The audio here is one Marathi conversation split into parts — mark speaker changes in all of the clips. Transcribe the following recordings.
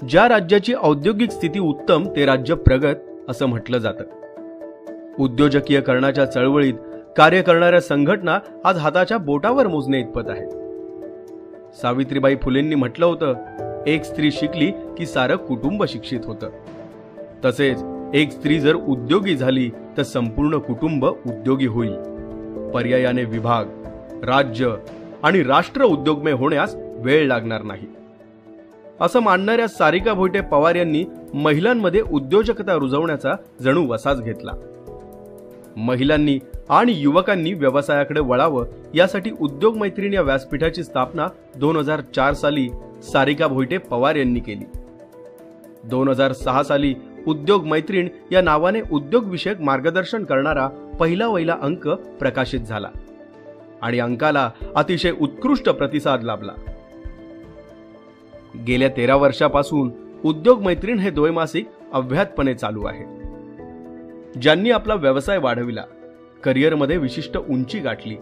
Speaker 1: ज्या राज्याची औद्योगिक स्थिती उत्तम ते राज्य प्रगत असं म्हटलं जातं। उद्योजकीयकरणाच्या चळवळीत कार्य करणाऱ्या संघटना आज हाताच्या बोटावर मोजणे इतपत आहेत। सावित्रीबाई फुलेंनी म्हटलं होतं, एक स्त्री शिकली की सारं कुटुंब शिक्षित होतं। तसेच एक स्त्री जर उद्योगी झाली तर संपूर्ण कुटुंब उद्योगी होईल। पर्यायाने विभाग, राज्य आणि राष्ट्र उद्योगमय होण्यास वेळ लागणार नाही असं मानणाऱ्या सारिका भोईटे पवार यांनी महिलांमध्ये उद्योजकता रुजवण्याचा जणू वसाच घेतला। महिलांनी आणि युवकांनी व्यवसायाकडे वळावं यासाठी उद्योग मैत्रीण या व्यासपीठाची स्थापना 2004 साली सारिका भोईटे पवार यांनी केली। 2006 साली उद्योग मैत्रीण या नावाने उद्योग विषयक मार्गदर्शन करणारा पहिला अंक प्रकाशित झाला आणि अंकाला अतिशय उत्कृष्ट प्रतिसाद लाभला। गेल्या 13 वर्षापासून उद्योग मैत्रीण हे द्वैमासिक अव्याहतपणे चालू आहे। ज्यांनी आपला व्यवसाय वाढविला, करिअरमध्ये विशिष्ट उंची गाठली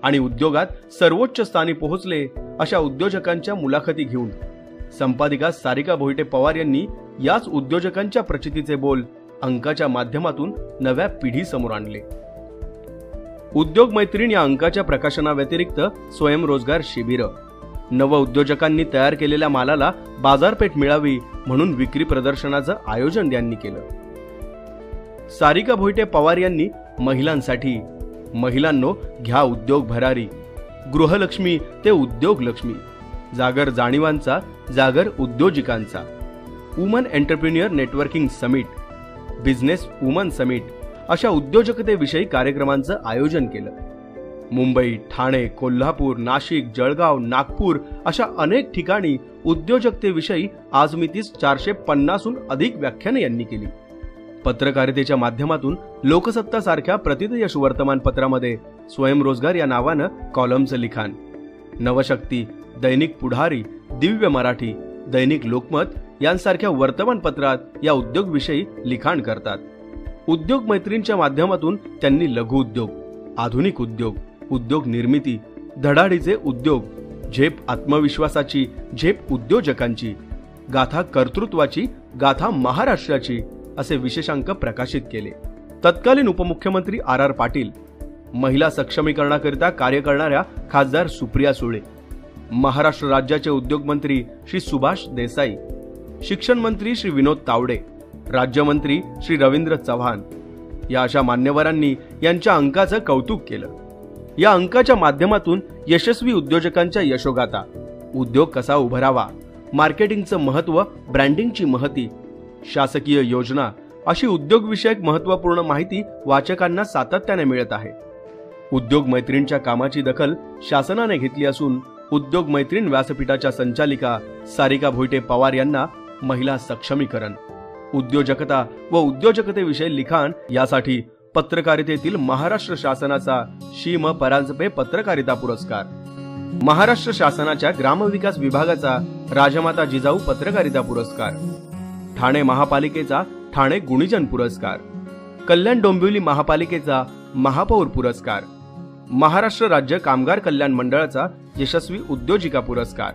Speaker 1: आणि उद्योगात सर्वोच्च स्थानी पोहोचले अशा उद्योजकांच्या मुलाखती घेऊन संपादिका सारिका भोईटे पवार यांनी याच उद्योजकांच्या प्रचितीचे बोल अंकाच्या माध्यमातून नव्या पिढीसमोर आणले। उद्योग मैत्रीण या अंकाच्या प्रकाशनाव्यतिरिक्त स्वयंरोजगार शिबिर, नव उद्योजकांनी तयार केलेल्या मालाला बाजारपेठ मिळावी म्हणून विक्री प्रदर्शनाचं आयोजन त्यांनी केलं। सारिका भोईटे पवार यांनी महिलांसाठी महिलांनो घ्या उद्योग भरारी, गृहलक्ष्मी ते उद्योग लक्ष्मी, जागर जाणीवांचा जागर उद्योजिकांचा, woman entrepreneur networking summit, business woman summit अशा उद्योजकतेविषयी कार्यक्रमांचं आयोजन केलं। मुंबई, ठाणे, कोल्हापूर, नाशिक, जळगाव, नागपूर अशा अनेक ठिकाणी उद्योजकतेविषयी आजमितीस 450हून अधिक व्याख्याने यांनी केली। पत्रकारितेच्या माध्यमातून लोकसत्ता सारख्या प्रतितयश वर्तमानपत्रामध्ये स्वयंरोजगार या नावानं कॉलमचं लिखाण, नवशक्ती, दैनिक पुढारी, दिव्य मराठी, दैनिक लोकमत यांसारख्या वर्तमानपत्रात या उद्योगविषयी लिखाण करतात। उद्योग मैत्रीणच्या माध्यमातून त्यांनी लघु उद्योग, आधुनिक उद्योग, उद्योग निर्मिती, धडाडीचे उद्योग, झेप आत्मविश्वासाची, झेप उद्योजकांची, गाथा कर्तृत्वाची, गाथा महाराष्ट्राची असे विशेषांक प्रकाशित केले। तत्कालीन उपमुख्यमंत्री आर पाटील, महिला सक्षमीकरणाकरिता कार्य करणाऱ्या खासदार सुप्रिया सुळे, महाराष्ट्र राज्याचे उद्योग मंत्री श्री सुभाष देसाई, शिक्षण मंत्री श्री विनोद तावडे, राज्यमंत्री श्री रवींद्र चव्हाण या अशा मान्यवरांनी यांच्या अंकाचं कौतुक केलं। या अंकाच्या माध्यमातून यशस्वी उद्योजकांच्या यशोगाथा, उद्योग कसा उभारावा, मार्केटिंगचं महत्त्व, ब्रँडिंगची महती, शासकीय योजना अशी उद्योगविषयक महत्त्वपूर्ण माहिती वाचकांना सातत्याने मिळत आहे। उद्योग मैत्रीणच्या कामाची दखल शासनाने घेतली असून उद्योग मैत्रीण व्यासपीठाच्या संचालिका सारिका भोईटे पवार यांना महिला सक्षमीकरण, उद्योजकता व उद्योजकतेविषयी लिखाण यासाठी पत्रकारितेतील महाराष्ट्र शासनाचा शी.म. परांजपे पत्रकारिता पुरस्कार, महाराष्ट्र शासनाच्या ग्रामविकास विभागाचा राजमाता जिजाऊ पत्रकारिता पुरस्कार, ठाणे महापालिकेचा ठाणे गुणीजन पुरस्कार, कल्याण डोंबिवली महापालिकेचा महापौर पुरस्कार, महाराष्ट्र राज्य कामगार कल्याण मंडळाचा यशस्वी उद्योजिका पुरस्कार,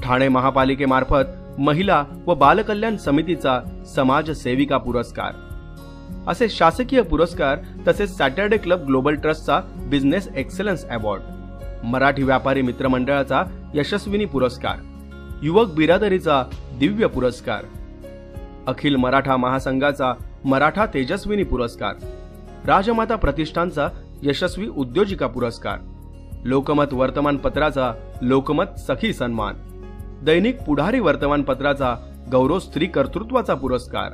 Speaker 1: ठाणे महापालिकेमार्फत महिला व बालकल्याण समितीचा समाज सेविका पुरस्कार असे शासकीय पुरस्कार, तसेच सॅटर्डे क्लब ग्लोबल ट्रस्टचा बिझनेस एक्सलन्स अवॉर्ड, मराठी व्यापारी मित्र मंडळाचा यशस्विनी पुरस्कार, युवक बिरादरीचा दिव्य पुरस्कार, अखिल मराठा महासंघाचा मराठा तेजस्विनी पुरस्कार, राजमाता प्रतिष्ठानचा यशस्वी उद्योजिका पुरस्कार, लोकमत वर्तमानपत्राचा लोकमत सखी सन्मान, दैनिक पुढारी वर्तमानपत्राचा गौरव स्त्री कर्तृत्वाचा पुरस्कार,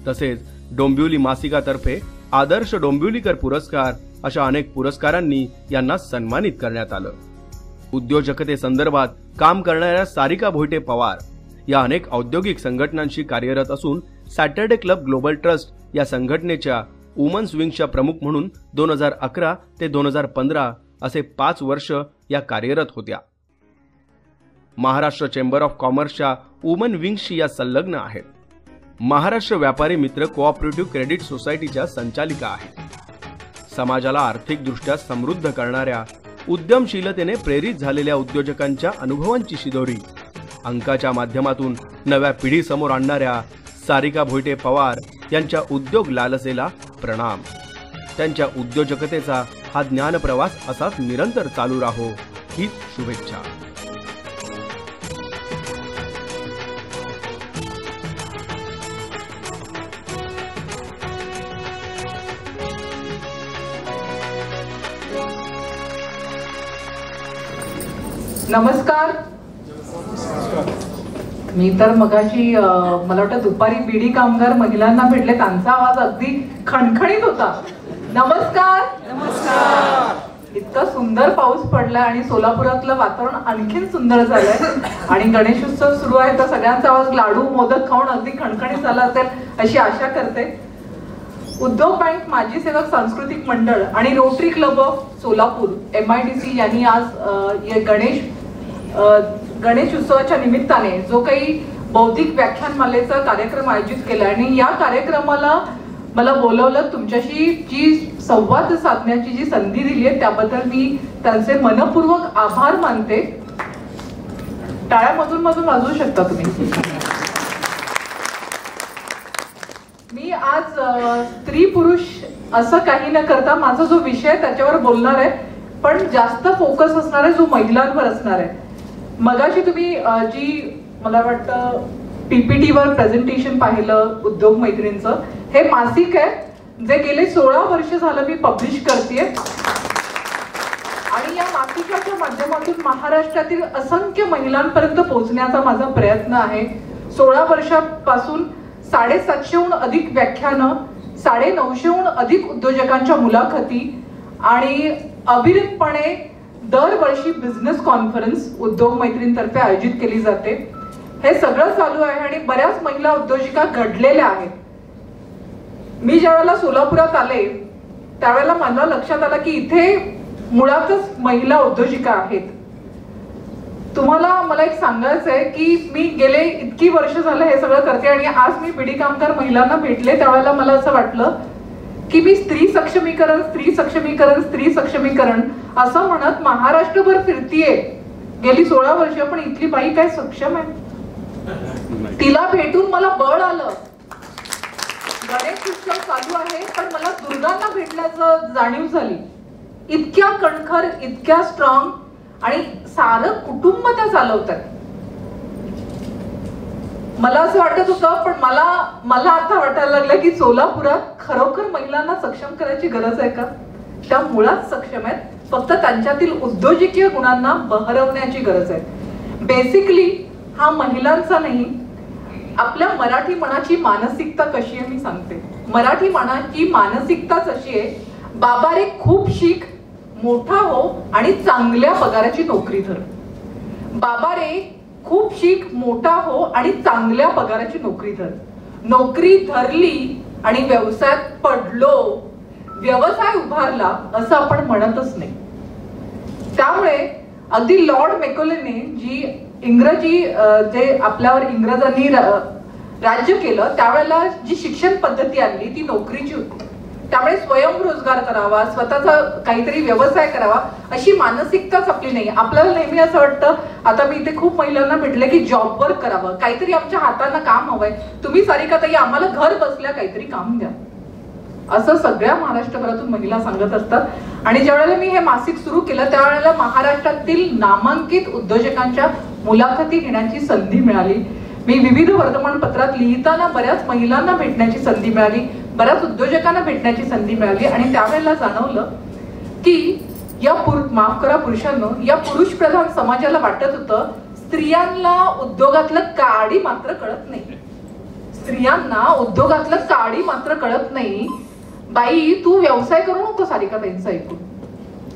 Speaker 1: तसेच डोंबिवली मासिकातर्फे आदर्श डोंबिवलीकर पुरस्कार अशा अनेक पुरस्कारांनी यांना सन्मानित करण्यात आलं। उद्योजकतेसंदर्भात काम करणाऱ्या सारिका भोईटे पवार या अनेक औद्योगिक संघटनांशी कार्यरत असून सॅटर्डे क्लब ग्लोबल ट्रस्ट या संघटनेच्या वुमन्स विंगच्या प्रमुख म्हणून 2011 ते 2015 असे 5 वर्ष या कार्यरत होत्या। महाराष्ट्र चेंबर ऑफ कॉमर्सच्या वुमन विंगशी या संलग्न आहेत। महाराष्ट्र व्यापारी मित्र कोऑपरेटिव्ह क्रेडिट सोसायटीच्या संचालिका आहेत। समाजाला आर्थिकदृष्ट्या समृद्ध करणाऱ्या, उद्यमशीलतेने प्रेरित झालेल्या उद्योजकांच्या अनुभवांची शिदोरी अंकाच्या माध्यमातून नव्या पिढी समोर आणणाऱ्या सारिका भोईटे पवार यांच्या उद्योग लालसेला प्रणाम. त्यांच्या उद्योजकतेचा हा ज्ञान प्रवास असाच निरंतर चालू राहो हीच शुभेच्छा.
Speaker 2: नमस्कार. मी तर मगाशी मला वाटतं दुपारी बीडी कामगार महिलांना भेटले, त्यांचा आवाज अगदी खणखणीत होता. नमस्कार. नमस्कार. इतका सुंदर पाऊस पडलाय आणि सोलापुरातलं वातावरण आणखीन सुंदर झालंय आणि गणेशोत्सव सुरू आहे तर सगळ्यांचा आवाज लाडू मोदक खाऊन अगदी खणखणीत झाला असेल अशी आशा करते. उद्योग बँक, माजी सेवक सांस्कृतिक मंडळ आणि rotary club of Solapur MIDC यांनी आज गणेश उत्सवाच्या निमित्ताने जो काही बौद्धिक व्याख्यानमालेचा कार्यक्रम आयोजित केला आणि या कार्यक्रमाला मला बोलवलं, तुमच्याशी जी संवाद साधण्याची जी संधी दिली आहे त्याबद्दल मी त्यांचे मनपूर्वक आभार मानते. टाळ्या मधून वाजवू शकता तुम्ही. मी आज स्त्री पुरुष असं काही न करता माझा जो विषय त्याच्यावर बोलणार आहे, पण जास्त फोकस असणार आहे जो महिलांवर असणार आहे. मगाशी तुम्ही जी मला वाटतं PPT वर प्रेझेंटेशन पाहिलं उद्योग मैत्रिणींचं, हे मासिक आहे जे गेले 16 वर्ष झालं मी पब्लिश करतेय आणि या मासिकाच्या माध्यमातून महाराष्ट्रातील असंख्य महिलांपर्यंत पोहोचण्याचा माझा प्रयत्न आहे. 16 वर्षापासून 750हून अधिक व्याख्यानं, 950हून अधिक उद्योजकांच्या मुलाखती आणि अविरतपणे दरवर्षी बिझनेस कॉन्फरन्स उद्योग मैत्रींतर्फे आयोजित केली जाते. हे सगळं चालू आहे आणि बऱ्याच महिला उद्योजिका घडलेल्या आहेत. मी ज्यावेळेला सोलापुरात आले त्यावेळेला मला लक्षात आलं की इथे मुळातच महिला उद्योजिका आहेत. तुम्हाला मला एक सांगायचं आहे की मी गेले इतकी वर्ष झालं हे सगळं करते आणि आज मी बीडी कामगार महिलांना भेटले त्यावेळेला मला असं वाटलं की मी स्त्री सक्षमीकरण असं म्हणत महाराष्ट्रभर फिरतीये गेली 16 वर्ष, पण इथली बाई काय सक्षम आहे? तिला भेटून मला बळ आलं. गणेश उत्सव चालू आहे पण मला दुर्गांना भेटल्याचं जाणीव झाली. इतक्या कणखर, इतक्या स्ट्रॉंग आणि सारं कुटुंब त्या चालवतात. मला असं वाटत होतं पण मला आता वाटायला लागलं की सोलापुरात खरोखर महिलांना सक्षम करायची गरज आहे का? त्या मुळात सक्षम आहेत, फक्त त्यांच्यातील उद्योजकीय गुणांना बहरवण्याची गरज आहे. बेसिकली हा महिलांचा नाही, आपल्या मराठी मनाची मानसिकता कशी आहे मी सांगते. मराठी मनाची मानसिकताच अशी आहे, बाबा रे खूप शिक, मोठा हो आणि चांगल्या पगाराची नोकरी धर. बाबा रे खूप शिक, मोठा हो आणि चांगल्या पगाराची नोकरी धर. नोकरी धरली आणि व्यवसायात पडलो, व्यवसाय उभारला असं आपण म्हणतच नाही. त्यामुळे अगदी लॉर्ड मेकोलेने जी इंग्रजी जे आपल्यावर इंग्रजांनी राज्य केलं त्यावेळेला जी शिक्षण पद्धती आणली ती नोकरीची होती. त्यामुळे स्वयंरोजगार करावा, स्वतःचा काहीतरी व्यवसाय करावा अशी मानसिकताच आपली नाही. आपल्याला नेहमी असं वाटतं, आता मी इथे खूप महिलांना भेटले की जॉब वर्क करावं, काहीतरी आमच्या हातांना काम हवंय, तुम्ही सारिका ताई आम्हाला घर बसल्या काहीतरी काम द्या, असं सगळ्या महाराष्ट्रभरातून महिला सांगत असतात. आणि ज्यावेळेला मी हे मासिक सुरू केलं त्यावेळेला महाराष्ट्रातील नामांकित उद्योजकांच्या मुलाखती घेण्याची संधी मिळाली. मी विविध वर्तमानपत्रात लिहिताना बऱ्याच महिलांना भेटण्याची संधी मिळाली, बऱ्याच उद्योजकांना भेटण्याची संधी मिळाली आणि त्यावेळेला जाणवलं की पुरुषांनो, या पुरुष प्रधान समाजाला वाटत होतं स्त्रियांना उद्योगातलं काडी मात्र कळत नाही. स्त्रियांना उद्योगातलं काडी मात्र कळत नाही. बाई तू व्यवसाय करू नको सारिका ताईंचं ऐकून.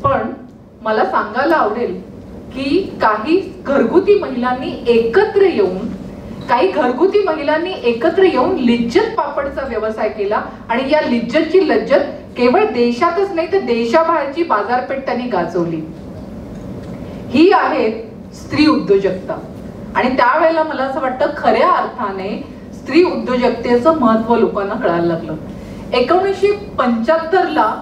Speaker 2: पण मला सांगायला आवडेल की काही घरगुती महिलांनी एकत्र येऊन लिज्जत पापडचा व्यवसाय केला आणि या लिज्जतची लज्जत केवळ देशातच नाही तर देशाबाहेरची बाजारपेठ त्यांनी गाजवली. ही आहे स्त्री उद्योजकता. आणि त्यावेळेला मला असं वाटतं खऱ्या अर्थाने स्त्री उद्योजकतेचं महत्व लोकांना कळायला लागलं. 1975ला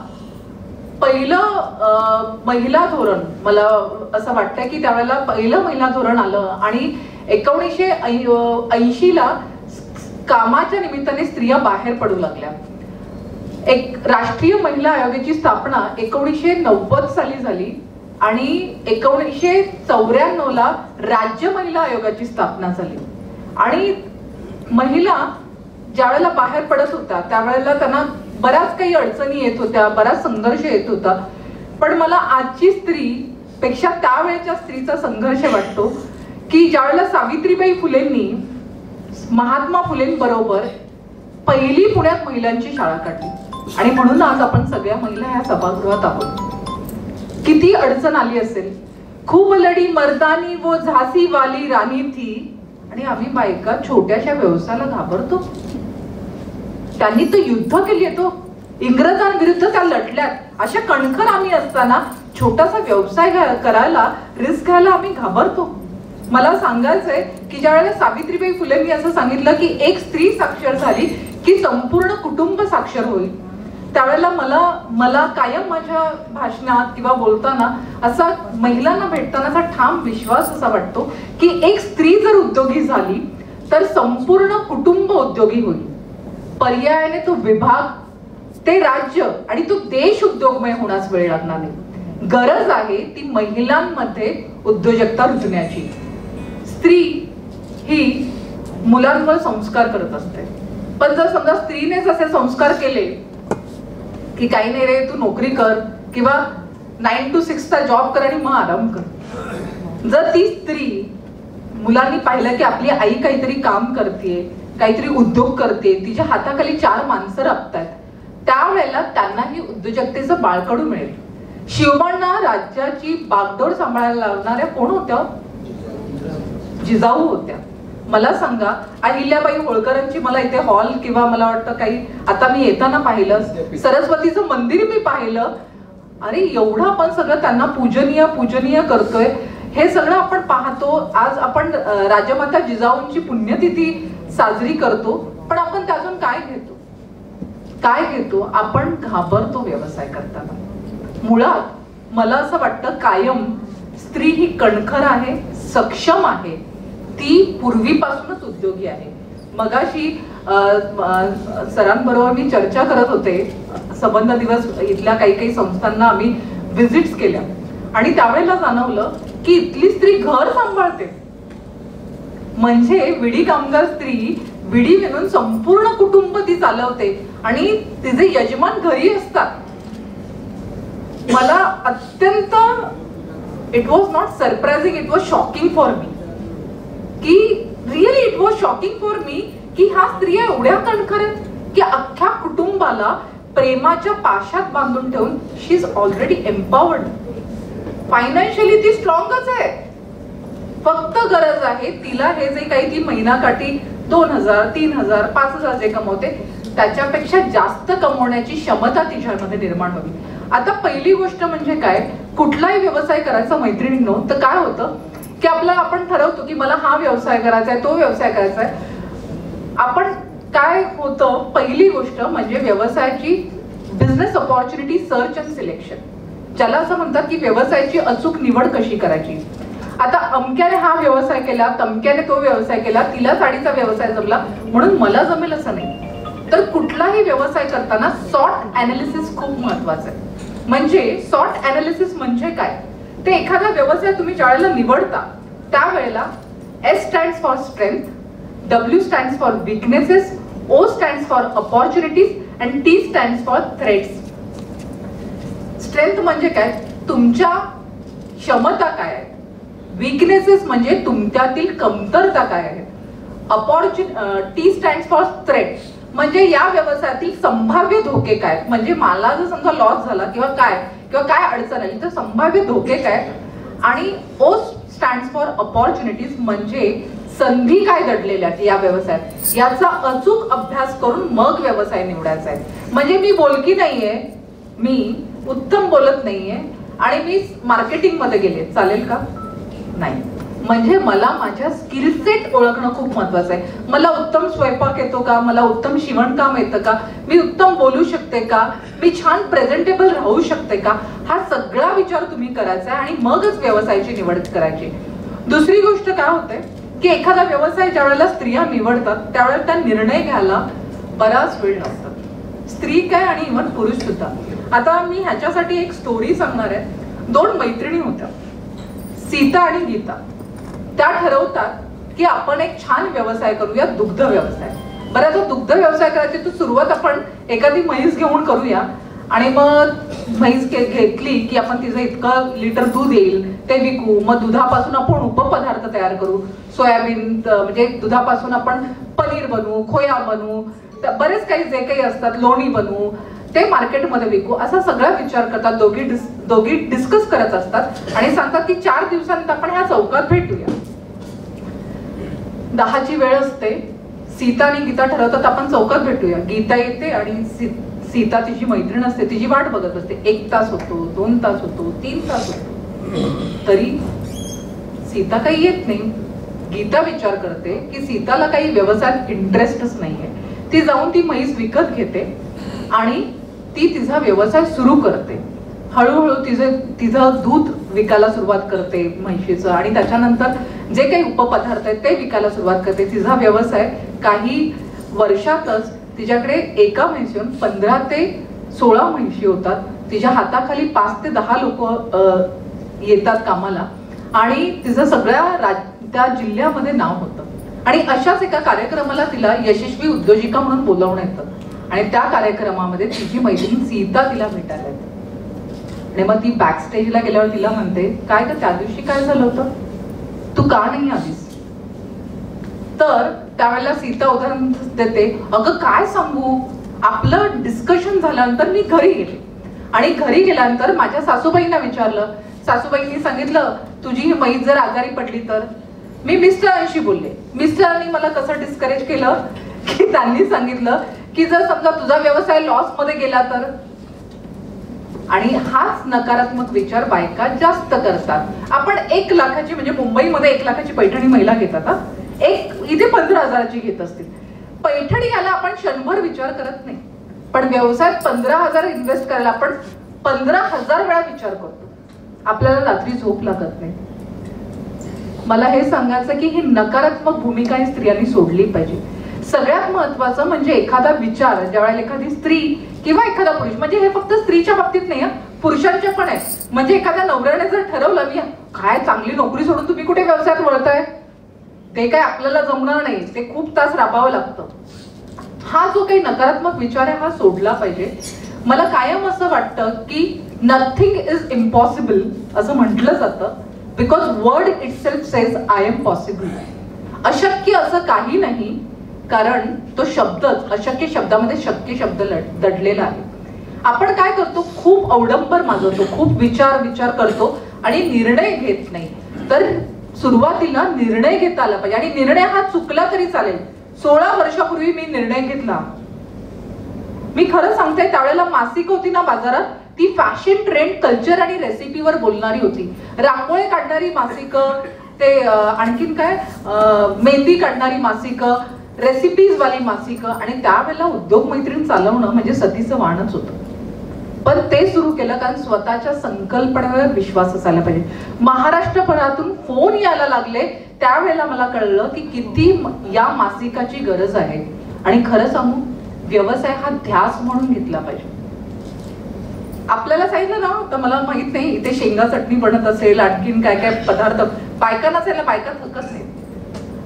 Speaker 2: पहिलं महिला धोरण, मला असं वाटतं की त्यावेळेला पहिलं महिला धोरण आलं आणि 1980 ला कामाच्या निमित्ताने स्त्रिया बाहेर पडू लागल्या. एक राष्ट्रीय महिला आयोगाची स्थापना 1990 साली झाली आणि 1994 ला राज्य महिला आयोगाची स्थापना झाली. आणि महिला ज्या वेळेला बाहेर पडत होत्या त्यावेळेला त्यांना बऱ्याच काही अडचणी येत होत्या, बराच संघर्ष येत होता. पण मला आजची स्त्री पेक्षा त्यावेळेच्या स्त्रीचा संघर्ष वाटतो की ज्यावेळेला सावित्रीबाई फुलेंनी महात्मा फुलेंबरोबर पहिली पुण्यात महिलांची शाळा काढली आणि म्हणून आज आपण सगळ्या महिला ह्या सभागृहात आहोत. किती अडचण आली असेल, खूप लढी मर्दानी वो झासी वाली राणी थी, आणि आम्ही बायका छोट्याशा व्यवसायाला घाबरतो. त्यांनी तर युद्ध केली आहे, तो इंग्रजांविरुद्ध त्या लढल्यात. अशा कणखर आम्ही असताना छोटासा व्यवसाय करायला रिस्क घ्यायला आम्ही घाबरतो. मला सांगायचंय की ज्या वेळेला सावित्रीबाई फुलेंनी असं सांगितलं की एक स्त्री साक्षर झाली की संपूर्ण कुटुंब साक्षर होईल, त्यावेळेला मला कायम माझ्या भाषणात किंवा बोलताना असा महिलांना भेटतानाचा ठाम विश्वास असा वाटतो की एक स्त्री जर उद्योगी झाली तर संपूर्ण कुटुंब उद्योगी होईल. पर्यायाने तो विभाग, ते राज्य आणि तो देश उद्योगमय होण्यास वेळ लागणार नाही. गरज आहे ती महिलांमध्ये उद्योजकता रुजण्याची. स्त्री ही मुलांवर संस्कार करत असते, पण जर समजा स्त्रीनेच असे संस्कार केले की काही नाही रे, तू नोकरी कर किंवा 9 to 6 चा जॉब कर आणि मग आराम कर. जर ती स्त्री मुलांनी पाहिलं की आपली आई काहीतरी काम करते, काहीतरी उद्योग करते, तिच्या हाताखाली 4 माणसं राबतात, त्यावेळेला त्यांनाही उद्योजकतेचं बाळकडू मिळेल. शिवबांना राज्याची बागडोर सांभाळायला लावणाऱ्या कोण होत्या? जिजाऊ होत्या. मला सांगा, अहिल्याबाई होळकरांची मला इथे हॉल किंवा मला वाटतं काही आता मी येताना पाहिलं, सरस्वतीचं मंदिर मी पाहिलं. अरे एवढं आपण सगळं त्यांना पूजनीय करतोय. हे सगळं आपण पाहतो. आज आपण राजमाता जिजाऊंची पुण्यतिथी साजरी करतो, पण आपण त्यातून काय घेतो? आपण घाबरतो व्यवसाय करताना. मुळात मला असं वाटतं कायम स्त्री ही कणखर आहे, सक्षम आहे, ती पूर्वीपासूनच उद्योगी आहे. मगाशी सरांबरोबर मी चर्चा करत होते. संबंध दिवस इथल्या काही संस्थांना आम्ही व्हिजिट्स केल्या आणि त्यावेळेला जाणवलं की इथली स्त्री घर सांभाळते. म्हणजे विडी कामगार स्त्री विडी विणून संपूर्ण कुटुंब ती चालवते आणि तिचे यजमान घरी असतात. मला अत्यंत it was not surprising, it was shocking for me की really it was shocking for me की ह्या स्त्रिया एवढ्या कणखर आहेत की अख्ख्या कुटुंबाला प्रेमाच्या पाशात बांधून ठेवून शी इज ऑलरेडी एम्पॉवर्ड. फायनान्शियली ती स्ट्रॉंगच आहे. फक्त गरज आहे तिला हे जे काही ती महिनाकाठी 2000, 3000, 5000 जे कमवते त्याच्यापेक्षा जास्त कमवण्याची क्षमता तिच्यामध्ये निर्माण व्हावी. आता पहिली गोष्ट म्हणजे काय, कुठलाही व्यवसाय करायचा मैत्रिणींनो, तर काय होतं की आपण ठरवतो की मला हा व्यवसाय करायचा आहे, तो व्यवसाय करायचा आहे. आपण काय होतं, पहिली गोष्ट म्हणजे व्यवसायाची business opportunity search and selection, ज्याला असं म्हणतात की व्यवसायाची अचूक निवड कशी करायची. आता अमक्याने हा व्यवसाय केला, तमक्याने तो व्यवसाय केला, तिला साडीचा व्यवसाय जमला म्हणून मला जमेल असं नाही. तर कुठलाही व्यवसाय करताना सॉर्ट अनालिसिस खूप महत्वाचं आहे. म्हणजे सॉर्ट अनालिसिस म्हणजे काय, ते एखादा व्यवसाय तुम्ही ज्यावेळेला निवडता त्यावेळेला S stands for strength, W stands for weaknesses, O stands for opportunities and T stands for threats. Strength म्हणजे काय, तुमच्या क्षमता काय आहेत. विकनेसेस म्हणजे तुमच्यातील कमतरता काय आहेत. T स्टँड्स फॉर थ्रेट्स म्हणजे या व्यवसायातील संभाव्य धोके काय, म्हणजे मला जर समजा लॉस झाला किंवा काय अडचण आली तर संभाव्य धोके काय. आणि O स्टँड्स फॉर अपॉर्च्युनिटीज म्हणजे संधी काय दडलेल्या आहेत या व्यवसायात, याचा अचूक अभ्यास करून मग व्यवसाय निवडायचा आहे. म्हणजे मी बोलकी नाहीये, मी उत्तम बोलत नाहीये आणि मी मार्केटिंग मध्ये गेले, चालेल का? नाही. म्हणजे मला माझ्या स्किल सेट ओळखणं खूप महत्वाचं आहे. मला उत्तम स्वयंपाक येतो का, मला उत्तम शिवणकाम येतं का, मी उत्तम बोलू शकते का, मी छान प्रेझेंटेबल राहू शकते का, हा सगळा विचार तुम्ही करायचा आहे आणि मगच व्यवसायाची निवड करायची. दुसरी गोष्ट काय होते, की एखादा व्यवसाय ज्या वेळेला स्त्रिया निवडतात त्यावेळेला त्या निर्णय घ्यायला बराच वेळ लागतात, स्त्री काय आणि इव्हन पुरुष सुद्धा. आता मी ह्याच्यासाठी एक स्टोरी सांगणार आहे. 2 मैत्रिणी होत्या, सीता आणि गीता. त्या ठरवतात की आपण एक छान व्यवसाय करूया, दुग्ध व्यवसाय. बरं, तो दुग्ध व्यवसाय करायची तर सुरुवात आपण एखादी म्हैस घेऊन करूया आणि मग म्हैस घेतली की आपण तिचं इतकं लिटर दूध येईल ते विकू, मग दुधापासून आपण उपपदार्थ तयार करू, सोयाबीन म्हणजे दुधापासून आपण पनीर बनवू, खोया बनवू, बरेच काही जे काही असतात, लोणी बनवू, ते मार्केटमध्ये विकू, असा सगळा विचार करतात. दोघी डिस्कस करत असतात आणि सांगतात की 4 दिवसांत आपण ह्या चौकात भेटूया. 10ची वेळ असते. सीता आणि गीता ठरवतात आपण चौकात भेटूया. गीता येते आणि सीता तिची मैत्रीण असते, तिची वाट बघत असते. 1 तास होतो, 2 तास होतो, 3 तास होतो, तरी सीता काही येत नाही. गीता विचार करते की सीताला काही व्यवसायात इंटरेस्टच नाहीये. ती जाऊन ती म्हैस विकत घेते आणि ती तिचा व्यवसाय सुरू करते. हळूहळू तिचं दूध विकायला सुरुवात करते म्हैशीचं, आणि त्याच्यानंतर जे काही उपपदार्थ आहेत ते विकायला सुरुवात करते. तिचा व्यवसाय काही वर्षातच तिच्याकडे एका म्हैशीहून 15 ते 16 म्हैशी होतात. तिच्या हाताखाली 5 ते 10 लोक येतात कामाला आणि तिचं सगळ्या त्या जिल्ह्यामध्ये नाव होतं. आणि अशाच एका कार्यक्रमाला तिला यशस्वी उद्योजिका म्हणून बोलावण्यात येतं आणि त्या कार्यक्रमामध्ये तिची मैत्रीण सीता तिला भेटायला येते. आणि मग ती बॅक स्टेजला गेल्यावर तिला म्हणते, काय तर त्या दिवशी काय झालं होतं, तू का नाही आलीस? तर त्यावेळेला सीता उदाहरण देते, अगं काय सांगू, आपलं डिस्कशन झाल्यानंतर मी घरी गेले आणि घरी गेल्यानंतर माझ्या सासूबाईंना विचारलं. सासूबाईंनी सांगितलं तुझी ही म्हैस जर आजारी पडली तर. मी मिस्टरांशी बोलले. मिस्टरांनी मला कसं डिस्करेज केलं की त्यांनी सांगितलं की जर समजा तुझा व्यवसाय लॉस मध्ये गेला तर. आणि हाच नकारात्मक विचार बायका जास्त करतात. आपण 1 लाखाची म्हणजे मुंबईमध्ये 1 लाखाची पैठणी महिला घेतात, इथे 15,000ची घेत असतील. पैठणी याला आपण 100 विचार करत नाही, पण व्यवसायात 15,000 इन्व्हेस्ट करायला आपण 15,000 वेळा विचार करतो. आपल्याला रात्री झोप लागत नाही. मला हे सांगायचं की ही नकारात्मक भूमिका ही स्त्रियांनी सोडली पाहिजे. सगळ्यात महत्वाचं म्हणजे एखादा विचार ज्यावेळेला एखादी स्त्री किंवा एखादा पुरुष, म्हणजे हे फक्त स्त्रीच्या बाबतीत नाही, पुरुषांच्या पण आहे. म्हणजे एखाद्या नवऱ्याने जर ठरवलं मी काय चांगली नोकरी सोडून तुम्ही कुठे व्यवसायात वळताय, ते काय आपल्याला जमणार नाही, ते खूप तास राबावं लागतं. हा जो काही नकारात्मक विचार आहे हा सोडला पाहिजे. मला कायम असं वाटतं की नथिंग इज इम्पॉसिबल असं म्हटलं जातं, because word itself says I am possible. अशक्य असं काही नाही, कारण तो शब्दच, अशक्य शब्दामध्ये शक्य शब्द दडलेला आहे. आपण काय करतो, खूप अवडंबर माजवतो, खूप विचार करतो आणि निर्णय घेत नाही. तर सुरुवातीला निर्णय घेता आला पाहिजे. आणि निर्णय हा चुकला तरी चालेल. 16 वर्षापूर्वी मी निर्णय घेतला. मी खरं सांगते, त्यावेळेला मासिक होती ना बाजारात, ती फॅशन, ट्रेंड, कल्चर आणि रेसिपीवर बोलणारी होती. रांगोळी काढणारी मासिक, ते आणखीन काय मेहंदी काढणारी मासिक, रेसिपीज वाली मासिक, आणि त्यावेळेला उद्योग मैत्रीण चालवणं म्हणजे सतीचं वाणच होतं. पण ते सुरू केलं कारण स्वतःच्या संकल्पनेवर विश्वास असायला पाहिजे. महाराष्ट्रभरातून फोन यायला लागले, त्यावेळेला मला कळलं की किती या मासिकाची गरज आहे. आणि खरं सांगू, व्यवसाय हा ध्यास म्हणून घेतला पाहिजे. आपल्याला सांगितलं ना, तर मला माहित नाही इथे शेंगा चटणी बनत असेल, आणखीन काय काय पदार्थ, बायकांना असेल, बायका थकत नाही.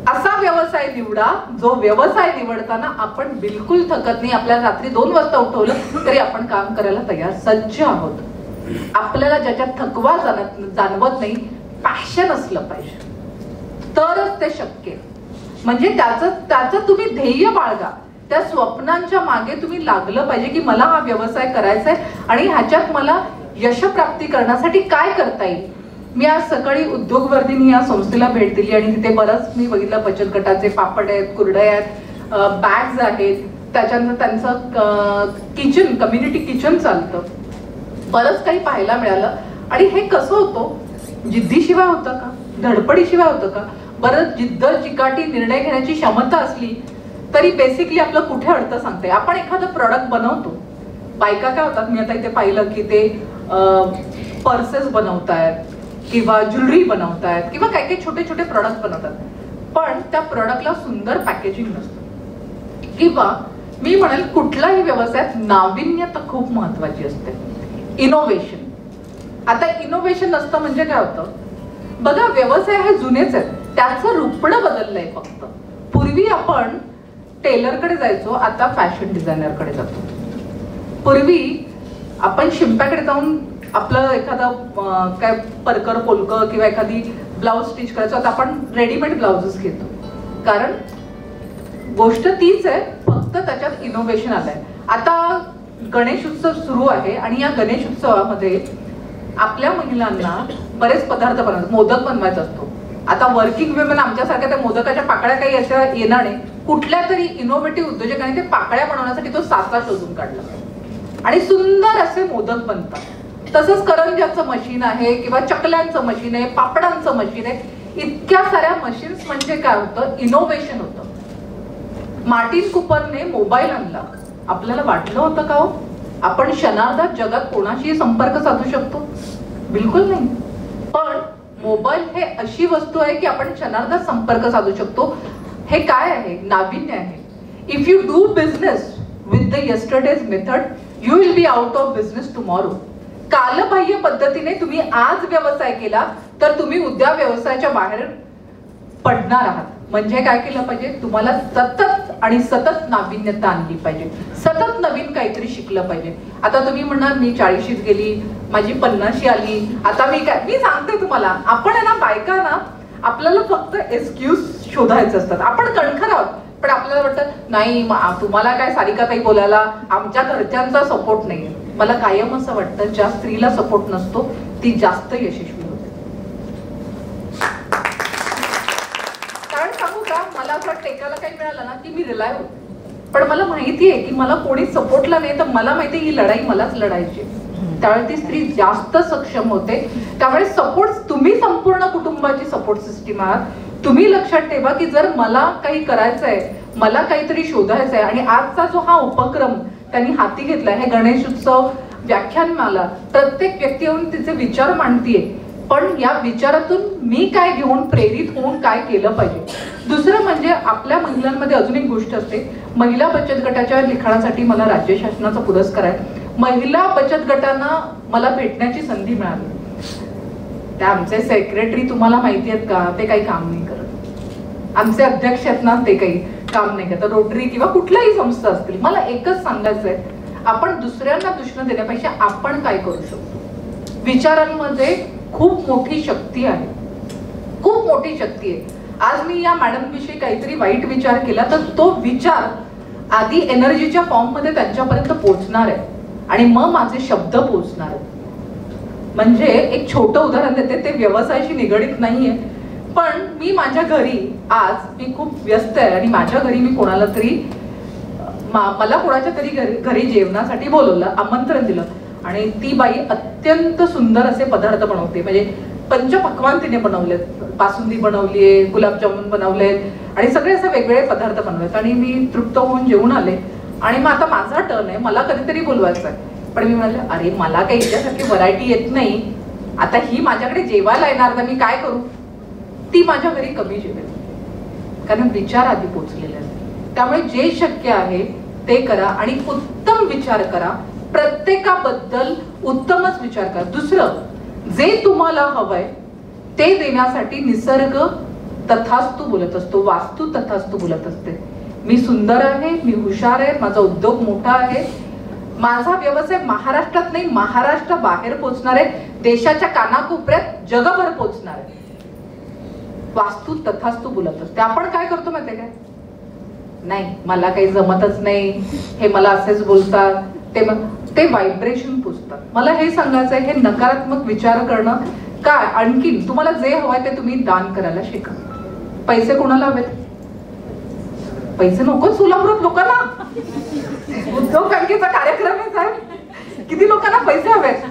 Speaker 2: असा व्यवसाय निवडा जो व्यवसाय निवडताना आपण बिलकुल थकत नाही. आपल्याला रात्री 2 वाजता उठवलं तरी आपण काम करायला तयार, सज्ज आहोत. आपल्याला ज्याच्यात थकवा जाणवत नाही, पॅशन असलं पाहिजे, तरच ते शक्य. म्हणजे त्याचं तुम्ही ध्येय बाळगा, त्या स्वप्नांच्या मागे तुम्ही लागलं पाहिजे की मला हा व्यवसाय करायचा आहे आणि ह्याच्यात मला यशप्राप्ती करण्यासाठी काय करता येईल. मी आज सकाळी उद्योगवर्धिनी या संस्थेला भेट दिली आणि तिथे बरंच मी बघितलं, बचत गटाचे पापड आहेत, कुरडया आहेत, बॅग्स आहेत, त्याच्यानंतर त्यांचं किचन, कम्युनिटी किचन चालतं, बरंच काही पाहायला मिळालं. आणि हे कसं होतं, जिद्दीशिवाय होतं का, धडपडीशिवाय होतं का? बरं, जिद्द चिकाटी निर्णय घेण्याची क्षमता असली तरी बेसिकली आपलं कुठे अडतं सांगते. आपण एखादं प्रॉडक्ट बनवतो, बायका काय होतात, मी आता इथे पाहिलं की ते पर्सेस बनवतायत किंवा ज्वेलरी बनवतायत किंवा काही काही छोटे छोटे प्रॉडक्ट बनवतात. पण त्या प्रॉडक्टला सुंदर पॅकेजिंग नसतं. किंवा मी म्हणेल कुठलाही व्यवसायात नाविन्यता खूप महत्वाची असते, इनोव्हेशन. आता इनोव्हेशन नसतं म्हणजे काय होतं बघा, व्यवसाय हे जुनेच आहेत, त्याचं रूपडं बदललंय फक्त. पूर्वी आपण टेलरकडे जायचो, आता फॅशन डिझायनरकडे जातो. पूर्वी आपण शिंप्याकडे जाऊन आपलं एखादं काय परकर पोलकं किंवा एखादी ब्लाउज स्टिच करायचो, आता आपण रेडीमेड ब्लाउजेस घेतो. कारण गोष्ट तीच आहे, फक्त त्याच्यात इनोव्हेशन आलंय. आता गणेश उत्सव सुरू आहे आणि या गणेश उत्सवामध्ये आपल्या महिलांना बरेच पदार्थ बनवायचे, मोदक बनवायचा असतो. आता वर्किंग वुमेन आमच्यासारख्या त्या मोदकाच्या पाकळ्या काही अशा येणार नाही. कुठल्या तरी इनोव्हेटिव्ह उद्योजकांनी ते पाकळ्या बनवण्यासाठी तो साचा शोधून काढला आणि सुंदर असे मोदक बनतात. तसंच करंज्याचं मशीन आहे किंवा चकल्यांचं मशीन आहे, पापडांचं मशीन आहे. इतक्या साऱ्या मशीन्स म्हणजे काय होतं, इनोव्हेशन होतं. मार्टिन कुपरने मोबाईल आणला, आपल्याला वाटलं होतं का हो आपण क्षणार्धात जगात कोणाशीही संपर्क साधू शकतो? बिलकुल नाही. पण मोबाईल हे अशी वस्तू आहे की आपण क्षणार्धात संपर्क साधू शकतो. हे काय आहे, नाविन्य आहे. If you do business with the yesterday's method you will be out of business tomorrow. कालबाह्य पद्धतीने तुम्ही आज व्यवसाय केला तर तुम्ही उद्या व्यवसायाच्या बाहेर पडणार आहात. म्हणजे काय केलं पाहिजे, तुम्हाला सतत आणि सतत नाविन्यता आणली पाहिजे, सतत नवीन काहीतरी शिकलं पाहिजे. आता तुम्ही म्हणणार मी 40शीत गेली, माझी 50शी आली, आता मी काय, मी सांगते तुम्हाला, आपण आहे ना बायका ना, आपल्याला फक्त एक्सक्यूज शोधायचे असतात. आपण कणखर आहोत, पण आपल्याला वाटतं नाही तुम्हाला काय सारिकाताई बोलायला, आमच्या घरच्यांचा सपोर्ट नाहीये. मला कायम असं वाटतं ज्या स्त्रीला सपोर्ट नसतो ती जास्त यशस्वी होते. कारण सांगू का, मला असं टेकाला काही मिळालं ना की मी रिलाय होते. पण मला माहिती आहे की मला कोणी सपोर्टला नाही, तर मला माहिती आहे ही लढाई मलाच लढायची. त्यावेळी ती स्त्री जास्त सक्षम होते. त्यामुळे सपोर्ट, तुम्ही संपूर्ण कुटुंबाची सपोर्ट सिस्टीम आहात. तुम्ही लक्षात ठेवा की जर मला काही करायचं आहे, मला काहीतरी शोधायचं आहे, आणि आजचा जो हा उपक्रम त्यांनी हाती घेतलाय, हे गणेश उत्सव व्याख्यानमाला, प्रत्येक व्यक्ती येऊन तिचे विचार मांडतीये. पण या विचारातून मी काय घेऊन प्रेरित होऊन काय केलं पाहिजे. दुसरं म्हणजे आपल्या महिलांमध्ये अजून एक गोष्ट असते, महिला बचत गटाच्या लिखाणासाठी मला राज्य शासनाचा पुरस्कार आहे. महिला बचत गटांना मला भेटण्याची संधी मिळाली. त्या आमचे सेक्रेटरी तुम्हाला माहिती आहेत का, ते काही काम नाही करत. आमचे अध्यक्ष आहेत ना, ते काही काम नाही करत. रोटरी किंवा कुठल्याही संस्था असतील, मला एकच सांगायचं आहे, आपण दुसऱ्यांना दूषण देण्यापेक्षा आपण काय करू शकतो. विचारांमध्ये खूप मोठी शक्ती आहे, खूप मोठी शक्ती आहे. आज मी या मॅडम विषयी काहीतरी वाईट विचार केला तर तो विचार आधी एनर्जीच्या फॉर्म मध्ये त्यांच्यापर्यंत पोहोचणार आहे आणि मग माझे शब्द पोहोचणार आहेत. म्हणजे एक छोटं उदाहरण देते, ते व्यवसायाशी निगडीत नाहीये, पण मी माझ्या घरी, आज मी खूप व्यस्त आहे आणि माझ्या घरी मी कोणाला तरी, मला कोणाच्या तरी घरी जेवणासाठी बोलवलं, आमंत्रण दिलं, आणि ती बाई अत्यंत सुंदर असे पदार्थ बनवते. म्हणजे पंचपक्वान्न तिने बनवलेत, बासुंदी बनवलीये, गुलाबजामुन बनवलेत आणि सगळे असे वेगवेगळे पदार्थ बनवलेत. आणि मी तृप्त होऊन जेवून आले आणि मग आता माझा टर्न आहे, मला कधीतरी बोलवायचं आहे. पण मी म्हणाले अरे मला काही याच्यासारखी व्हरायटी येत नाही, आता ही माझ्याकडे जेवायला येणार तर मी काय करू. ती माझ्या घरी कमी जेवेल, कारण विचार आधी पोचलेले आहेत. त्यामुळे जे शक्य आहे ते करा आणि उत्तम विचार करा, प्रत्येकाबद्दल उत्तमच विचार करा. दुसरं, जे तुम्हाला हवंय ते देण्यासाठी निसर्ग तथास्तु बोलत असतो, वास्तू तथास्तु बोलत असते. मी सुंदर आहे, मी हुशार आहे, माझा उद्योग मोठा आहे, माझा व्यवसाय महाराष्ट्रात नाही महाराष्ट्र बाहेर पोहोचणार आहे, देशाच्या कानाकोपऱ्यात जगभर पोहोचणार आहे. वास्तू तथास्तु बोलत असते. आपण काय करतो माहितीये काय, नाही मला काही जमतच नाही, हे मला असेच बोलतात, ते व्हायब्रेशन पुसतात. मला हे सांगायचं आहे, हे नकारात्मक विचार करणं काय, आणखी तुम्हाला जे हवंय ते तुम्ही दान करायला शिका. पैसे कोणाला हवेत, पैसे नको सोलापुरात लोकांना, उद्योग बँकेचा कार्यक्रम आहे साहेब, किती लोकांना पैसे हवेत,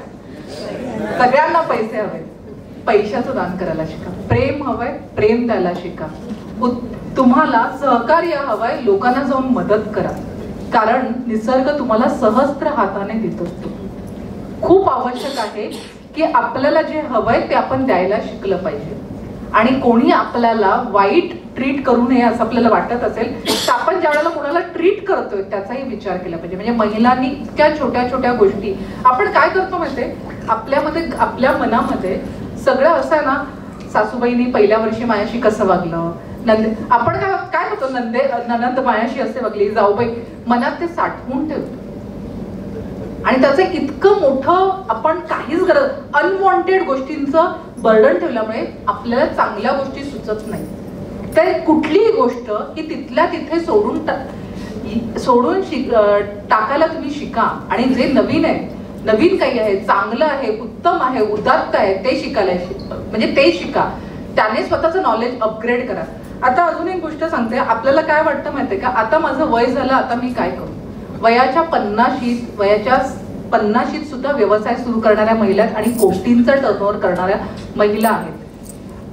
Speaker 2: सगळ्यांना पैसे हवेत. पैशाचं दान करायला शिका. प्रेम हवंय, प्रेम द्यायला शिका. तुम्हाला सहकार्य हवंय, लोकांना जाऊन मदत करा, कारण निसर्ग तुम्हाला सहस्त्र हाताने देत असतो. खूप आवश्यक आहे की आपल्याला जे हवंय ते आपण द्यायला शिकलं पाहिजे. आणि कोणी आपल्याला वाईट ट्रीट करू नये असं आपल्याला वाटत असेल तर आपण ज्या वेळेला कोणाला ट्रीट करतोय त्याचाही विचार केला पाहिजे. म्हणजे महिलांनी इतक्या छोट्या छोट्या गोष्टी आपण काय करतो माहितीये, आपल्या मनामध्ये सगळं असं आहे ना, सासूबाईंनी पहिल्या वर्षी माझ्याशी कसं वागलं, आपण काय होतो, ननंद मायाशी असे वागली, जाऊबाई, मनात ते साठवून ठेवतो. आणि त्याचं इतकं मोठं आपण काहीच गरज, अनवॉन्टेड गोष्टींचं बर्डन ठेवल्यामुळे आपल्याला चांगल्या गोष्टी सुचत नाही. तर कुठलीही गोष्ट ही तिथल्या तिथे सोडून टाकायला तुम्ही शिका. आणि जे नवीन आहे, नवीन काही आहे, चांगलं आहे, उत्तम आहे, उदात्त आहे, ते शिकायला म्हणजे ते शिका. त्याने स्वतःचं नॉलेज अपग्रेड करा. आता अजून एक गोष्ट सांगते, आपल्याला काय वाटतं माहितीये का, आता माझं वय झालं, आता मी काय करू. वयाच्या 50शीत सुद्धा व्यवसाय सुरू करणाऱ्या महिला आहेत आणि कोटींचा टर्नओव्हर करणाऱ्या महिला आहेत.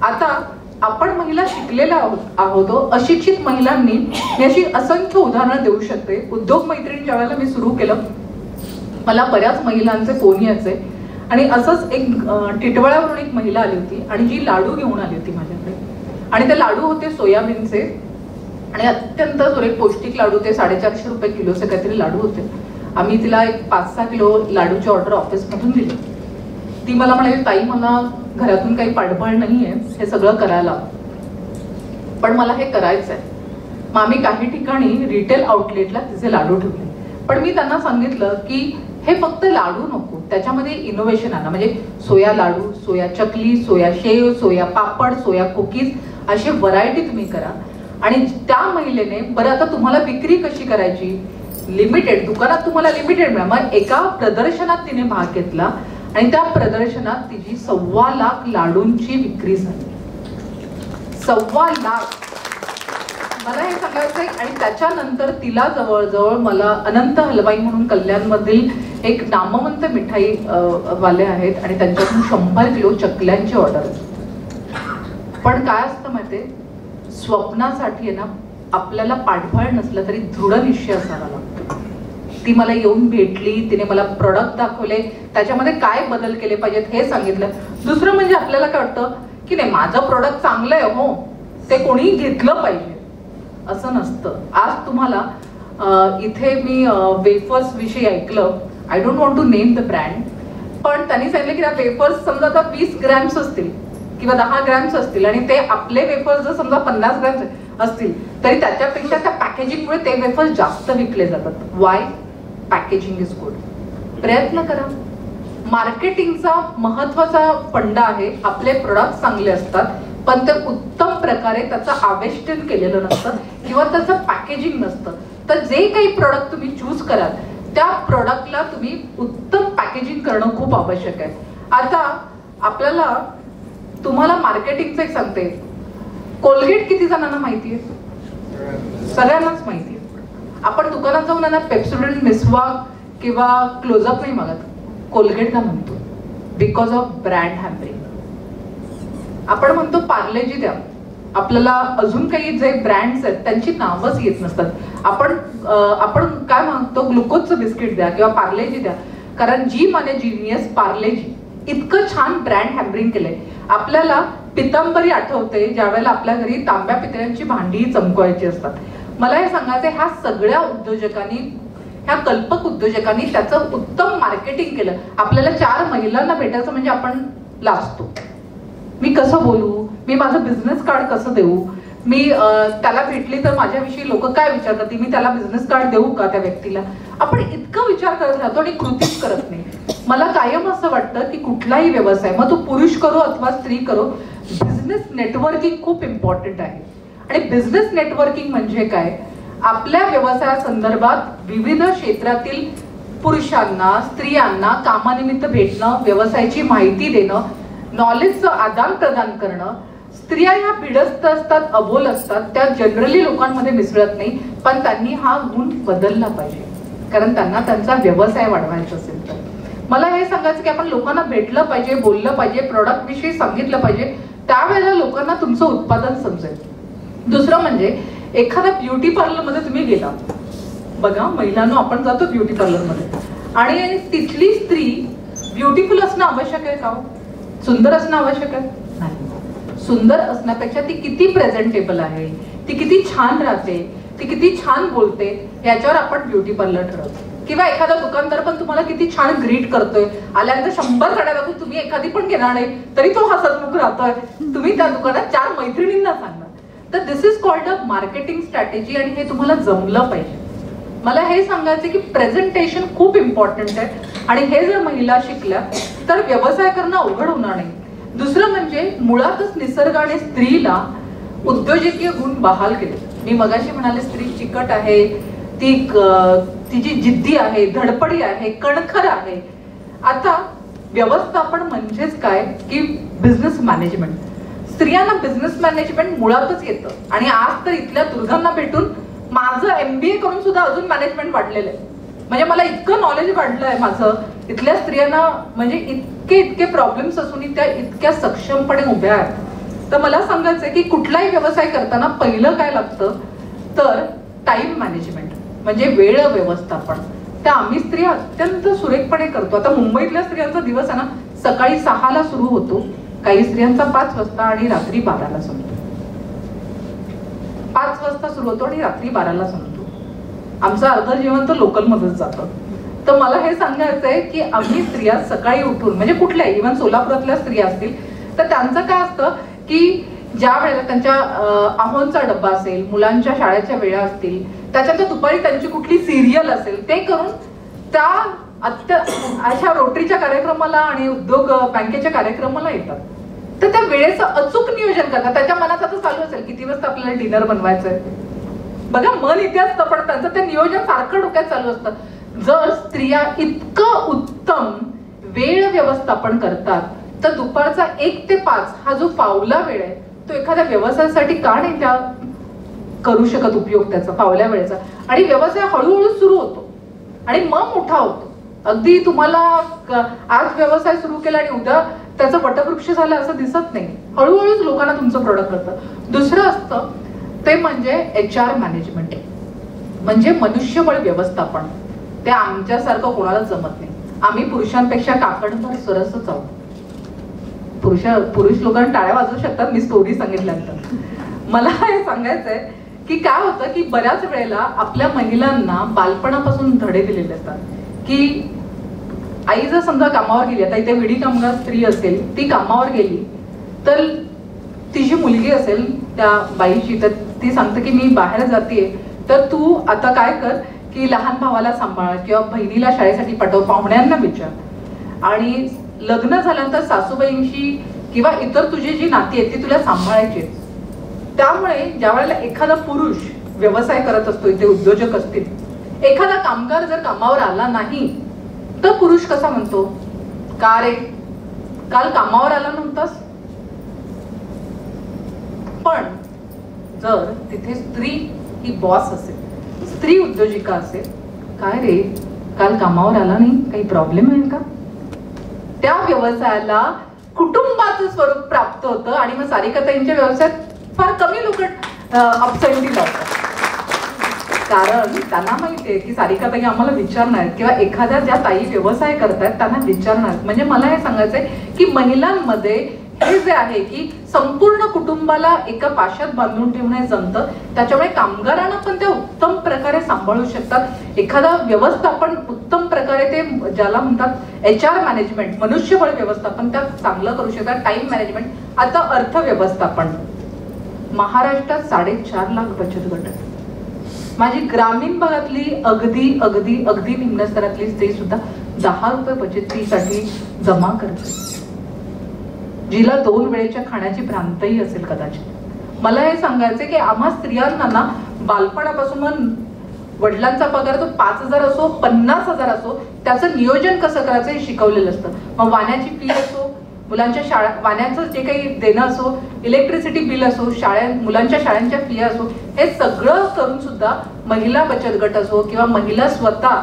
Speaker 2: आता आपण महिला शिकलेल्या आहोत. अशिक्षित महिलांनी, मी अशी असंख्य उदाहरणं देऊ शकते. उद्योग मैत्रिणी ज्या वेळेला मी सुरू केलं, मला बऱ्याच महिलांचे फोन यायचे. आणि असंच एक टिटवाळ्यावरून एक महिला आली होती आणि जी लाडू घेऊन आली होती माझ्याकडे. आणि ते लाडू होते सोयाबीनचे आणि अत्यंत सुरेख पौष्टिक लाडू, ते 450 रुपये किलोचे काहीतरी लाडू होते. आम्ही तिला एक 5-6 किलो लाडूची ऑर्डर ऑफिसमधून दिली. ती मला म्हणाली, ताई मला घरातून काही पाठबळ नाहीये हे सगळं करायला, पण मला हे करायचंय. मग आम्ही काही ठिकाणी रिटेल आउटलेटला तिचे लाडू ठेवले. पण मी त्यांना सांगितलं की हे फक्त लाडू नको, त्याच्यामध्ये इनोव्हेशन आणा. म्हणजे सोया लाडू, सोया चकली, सोया शेव, सोया पापड, सोया कुकीज, अशी व्हरायटी तुम्ही करा. आणि त्या महिलेने, बरं आता तुम्हाला विक्री कशी करायची, लिमिटेड, दुकानात तुम्हाला लिमिटेड मिळा. मग एका प्रदर्शनात तिने भाग घेतला आणि त्या प्रदर्शनात तिची 1.25 लाख लाडूंची विक्री झाली. 1.25 लाख. मला हे सांगायचंय. आणि त्याच्यानंतर तिला जवळजवळ, मला अनंत हलवाई म्हणून कल्याणमधील एक नामवंत मिठाई वाले आहेत आणि त्यांच्याकडून 100 किलो चकल्यांची ऑर्डर. पण काय असतं माहितीये, स्वप्नासाठी आहे ना, आपल्याला पाठबळ नसलं तरी दृढ निश्चय असावा लागतो. ती मला येऊन भेटली, तिने मला प्रोडक्ट दाखवले, त्याच्यामध्ये काय बदल केले पाहिजेत हे सांगितलं. दुसरं म्हणजे आपल्याला काय वाटतं की नाही, माझं प्रोडक्ट चांगलं आहे, हो, ते कोणी घेतलं पाहिजे, असं नसतं. आज तुम्हाला इथे मी वेफर्स विषयी ऐकलं, I don't want to name the brand, पण त्यांनी सांगितलं की त्या वेफर्स समजा आता 20 ग्रॅम्स असतील किंवा 10 ग्रॅम्स असतील आणि ते आपले वेफर्स जर समजा 50 ग्रॅम्स असतील तरी त्याच्यापेक्षा त्या पॅकेजिंगमुळे ते वेफर्स जास्त विकले जातात. वाय? Packaging is good. प्रयत्न करा. मार्केटिंगचा महत्वाचा फंडा आहे. आपले प्रोडक्ट चांगले असतात पण ते उत्तम प्रकारे त्याचं आवेष्टन केलेलं नसतं किंवा त्याचं पॅकेजिंग नसतं. तर जे काही प्रोडक्ट तुम्ही चूज कराल त्या प्रोडक्टला तुम्ही उत्तम पॅकेजिंग करणं खूप आवश्यक आहे. आता आपल्याला, तुम्हाला मार्केटिंगचं एक सांगते, कोलगेट किती जणांना माहितीये? सगळ्यांनाच माहितीये. आपण दुकानात जाऊन ना पेप्सोडेंट, मिसवाक किंवा क्लोजअप नाही मागत, कोलगेटला म्हणतो, बिकॉज ऑफ ब्रँड हॅम्परिंग. आपण म्हणतो पार्लेजी द्या, आपल्याला अजून काही जे ब्रँड्स आहेत त्यांची नावच येत नसतात. आपण काय म्हणतो, ग्लुकोजचं बिस्किट द्या किंवा पार्लेजी द्या, कारण जी माने जीनियस पार्लेजी, इतकं छान ब्रँड हॅम्परिंग केलंय. आपल्याला पितांबरी आठवते, ज्या वेळेला आपल्या घरी तांब्या पितळ्यांची भांडी चमकवायची असतात. मला हे सांगायचं, ह्या सगळ्या उद्योजकांनी, ह्या कल्पक उद्योजकांनी त्याचं उत्तम मार्केटिंग केलं. आपल्याला 4 महिलांना भेटायचं म्हणजे आपण लाजतो. मी कसं बोलू, मी माझं बिझनेस कार्ड कसं देऊ, मी त्याला भेटली तर माझ्याविषयी लोक काय विचारतात, मी त्याला बिझनेस कार्ड देऊ का त्या व्यक्तीला. आपण इतकं विचार करत राहतो आणि कृतीच करत नाही. मला कायम असं वाटतं की कुठलाही व्यवसाय, मग तो पुरुष करो अथवा स्त्री करो, बिझनेस नेटवर्किंग खूप इम्पॉर्टंट आहे. आणि बिझनेस नेटवर्किंग म्हणजे काय, आपल्या व्यवसायासंदर्भात विविध क्षेत्रातील पुरुषांना, स्त्रियांना कामानिमित्त भेटणं, व्यवसायाची माहिती देणं, नॉलेजचं आदान प्रदान करणं. स्त्रिया ह्या भिडस्त असतात, अबोल असतात, त्या जनरली लोकांमध्ये मिसळत नाही, पण त्यांनी हा गुण बदलला पाहिजे, कारण त्यांना त्यांचा व्यवसाय वाढवायचा असेल तर. मला हे सांगायचं की आपण लोकांना भेटलं पाहिजे, बोललं पाहिजे, प्रोडक्ट विषयी सांगितलं पाहिजे, त्यावेळेला लोकांना तुमचं उत्पादन समजेल. दुसरं म्हणजे एखाद्या ब्युटी पार्लरमध्ये तुम्ही गेला, बघा महिलांना, आपण जातो ब्युटी पार्लरमध्ये आणि तिथली स्त्री ब्युटिफुल असणं आवश्यक आहे का, सुंदर असणं आवश्यक आहे? नाही. सुंदर असण्यापेक्षा ती किती प्रेझेंटेबल आहे, ती किती छान राहते, ती किती छान बोलते, याच्यावर आपण ब्युटी पार्लर ठरवतो. किंवा एखादा दुकानदार पण तुम्हाला किती छान ग्रीट करतोय, आल्यानंतर 100 साड्या दाखवून तुम्ही एखादी पण घेणार नाही तरी तो हसतमुख राहतोय, तुम्ही त्या दुकानात 4 मैत्रिणींना सांगणार. तर this is called a marketing strategy आणि हे तुम्हाला जमलं पाहिजे. मला हे सांगायचं की प्रेझेंटेशन खूप इम्पॉर्टंट आहे आणि हे जर महिला शिकल्या तर व्यवसाय करणं अवघड होणार नाही. दुसरं म्हणजे मुळातच निसर्गाने स्त्रीला उद्योजकीय गुण बहाल केले. मी मगाशी म्हणाले स्त्री चिकट आहे, तिची जिद्दी आहे, धडपडी आहे, कणखर आहे. आता व्यवस्थापन म्हणजेच काय की बिझनेस मॅनेजमेंट. स्त्रियांना बिझनेस मॅनेजमेंट मुळातच येतं आणि आज तर इथल्या दुर्गांना भेटून माझं MBA करून सुद्धा अजून मॅनेजमेंट वाढलेलं आहे. म्हणजे मला इतकं नॉलेज वाढलंय माझं. इथल्या स्त्रियांना म्हणजे इतके प्रॉब्लेम्स असून त्या इतक्या सक्षमपणे उभ्या आहेत. तर मला सांगायचंय की कुठलाही व्यवसाय करताना पहिलं काय लागतं तर टाइम मॅनेजमेंट म्हणजे वेळ व्यवस्थापन. त्या आम्ही स्त्रिया अत्यंत सुरेखपणे करतो. आता मुंबईतल्या स्त्रियांचा दिवस आहे ना सकाळी 6ला सुरू होतो, काही स्त्रियांचा 5 वाजता आणि रात्री 12ला संपतो. 5 वाजता सुरू होतो आणि रात्री 12ला संपतो. आमचं अर्ध जीवन तर लोकलमध्येच जातं. तर मला हे सांगायचंय की आम्ही स्त्रिया सकाळी उठून म्हणजे कुठल्याही इव्हन सोलापुरातल्या स्त्रिया असतील तर त्यांचं काय असतं की ज्या वेळेला त्यांच्या आहोंचा डब्बा असेल, मुलांच्या शाळेच्या वेळा असतील, त्याच्यानंतर दुपारी त्यांची कुठली सिरियल असेल ते करून त्या अशा रोटरीच्या कार्यक्रमाला आणि उद्योग बँकेच्या कार्यक्रमाला येतात. तर त्या वेळेचं अचूक नियोजन करतात. त्याच्या मनात आता चालू असेल किती वाजता आपल्याला डिनर बनवायचंय. बघा मन इथे असतं पण त्यांचं ते नियोजन सारखं डोक्यात चालू असतं. जर स्त्रिया इतकं उत्तम वेळ व्यवस्थापन करतात तर दुपारचा 1 ते 5 हा जो फावला वेळ आहे तो एखाद्या व्यवसायासाठी का नाही त्या करू शकत उपयोग त्याचा फावल्या वेळेचा. आणि व्यवसाय हळूहळू सुरू होतो आणि मग मोठा होतो. अगदी तुम्हाला आज व्यवसाय सुरू केला आणि उद्या त्याचा वटवृक्ष झाला असं दिसत नाही. हळूहळूच लोकांना तुमचं प्रोडक्ट करतं. दुसरं असतं ते म्हणजे HR मॅनेजमेंट म्हणजे मनुष्यबळ व्यवस्थापन. ते आमच्यासारखं कोणालाच जमत नाही. आम्ही पुरुषांपेक्षा काकडभर सरसच आहोत. पुरुष लोकांना टाळ्या वाजवू शकतात मी स्टोरी सांगितल्यानंतर. मला हे सांगायचंय की काय होतं की बऱ्याच वेळेला आपल्या महिलांना बालपणापासून धडे दिलेले असतात की आई जर समजा कामावर गेली, आता इथे विडी कामगार स्त्री असेल ती कामावर गेली तर तिची मुलगी असेल त्या बाईची तर ती सांगते की मी बाहेर जाते तर तू आता काय कर की लहान भावाला सांभाळ किंवा बहिणीला शाळेसाठी पाठव, पाहुण्यांना विचार. आणि लग्न झाल्यानंतर सासूबाईंशी किंवा इतर तुझी जी नाती आहेत ती तुला सांभाळायची. त्यामुळे ज्या वेळेला एखादा पुरुष व्यवसाय करत असतो, इथे उद्योजक असतील, एखादा कामगार जर कामावर आला नाही तर पुरुष कसा म्हणतो का रे काल कामावर आला नव्हतास. पण जर तिथे स्त्री ही बॉस असेल, स्त्री उद्योजिका असेल, काय रे काल कामावर आला नाही, काही प्रॉब्लेम आहे का, त्या व्यवसायाला कुटुंबाचं स्वरूप प्राप्त होतं. आणि मग सारिकाताईंच्या व्यवसायात फार कमी लोक अपसेंटी लावतात कारण त्यांना माहितीये की सारिकाताई आम्हाला विचारणार किंवा एखाद्या ज्या ताई व्यवसाय करतायत त्यांना विचारणार. म्हणजे मला हे सांगायचंय की महिलांमध्ये हे जे आहे की संपूर्ण कुटुंबाला एका पाशात बांधून ठेवणे जमतं. त्याच्यामुळे कामगारांना पण ते उत्तम प्रकारे सांभाळू शकतात. एखादा व्यवस्थापन उत्तम प्रकारे ते ज्याला म्हणतात HR मॅनेजमेंट मनुष्यबळ व्यवस्थापन त्या चांगलं करू शकतात. Time management. आता अर्थव्यवस्थापन. महाराष्ट्रात 4.5 लाख बचत गट आहेत. माझी ग्रामीण भागातली अगदी अगदी अगदी निम्न स्तरातली स्त्री सुद्धा 10 रुपये बचतीसाठी जमा करते, जिला 2 वेळेच्या खाण्याची भ्रांतही असेल कदाचित. मला हे सांगायचं की आम्हा स्त्रियांना ना बालपणापासून वडिलांचा पगार तो 5,000 असो 50,000 असो त्याचं नियोजन कसं करायचं हे शिकवलेलं असतं. मग वाण्याची फी असो, मुलांच्या शाळा वाण्याचं जे काही देणं असो, इलेक्ट्रिसिटी बिल असो, मुलांच्या शाळांच्या फी असो, हे सगळं करून सुद्धा महिला बचत गट असो किंवा महिला स्वतः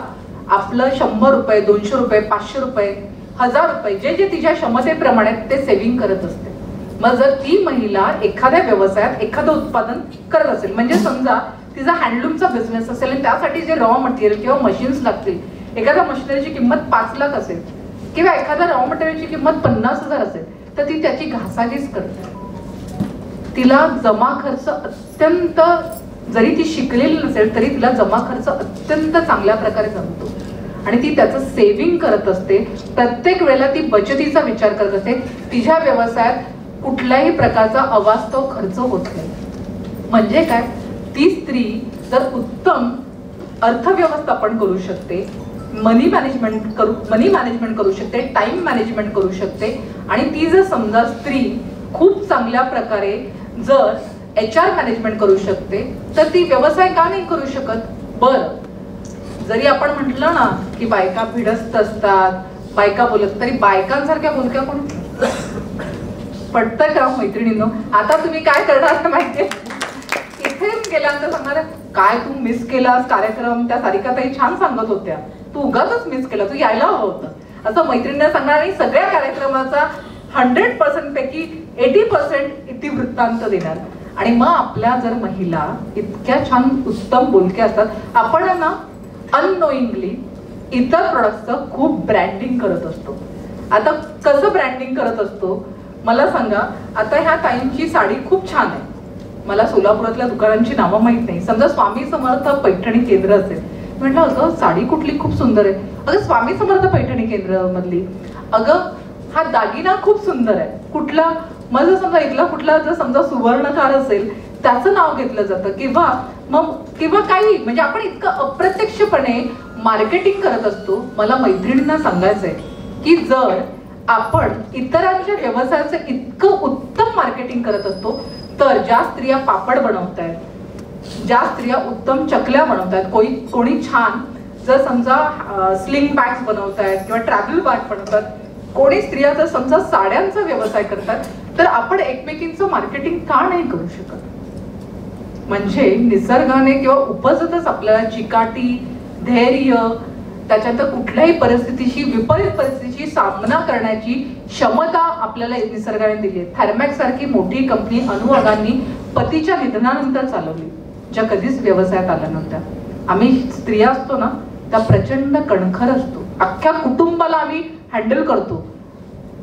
Speaker 2: आपलं 100 रुपये 200 रुपये 500 रुपये 1000 रुपये जे जे तिच्या क्षमतेप्रमाणे ते सेव्हिंग करत असते. मग जर ती महिला एखाद्या व्यवसायात एखादं उत्पादन करत असेल, म्हणजे समजा तिचा हँडलूमचा बिझनेस असेल आणि त्यासाठी जे रॉ मटेरियल किंवा मशीन्स लागतील, एखाद्या मशिनरीची किंमत 5 लाख असेल किंवा एखाद्या रॉ मटेरियलची किंमत 50,000 असेल तर ती त्याची घासाघीस करते. तिला जमा खर्च अत्यंत, जरी ती शिकलेली नसेल तरी तिला जमा खर्च अत्यंत चांगल्या प्रकारे जमतो आणि ती त्याचं सेव्हिंग करत असते. प्रत्येक वेळेला ती बचतीचा विचार करत असते. तिच्या व्यवसायात कुठल्याही प्रकारचा अवास्तव खर्च होत नाही. म्हणजे काय, ती स्त्री जर उत्तम अर्थव्यवस्थापन करू शकते, मनी मॅनेजमेंट करू शकते, टाइम मॅनेजमेंट करू शकते आणि ती जर समजा स्त्री खूप चांगल्या प्रकारे जर HR मॅनेजमेंट करू शकते तर ती व्यवसाय का नाही करू शकत. बरं, जरी आपण म्हटलं ना की बायका भिडस्त असतात, बायका बोलत, तरी बायकांसारख्या बोलक्या कोण पटतं का मैत्रिणींनो. आता तुम्ही काय करणार माहितीये, इथे गेल्यानंतर सांगणार काय तू मिस केलास कार्यक्रम, त्या सारिकाताई छान सांगत होत्या, तू उगाच मिस केला, तू यायला हवं होतं असं मैत्रिणींना सांगणार आणि सगळ्या कार्यक्रमाचा 100% पैकी 80% इतिवृत्तांत देणार. आणि मग आपल्या जर महिला इतक्या छान उत्तम बोलक्या असतात, आपण ना अननोईंगली इतर प्रोडक्टचं खूप ब्रँडिंग करत असतो. आता कसं ब्रँडिंग करत असतो मला सांगा. आता ह्या ताईंची साडी खूप छान आहे, मला सोलापुरातल्या दुकानांची नावं माहित नाही. समजा स्वामी समर्थ पैठणी केंद्र असेल, म्हटलं अगं साडी कुठली खूप सुंदर आहे, अगं स्वामी समर्थ पैठणी केंद्र मधली, अगं हा दागिना खूप सुंदर आहे कुठला, मग समजा इथला कुठला जर समजा सुवर्णकार असेल त्याचं नाव घेतलं जातं, किंवा काही, म्हणजे आपण इतकं अप्रत्यक्षपणे मार्केटिंग करत असतो. मला मैत्रिणींना सांगायचंय की जर आपण इतरांच्या व्यवसायाचं इतकं उत्तम मार्केटिंग करत असतो तर ज्या स्त्रिया पापड बनवतायत, ज्या स्त्रिया उत्तम चकल्या बनवतायत, कोणी छान जर समजा स्लिंग बॅग्स बनवतायत किंवा ट्रॅव्हल बॅग बनवतात, कोणी स्त्रिया जर समजा साड्यांचा व्यवसाय करतात, तर आपण एकमेकींचं मार्केटिंग का नाही करू शकत. म्हणजे निसर्गाने किंवा उपजतच आपल्याला चिकाटी, धैर्य, त्याच्यानंतर कुठल्याही परिस्थितीशी, विपरीत परिस्थितीशी सामना करण्याची क्षमता आपल्याला निसर्गाने दिली आहे. थर्मॅक्स सारखी मोठी कंपनी अनुअगांनी पतीच्या निधनानंतर चालवली, ज्या कधीच व्यवसायात आल्या नव्हत्या. आम्ही स्त्रिया असतो ना त्या प्रचंड कणखर असतो, अख्ख्या कुटुंबाला आम्ही हँडल करतो.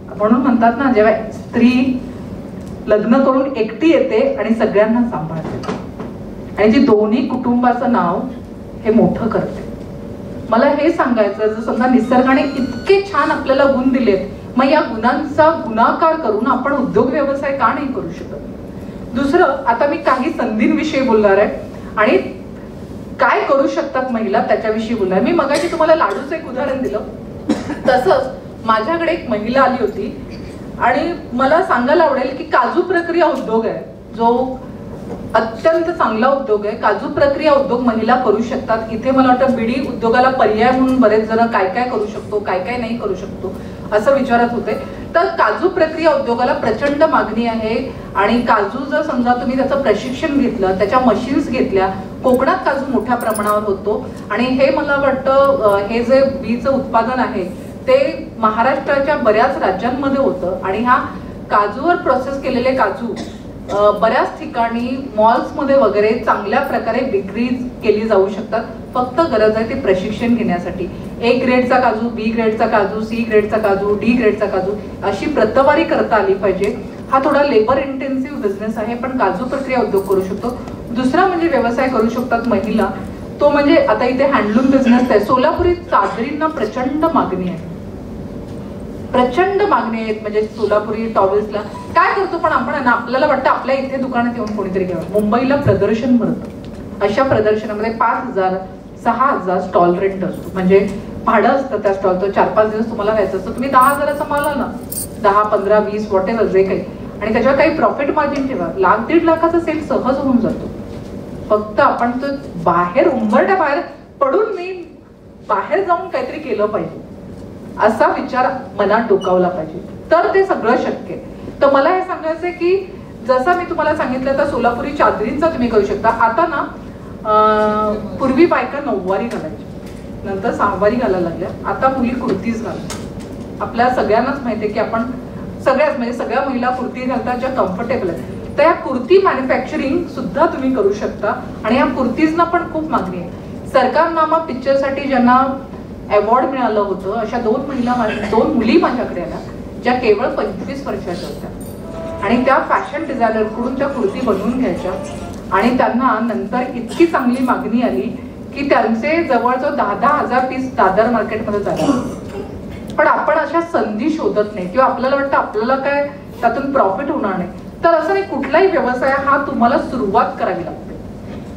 Speaker 2: म्हणून म्हणतात ना, जेव्हा स्त्री लग्न करून एकटी येते आणि सगळ्यांना सांभाळते आणि ती दोन्ही कुटुंबाचं नाव हे मोठं करते. मला हे सांगायचं, जर समजा निसर्गाने इतके छान आपल्याला गुण दिलेत, मग या गुणांचा गुणाकार करून आपण उद्योग व्यवसाय का नाही करू शकत. दुसरं, आता मी काही संधींविषयी बोलणार आहे आणि काय करू शकतात महिला त्याच्याविषयी बोलणार. मी मगाशी तुम्हाला लाडूचं एक उदाहरण दिलं, तसंच माझ्याकडे एक महिला आली होती आणि मला सांगायला आवडेल की काजू प्रक्रिया उद्योग आहे, जो अत्यंत चांगला उद्योग आहे. काजू प्रक्रिया उद्योग महिला करू शकतात. इथे मला वाटतं बिडी उद्योगाला पर्याय म्हणून बरेच जण काय काय करू शकतो, काय काय नाही करू शकतो असं विचारत होते. तर काजू प्रक्रिया उद्योगाला प्रचंड मागणी आहे आणि काजू जर समजा तुम्ही त्याचं प्रशिक्षण घेतलं, त्याच्या मशीन्स घेतल्या, कोकणात काजू मोठ्या प्रमाणावर होतो आणि हे मला वाटतं हे जे बीचं उत्पादन आहे ते महाराष्ट्राच्या बऱ्याच राज्यांमध्ये होतं आणि ह्या काजूवर प्रोसेस केलेले काजू बऱ्याच ठिकाणी मॉल्समध्ये वगैरे चांगल्या प्रकारे विक्री केली जाऊ शकतात. फक्त गरज आहे ते प्रशिक्षण घेण्यासाठी. A ग्रेडचा काजू, B ग्रेडचा काजू, C ग्रेडचा काजू, D ग्रेडचा काजू अशी प्रतवारी करता आली पाहिजे. हा थोडा लेबर इंटेन्सिव्ह बिझनेस आहे, पण काजू प्रक्रिया उद्योग करू शकतो. दुसरा म्हणजे व्यवसाय करू शकतात महिला, तो म्हणजे आता इथे हँडलूम बिझनेस आहे. सोलापुरी चादरींना प्रचंड मागणी आहे, प्रचंड मागणी आहेत. म्हणजे सोलापुरी टॉवेल्सला काय करतो पण आपण ना, आपल्याला वाटतं आपल्या इथे दुकानात येऊन कोणीतरी घ्यावं. मुंबईला प्रदर्शन भरतं, अशा प्रदर्शनामध्ये 5,000 6,000 स्टॉल रेंट असतो, म्हणजे भाडं असतं त्या स्टॉलचं. 4-5 दिवस तुम्हाला राहायचं असतं. तुम्ही 10,000चा माल आला, 10, 15, 20 वॉट एव्हर जे काही, आणि त्याच्यावर काही प्रॉफिट मार्जिन ठेवा, 1,00,000-1.5 लाखाचा सेल सहज होऊन जातो. फक्त आपण तो बाहेर उंबरट्या बाहेर पडून मी बाहेर जाऊन काहीतरी केलं पाहिजे असा विचार मनात डोकावला पाहिजे, तर ते सगळं शक्य आहे. तर मला हे सांगायचंय की जसं मी तुम्हाला सांगितलं तर सोलापुरी चादरींचा तुम्ही करू शकता. आता ना पूर्वी बायका 9वारी घालायची, नंतर 6वारी घालायला लागल्या, आता मुली कुर्तीज घालतात. आपल्या सगळ्यांनाच माहिती आहे की आपण सगळ्याच म्हणजे सगळ्या महिला कुर्ती घालतात ज्या कम्फर्टेबल आहेत. तर या कुर्ती मॅन्युफॅक्चरिंग सुद्धा तुम्ही करू शकता आणि या कुर्तीजना पण खूप मागणी आहे. सरकारनामा पिक्चरसाठी ज्यांना अवॉर्ड मिळालं होतं अशा 2 मुली माझ्याकडे आल्या, ज्या केवळ 25 वर्षाच्या होत्या. आणि त्या फॅशन डिझायनरकडून त्या कुर्ती बनवून घ्यायच्या आणि त्यांना नंतर इतकी चांगली मागणी आली की त्यांचे जवळजवळ 10,000 पीस दादर मार्केटमध्ये झाले. पण आपण अशा संधी शोधत नाही किंवा आपल्याला वाटतं आपल्याला काय त्यातून प्रॉफिट होणार नाही. तर असं नाही, कुठलाही व्यवसाय हा तुम्हाला सुरुवात करावी लागते,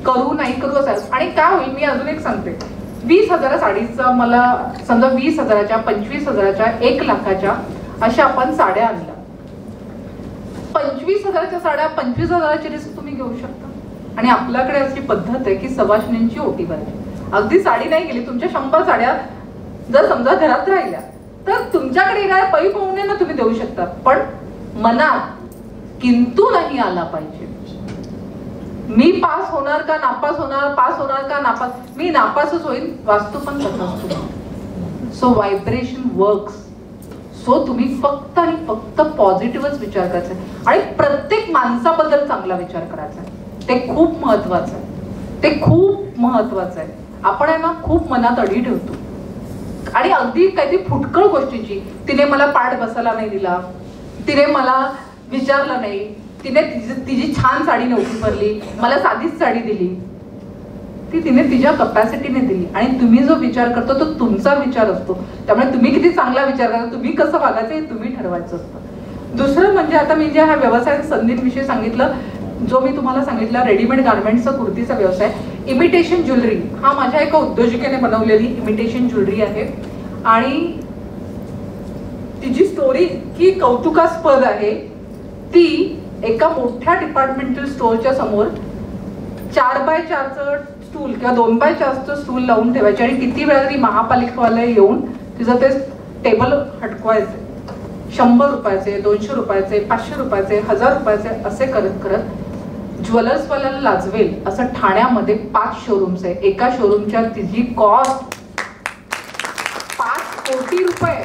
Speaker 2: करू नाही करू असं. आणि काय होईल मी अजून एक सांगते, 20,000 साडीचा मला समजा 20,000च्या 25,000च्या 1,00,000च्या अशा आपण साड्या आणल्या. 25,000च्या साड्या 25,000ची रिस्क तुम्ही घेऊ शकता. आणि आपल्याकडे अशी पद्धत आहे की सवाशण्यांची ओटी भरायची. अगदी साडी नाही गेली, तुमच्या 100 साड्या जर समजा घरात राहिल्या तर तुमच्याकडे येणाऱ्या पै पाहुण्यांना तुम्ही देऊ शकता. पण मनात किंतु नाही आला पाहिजे, मी पास होणार का नापास होणार, पास होणार का नापास, मी नापासच होईल, वास्तू पण तसंच असतो. So vibration works. सो तुम्ही फक्त आणि फक्त पॉझिटिव्हच विचार करायचा आणि प्रत्येक माणसाबद्दल चांगला विचार करायचा. ते खूप महत्वाचं आहे, ते खूप महत्वाचं आहे. आपण आहे ना खूप मनात अडी ठेवतो आणि अगदी काहीतरी फुटकळ गोष्टीची, तिने मला पाठ बसायला नाही दिला, तिने मला विचारलं नाही, तिने तिची छान साडी नव्हती भरली, मला साधीच साडी दिली, ती तिने तिच्या कपॅसिटीने दिली. आणि तुम्ही जो विचार करतो तो तुमचा विचार असतो. त्यामुळे तुम्ही किती चांगला विचार करता, तुम्ही कसं वागायचं हे तुम्ही ठरवायचं असतं. दुसरं म्हणजे आता मी ज्या ह्या व्यवसाय संधींविषयी सांगितलं, जो मी तुम्हाला सांगितलं रेडीमेड गार्मेंटचा कुर्तीचा व्यवसाय, इमिटेशन ज्वेलरी हा माझ्या एका उद्योजकेने बनवलेली इमिटेशन ज्वेलरी आहे. आणि तिची स्टोरी की कौतुकास्पद आहे. ती एका मोठ्या डिपार्टमेंटल स्टोअरच्या समोर 4x4चं स्टूल किंवा 2x4चं स्टूल लावून ठेवायचे आणि किती वेळा तरी महापालिकावाले येऊन तिचं ते टेबल हटकवायचे. 100 रुपयाचे, 200 रुपयाचे, 500 रुपयाचे, 1000 रुपयाचे असे करत करत ज्वेलर्सवाल्याला लाजवेल असं ठाण्यामध्ये 5 शोरूम्स आहे. एका शोरूमच्या तिची कॉस्ट 5 कोटी रुपये.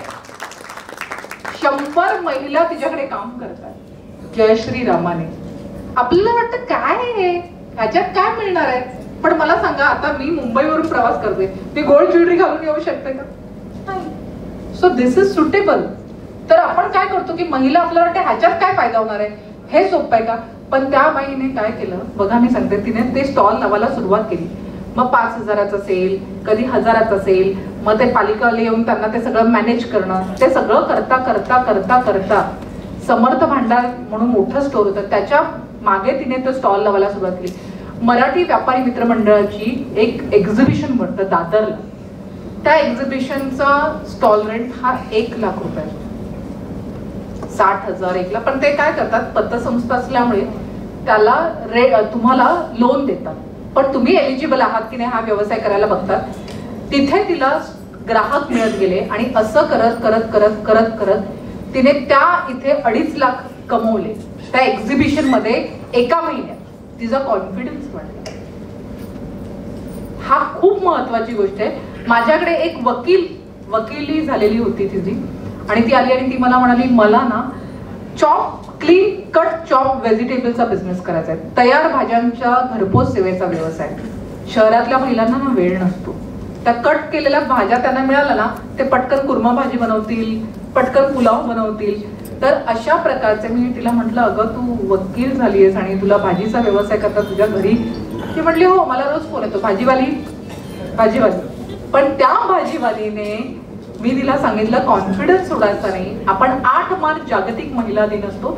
Speaker 2: 100 महिला तिच्याकडे काम करतात. जय श्री रामाने. आपल्याला वाटतं काय आहे ह्याच्यात काय मिळणार आहे, पण मला सांगा आता मी मुंबईवरून प्रवास करते, मी गोल्ड ज्वेलरी घालून येऊ शकते का? नाही. So this is suitable. तर आपण काय करतो की महिला आपल्याला वाटते ह्याच्यात काय फायदा होणार आहे, हे सोपं आहे का? पण त्या बाईने काय केलं बघा, मी सांगते, तिने ते स्टॉल लावायला सुरुवात केली. मग 5,000चा सेल, कधी 1000चा सेल, मग ते पालिकावाले येऊन त्यांना ते सगळं मॅनेज करणं, ते सगळं करता करता करता करता समर्थ भांडार म्हणून मोठं स्टोर होतं, त्याच्या मागे तिने तो स्टॉल लावायला सुरुवात केली. मराठी व्यापारी मित्र मंडळाची एक एक्झिबिशन भरतं दादरला. त्या एक्झिबिशनचा स्टॉल रेंट हा 1,00,000 रुपये, 60,000 1,00,000. पण ते काय करतात, पतसंस्था असल्यामुळे त्याला तुम्हाला लोन देतात, पण तुम्ही एलिजिबल आहात की नाही हा व्यवसाय करायला बघतात. तिथे तिला ग्राहक मिळत गेले आणि असं करत करत करत करत करत तिने त्या इथे 2.5 लाख कमवले त्या एक्झिबिशन मध्ये एका महिन्यात. तिचा कॉन्फिडन्स वाढला. हा खूप महत्वाची गोष्ट आहे. माझ्याकडे एक वकिली झालेली होती तिची, आणि ती आली आणि ती मला म्हणाली, मला ना क्लीन कट चॉप व्हेजिटेबलचा बिझनेस करायचा आहे, तयार भाज्यांच्या घरपोच सेवेचा व्यवसाय. शहरातल्या महिलांना ना वेळ नसतो. त्या कट केलेल्या भाज्या त्यांना मिळाल्या ना, ते पटकन कुर्मा भाजी बनवतील, पटकन पुलाव बनवतील. तर अशा प्रकारचे मी तिला म्हटलं, अगं तू वकील झालीयस आणि तुला भाजीचा व्यवसाय करता तुझ्या घरी? ती म्हटली, हो मला रोज फोन येतो, भाजीवाली. पण त्या भाजीवालीने मी तिला सांगितलं कॉन्फिडन्स सोडायचा नाही. आपण 8 मार्च जागतिक महिला दिन असतो,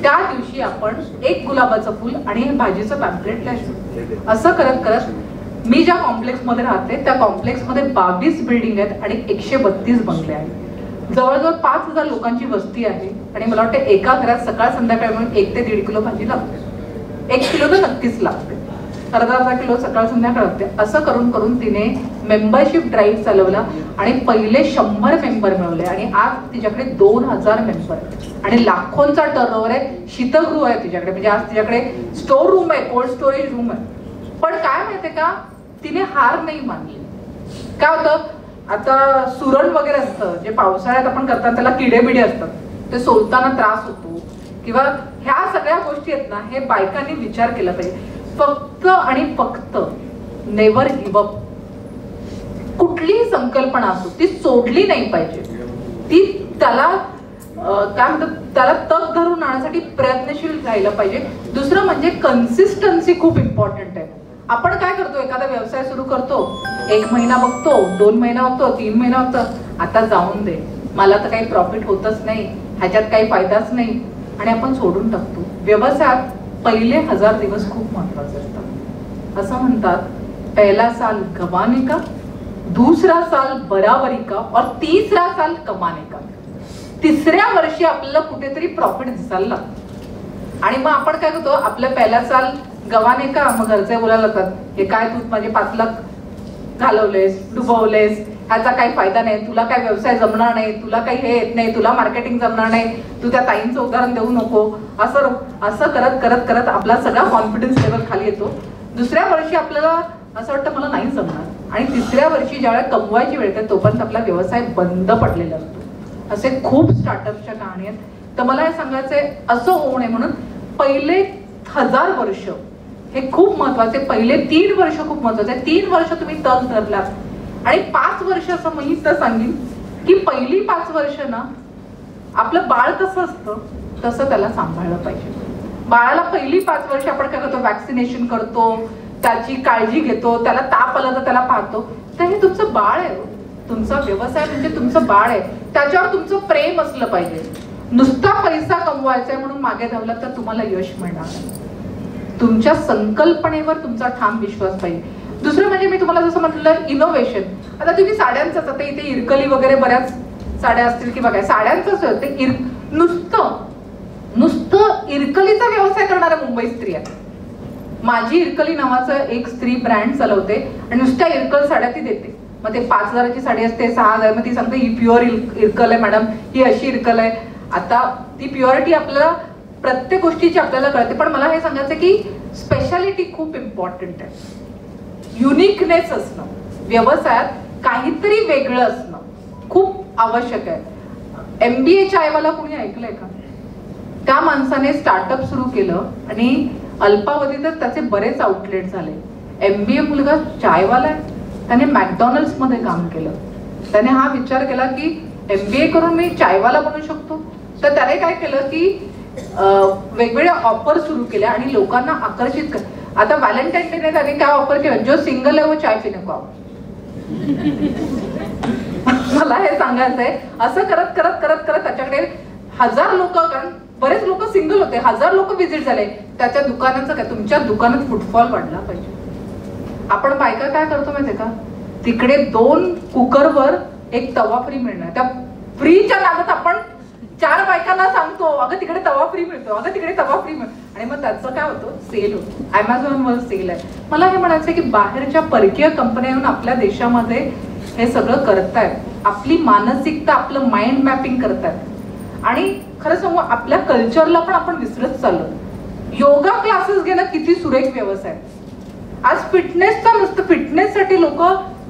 Speaker 2: त्या दिवशी आपण 1 गुलाबाचं फुल आणि भाजीचं पॅम्पलेट लिहायचं. असं करत करत मी ज्या कॉम्प्लेक्स मध्ये राहते त्या कॉम्प्लेक्स मध्ये 22 बिल्डिंग आहेत आणि 132 बंगले आहेत. जवळजवळ 5,000 लोकांची वस्ती आहे. आणि मला वाटतं एका घरात सकाळ संध्याकाळ म्हणून 1 ते 1.5 किलो भाजी लागते. 1 किलो तर नक्कीच लागते, अर्धा किलो सकाळ संध्याकाळ लागते. असं करून करून तिने मेंबरशिप ड्राईव्ह चालवला आणि पहिले 100 मेंबर मिळवले आणि आज तिच्याकडे 2,000 मेंबर आहेत आणि लाखोंचा टर्नओव्हर आहे. शीतगृह आहे तिच्याकडे, म्हणजे आज तिच्याकडे स्टोर रूम आहे, कोल्ड स्टोरेज रूम आहे. पण काय माहितीये का, तिने हार नाही मानली. काय होतं, आता सुरण वगैरे असतं जे पावसाळ्यात आपण करतात, त्याला किडे बिडे असतात, ते सोलताना त्रास होतो किंवा ह्या सगळ्या गोष्टी आहेत ना, हे बायकांनी विचार केला पाहिजे. फक्त आणि फक्त नेव्हर गिव्ह अप. कुठलीही संकल्पना असो ती सोडली नाही पाहिजे. ती त्याला काय म्हणतात त्याला तग धरून आणण्यासाठी प्रयत्नशील राहिलं पाहिजे. दुसरं म्हणजे कन्सिस्टन्सी खूप इम्पॉर्टंट आहे. आपण काय करतो, एखादा व्यवसाय सुरू करतो, 1 महिना बघतो, 2 महिना बघतो, 3 महिना बघतो, आता जाऊन दे, मला तर काही प्रॉफिट होतच नाही, ह्याच्यात काही फायदाच नाही, आणि आपण सोडून टाकतो. व्यवसायात पहिले 1000 दिवस खूप महत्वाचे असतात. असं म्हणतात, पहला साल गंवाने का, दूसरा साल बराबरी का और तीसरा साल कमाने का. तिसऱ्या वर्षी आपल्याला कुठेतरी प्रॉफिट दिसायला लागतं. आणि मग आपण काय करतो, आपल्या पहिला साल गव्हाने का, मग घरचे बोलायला लागतात, हे काय तू माझे 5 लाख घालवलेस, डुबवलेस, ह्याचा काही फायदा नाही, तुला काय व्यवसाय जमणार नाही, तुला काही हे येत नाही, तुला मार्केटिंग जमणार नाही, तू त्या ताईंचं उदाहरण देऊ नको. असं करत करत करत आपला सगळा कॉन्फिडन्स लेवल खाली येतो. दुसऱ्या वर्षी आपल्याला असं वाटतं मला नाही जमणार, आणि तिसऱ्या वर्षी ज्यावेळेला कमवायची वेळ येते तोपर्यंत आपला व्यवसाय बंद पडलेला असतो. असे खूप स्टार्टअपच्या कहाणी आहेत. तर मला हे सांगायचंय, असं होऊ नये म्हणून पहिले 1000 वर्ष हे खूप महत्वाचे, पहिले 3 वर्ष खूप महत्वाचे. 3 वर्ष तुम्ही तग धरलात आणि 5 वर्ष असं मी तर सांगेन की पहिली 5 वर्ष ना आपलं बाळ कसं असतं तसं त्याला सांभाळलं पाहिजे. बाळाला पहिली 5 वर्ष आपण काय करतो, वॅक्सिनेशन करतो, त्याची काळजी घेतो, त्याला ताप आला तर त्याला पाहतो. तर हे तुमचं बाळ आहे, तुमचा व्यवसाय म्हणजे तुमचं बाळ आहे, त्याच्यावर तुमचं प्रेम असलं पाहिजे. नुसता पैसा कमवायचा म्हणून मागे धावला तर तुम्हाला यश मिळणार नाही. तुमच्या संकल्पनेवर तुमचा ठाम विश्वास पाहिजे. दुसरं म्हणजे मी तुम्हाला जसं म्हटलं, इनोव्हेशन. आता तुम्ही साड्यांचं, आता इथे इरकली वगैरे बऱ्याच साड्या असतील किंवा काय, साड्यांचंच होते, नुसतं इरकलीचा व्यवसाय करणाऱ्या मुंबई स्त्री आहेत. माझी इरकली नावाचं एक स्त्री ब्रँड चालवते आणि नुसत्या इरकल साड्या ती देते. मग ते 5000ची साडी असते, 6000, मग ती सांगते ही प्युअर इरकल आहे मॅडम, ही अशी इरकल आहे. आता ती प्युअरिटी आपल्याला प्रत्येक गोष्टीची आपल्याला कळते, पण मला हे सांगायचं की स्पेशालिटी खूप इम्पॉर्टंट आहे. युनिकनेस असणं, व्यवसायात काहीतरी वेगळं असणं खूप आवश्यक आहे. MBA चायवाला कोणी ऐकलंय का? त्या माणसाने स्टार्टअप सुरू केलं आणि अल्पावधीतच त्याचे बरेच आउटलेट झाले. MBA मुलगा चायवाला आहे, त्याने मॅकडॉनल्ड्स मध्ये काम केलं. त्याने हा विचार केला की MBA करून मी चायवाला बनू शकतो. तर त्याने काय केलं की वेगवेगळ्या ऑफर सुरू केल्या आणि लोकांना आकर्षित कर. आता व्हॅलेंटाईन डेने त्याने काय ऑफर केलं, जो सिंगल आहे वो चाय पिने को. मला हे सांगायचंय, असं करत करत करत करत त्याच्याकडे 1000 लोक, कारण बरेच लोक सिंगल होते, 1000 लोक व्हिजिट झाले. त्याच्या दुकानाचं काय, तुमच्या दुकानात फुटफॉल वाढला पाहिजे. आपण बायका काय करतो माहितीये का, तिकडे 2 कुकरवर 1 तवा फ्री मिळणार, त्या फ्रीच्या नादात आपण 4 बायकांना सांगतो अगं तिकडे तवा फ्री मिळतो, अगं तिकडे तवा फ्री मिळतो, आणि मग त्याचं काय होतं, सेल होतो. Amazonवर सेल आहे. मला हे म्हणायचं की बाहेरच्या परकीय कंपन्या येऊन आपल्या देशामध्ये हे सगळं करतायत, आपली मानसिकता, आपलं माइंड मॅपिंग करतायत. आणि खरं सांगू, आपल्या कल्चरला पण आपण विसरत चाललो. योगा क्लासेस घेणं किती सुरेख व्यवसाय. आज फिटनेसचा नुसतं फिटनेससाठी लोक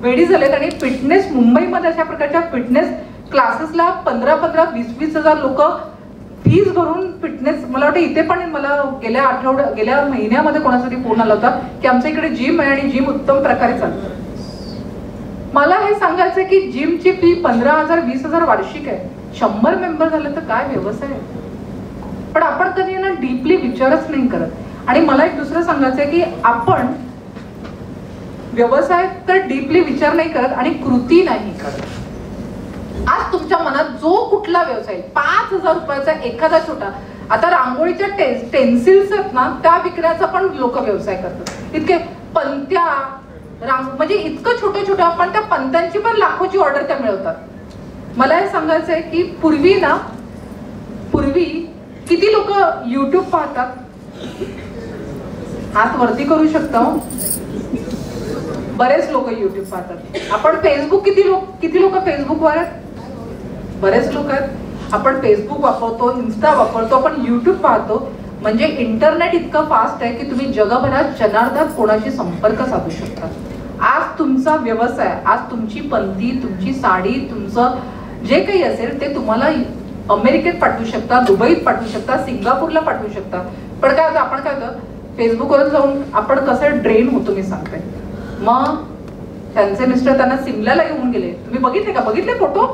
Speaker 2: वेडी झालेत, आणि फिटनेस मुंबईमध्ये अशा प्रकारच्या फिटनेस क्लासेसला 15,000, 20,000 लोक फीस भरून फिटनेस. मला वाटतं इथे पण मला गेल्या महिन्यामध्ये कोणासाठी फोन आला होता की आमच्या इकडे जिम आहे आणि जिम उत्तम प्रकारे चालतं. मला हे सांगायचं की जिमची फी 15,000, 20,000 वार्षिक आहे. 100 मेंबर झाले तर काय व्यवसाय आहे. पण आपण कधी ना डीपली विचारच नाही करत. आणि मला एक दुसरं सांगायचं की आपण व्यवसाय तर डीपली विचार नाही करत आणि कृती नाही करत. आज तुमच्या मनात जो कुठला व्यवसाय, 5000 रुपयाचा एखादा छोटा, आता रांगोळीच्या टेन्सिल्स आहेत ना, त्या विकण्याचा पण लोक व्यवसाय करतात. इतके पंत्या म्हणजे इतकं छोटं छोटं, पण त्या पंत्यांची पण लाखोची ऑर्डर त्या मिळवतात. मला हे सांगायचंय की पूर्वी किती लोक युट्यूब पाहतात, हात वरती करू शकता. बरेच लोक युट्यूब पाहतात. आपण फेसबुक, किती लोक फेसबुकवर आहेत, बरेच लोक आहेत. आपण फेसबुक वापरतो, इन्स्टा वापरतो, आपण युट्यूब पाहतो. म्हणजे इंटरनेट इतकं फास्ट आहे की तुम्ही जगभरात जनार्दनात कोणाशी संपर्क साधू शकता. आज तुमचा व्यवसाय, आज तुमची पंथी, तुमची साडी, तुमचं जे काही असेल ते तुम्हाला अमेरिकेत पाठवू शकता, दुबईत पाठवू शकता, सिंगापूरला पाठवू शकता. पण काय होतं, आपण काय होतं, फेसबुकवर जाऊन आपण कसं ड्रेन होतो मी सांगते. मग त्यांचे मिस्टर त्यांना सिमल्याला घेऊन गेले. तुम्ही बघितले का, बघितले फोटो,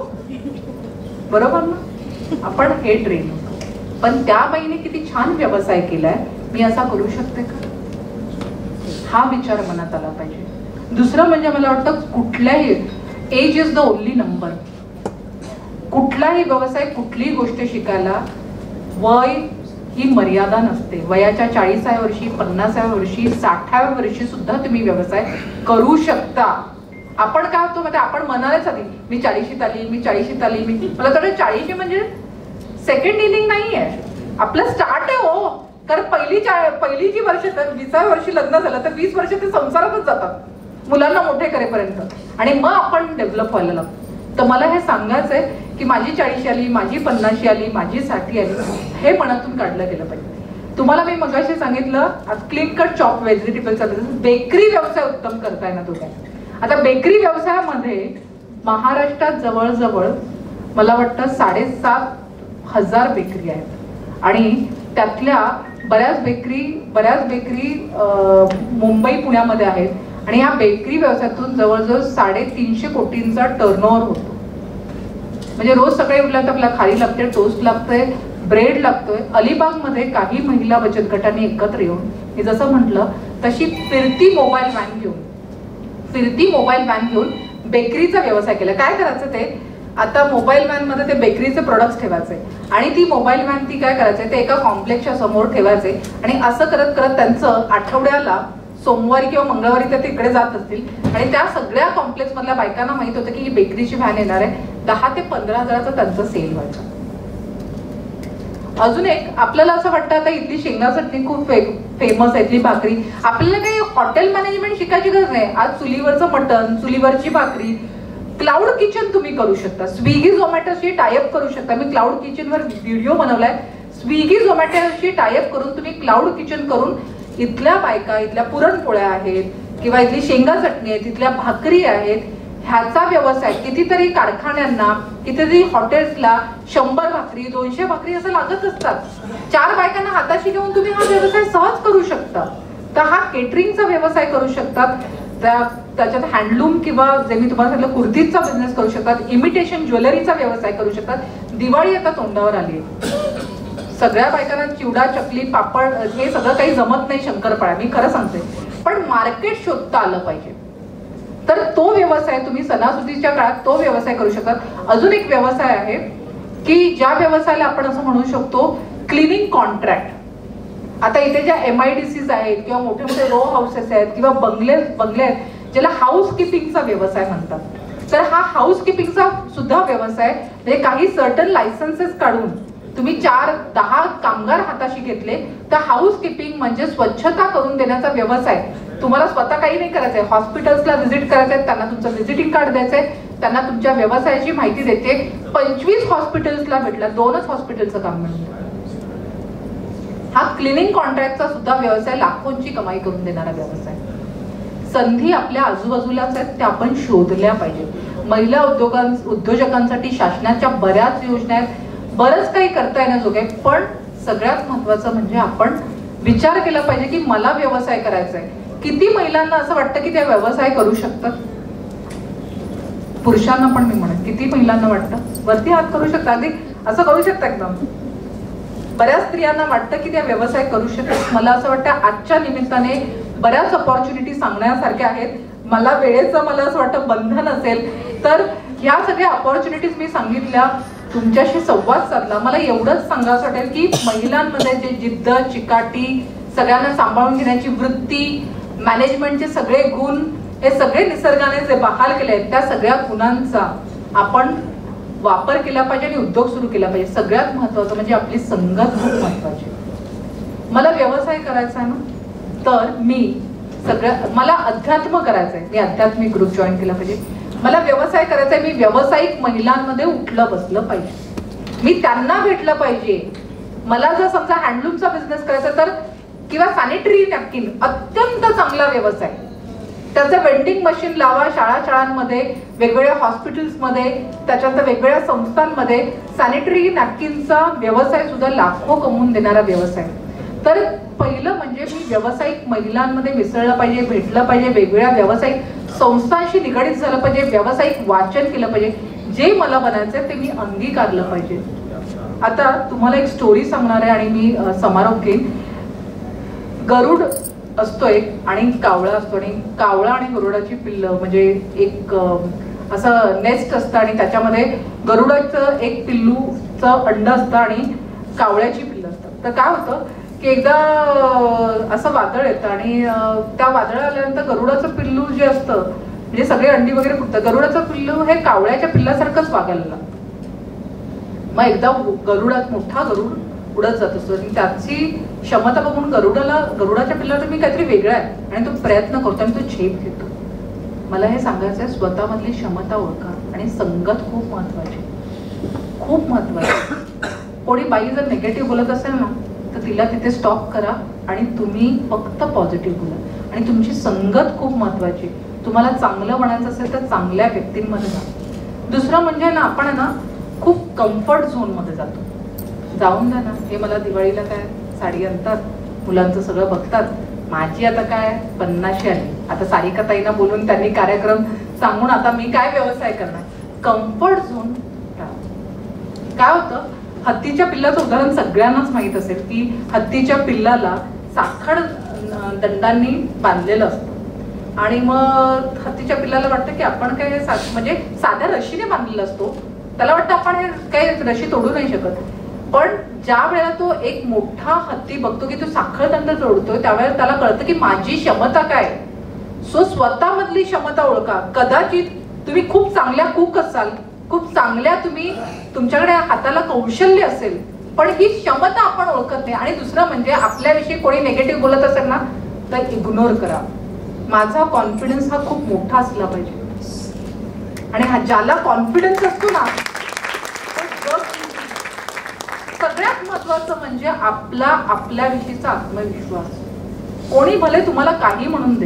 Speaker 2: बरोबर ना. आपण हे ट्रेन होतो. पण त्या बाईने किती छान व्यवसाय केलाय, मी असा करू शकते का, हा विचार मनात आला पाहिजे. दुसरं म्हणजे मला वाटतं कुठल्याही age is the only number. कुठलाही व्यवसाय, कुठलीही गोष्ट शिकायला वय ही मर्यादा नसते. वयाच्या 40व्या वर्षी, 50व्या वर्षी, 60व्या वर्षी सुद्धा तुम्ही व्यवसाय करू शकता. आपण काय होतो म्हणजे आपण म्हणालेच आधी मी 40शीत आली, मी 40शीत आली, मला तर 40 म्हणजे सेकंड इनिंग नाहीये, आपलं स्टार्ट आहे हो. कारण पहिली जी वर्ष, 20व्या वर्षी लग्न झालं तर 20 वर्ष ते संसारातच जातात मुलांना मोठे करेपर्यंत, आणि मग आपण डेव्हलप व्हायला लागतो. तर मला हे सांगायचंय की माझी 40 आली, माझी 50 आली, माझी 60 आली, हे मनातून काढलं गेलं पाहिजे. तुम्हाला मी मगाशी सांगितलं क्लीन कट चॉप व्हेजिटेबलचा बिझनेस, बेकरी व्यवसाय उत्तम करताय ना तुम्ही. आता बेकरी व्यवसायामध्ये महाराष्ट्रात जवळजवळ मला वाटतं 7,500 बेकरी आहेत, आणि त्यातल्या बऱ्याच बेकरी मुंबई पुण्यामध्ये आहेत, आणि या बेकरी व्यवसायातून जवळजवळ 350 कोटींचा टर्नओव्हर होतो. म्हणजे रोज सकाळी उठल्यावर आपल्याला खारी लागते, टोस्ट लागतंय, ब्रेड लागतोय. अलिबागमध्ये काही महिला बचत गटांनी एकत्र येऊन, मी जसं म्हटलं तशी फिरती मोबाईल व्हॅन घेऊन बेकरीचा व्यवसाय केला. काय करायचं ते, आता मोबाईल व्हॅन मध्ये ते बेकरीचे प्रोडक्ट्स ठेवायचे, आणि ती मोबाईल व्हॅन ती काय करायचे, ते एका कॉम्प्लेक्सच्या समोर ठेवायचे, आणि असं करत करत त्यांचं आठवड्याला सोमवारी किंवा मंगळवारी ते तिकडे जात असतील, आणि त्या सगळ्या कॉम्प्लेक्स मधल्या बायकांना माहित होतं की ही बेकरीची व्हॅन येणार आहे. 10 ते 15 हजाराचं त्यांचं सेल व्हायचं. अजून एक आपल्याला असं वाटतं, आता इथली शेंगा चटणी खूप फेमस आहे, इथली भाकरी. आपल्याला काही हॉटेल मॅनेजमेंट शिकायची गरज नाही. आज चुलीवरचं मटण, चुलीवरची भाकरी, क्लाउड किचन तुम्ही करू शकता. स्विगी झोमॅटोशी टायअप करू शकता. मी क्लाउड किचनवर व्हिडिओ बनवलाय. स्विगी झोमॅटोशी टायअप करून तुम्ही क्लाउड किचन करून इथल्या बायका, इथल्या पुरणपोळ्या आहेत किंवा इथली शेंगा चटणी आहे, तिथल्या भाकरी आहेत, ह्याचा व्यवसाय कितीतरी कारखान्यांना, कितीतरी हॉटेल्सला 100 भाकरी, 200 भाकरी असं लागत असतात. 4 बायकांना हाताशी घेऊन तुम्ही हा व्यवसाय सहज करू शकता. तर हा केटरिंगचा व्यवसाय करू शकतात. त्याच्यात हँडलूम किंवा जे मी तुम्हाला सांगितलं कुर्तीचा बिझनेस करू शकतात. इमिटेशन ज्वेलरीचा व्यवसाय करू शकतात. दिवाळी आता तोंडावर आली आहे. सगळ्या बायकांना चिवडा, चकली, पापड हे सगळं काही जमत नाही, शंकरपाळ्या, मी खरं सांगते. पण मार्केट शोधता आलं पाहिजे. तर तो व्यवसाय तुम्ही सणासुदीच्या काळात तो व्यवसाय करू शकतात. अजून एक व्यवसाय आहे की ज्या व्यवसायाला आपण असं म्हणू शकतो क्लिनिंग कॉन्ट्रॅक्ट. आता इथे ज्या MIDCs आहेत किंवा मोठे मोठे रो हाऊसेस आहेत किंवा बंगले आहेत, ज्याला हाऊस किपिंगचा व्यवसाय म्हणतात. तर हा हाऊस किपिंगचा सुद्धा व्यवसाय म्हणजे काही सर्टन लायसन्सेस काढून तुम्ही 4-10 कामगार हाताशी घेतले तर हाऊस किपिंग म्हणजे स्वच्छता करून देण्याचा व्यवसाय. तुम्हाला स्वतः काही नाही करायचंय, हॉस्पिटल्सला व्हिजिट करायचंय, त्यांना तुमचं व्हिजिटिंग कार्ड द्यायचंय, त्यांना तुमच्या व्यवसायाची माहिती द्यायची. 25 हॉस्पिटल्सला भेटला, 2च हॉस्पिटलचं काम मिळतं. हा क्लिनिंग कॉन्ट्रॅक्टचा सुद्धा व्यवसाय, लाखोंची कमाई करून देणारा व्यवसाय. संधी आपल्या आजूबाजूलाच आहेत, त्या आपण शोधल्या पाहिजेत. महिला उद्योजकांसाठी शासनाच्या बऱ्याच योजना आहेत, बरंच काही करता येण्याजोगं आहे. पण सगळ्यात महत्वाचं म्हणजे आपण विचार केला पाहिजे की मला व्यवसाय करायचा आहे. किती महिलांना असं वाटतं की त्या व्यवसाय करू शकतात? पुरुषांना पण मी म्हणेन, किती महिलांना वाटतं? वरती हात करू शकता, अगदी असं करू शकता एकदम. बऱ्याच स्त्रियांना वाटतं की त्या व्यवसाय करू शकतात. मला असं वाटतं आजच्या निमित्ताने बऱ्याच अपॉर्च्युनिटी सांगण्यासारख्या आहेत. मला वेळेचं मला असं वाटतं बंधन असेल तर ह्या सगळ्या अपॉर्च्युनिटीज मी सांगितल्या, तुमच्याशी संवाद साधला. मला एवढंच सांगायचं वाटेल की महिलांमध्ये जे जिद्द, चिकाटी, सगळ्यांना सांभाळून घेण्याची वृत्ती, मॅनेजमेंटचे सगळे गुण, हे सगळे निसर्गाने जे बहाल केले आहेत त्या सगळ्या गुणांचा आपण वापर केला पाहिजे आणि उद्योग सुरू केला पाहिजे. सगळ्यात महत्वाचं म्हणजे आपली संगत खूप महत्वाची. मला व्यवसाय करायचा आहे ना, तर मला अध्यात्म करायचंय, मी आध्यात्मिक ग्रुप जॉईन केला पाहिजे. मला व्यवसाय करायचा आहे, मी व्यावसायिक महिलांमध्ये उठलं बसलं पाहिजे, मी त्यांना भेटलं पाहिजे. मला जर समजा हँडलूमचा बिझनेस करायचा तर किंवा सॅनिटरी नॅपकिन अत्यंत चांगला व्यवसाय, त्याचं वेंडिंग मशीन लावा शाळांमध्ये, वेगवेगळ्या हॉस्पिटल्समध्ये, त्याच्यानंतर वेगवेगळ्या संस्थांमध्ये. सॅनिटरी नॅपकिनचा व्यवसाय सुद्धा लाखो कमवून देणारा व्यवसाय. तर पहिलं म्हणजे मी व्यावसायिक महिलांमध्ये मिसळलं पाहिजे, भेटलं पाहिजे, वेगवेगळ्या व्यावसायिक संस्थांशी निगडीत झालं पाहिजे, व्यावसायिक वाचन केलं पाहिजे. जे मला बनायचंय ते मी अंगीकारलं पाहिजे. आता तुम्हाला एक स्टोरी सांगणार आहे आणि मी समारोप घेईन. गरुड असतो एक आणि कावळा असतो, आणि कावळा आणि गरुडाची पिल्लं म्हणजे एक असं नेस्ट असतं, आणि त्याच्यामध्ये गरुडाचं एक पिल्लूचं अंड असतं आणि कावळ्याची पिल्लं असतात. तर काय होतं की एकदा असं वादळ येतं आणि त्या वादळ आल्यानंतर गरुडाचं पिल्लू जे असतं म्हणजे सगळे अंडी वगैरे फुटतात, गरुडाचं पिल्लू हे कावळ्याच्या पिल्लासारखंच वागायला लागतं. मग एकदा गरुडात मोठा गरुड उडत जात असतो आणि त्याची क्षमता बघून गरुडाच्या पिल्लाला मी काहीतरी वेगळं आहे आणि तो प्रयत्न करतो आणि तो झेप घेतो. मला हे सांगायचं आहे, स्वतःमधली क्षमता ओळखा आणि संगत खूप महत्वाची, खूप महत्वाची. कोणी बाई जर निगेटिव्ह बोलत असेल ना तर तिला तिथे स्टॉप करा आणि तुम्ही फक्त पॉझिटिव्ह बोला. आणि तुमची संगत खूप महत्वाची. तुम्हाला चांगलं म्हणायचं असेल तर चांगल्या व्यक्तींमध्ये जा. दुसरं म्हणजे ना आपण ना खूप कम्फर्ट झोन मध्ये जातो. जाऊन द्या ना, हे मला दिवाळीला काय साडी आणतात, मुलांचं सगळं बघतात, माझी आता काय 50 आली, आता सारिका ताईंना बोलून त्यांनी कार्यक्रम सांगून आता मी काय व्यवसाय करणार. कम्फर्ट झोन काय होतं, हत्तीच्या पिल्लाचं उदाहरण सगळ्यांनाच माहित असेल की हत्तीच्या पिल्लाला साखर दंडांनी बांधलेलं असतं आणि मग हत्तीच्या पिल्लाला वाटतं की आपण काय म्हणजे साध्या रशीने बांधलेला असतो, त्याला वाटतं आपण हे काही रशी तोडू नाही शकत. पण ज्या वेळेला तो एक मोठा हत्ती बघतो की तो साखळदंड जोडतोय त्यावेळेला त्याला कळतं की माझी क्षमता काय. सो स्वतःमधली क्षमता ओळखा. कदाचित तुम्ही खूप चांगल्या कुक असाल, खूप चांगल्या तुम्ही तुमच्याकडे हाताला कौशल्य असेल, पण ही क्षमता आपण ओळखत नाही. आणि दुसरं म्हणजे आपल्याविषयी कोणी निगेटिव्ह बोलत असेल ना तर इग्नोर करा. माझा कॉन्फिडन्स हा खूप मोठा असला पाहिजे आणि हा ज्याला कॉन्फिडन्स असतो ना, सगळ्यात महत्वाचं म्हणजे आपल्याविषयीचा आत्मविश्वास. कोणी भले तुम्हाला काही म्हणून दे,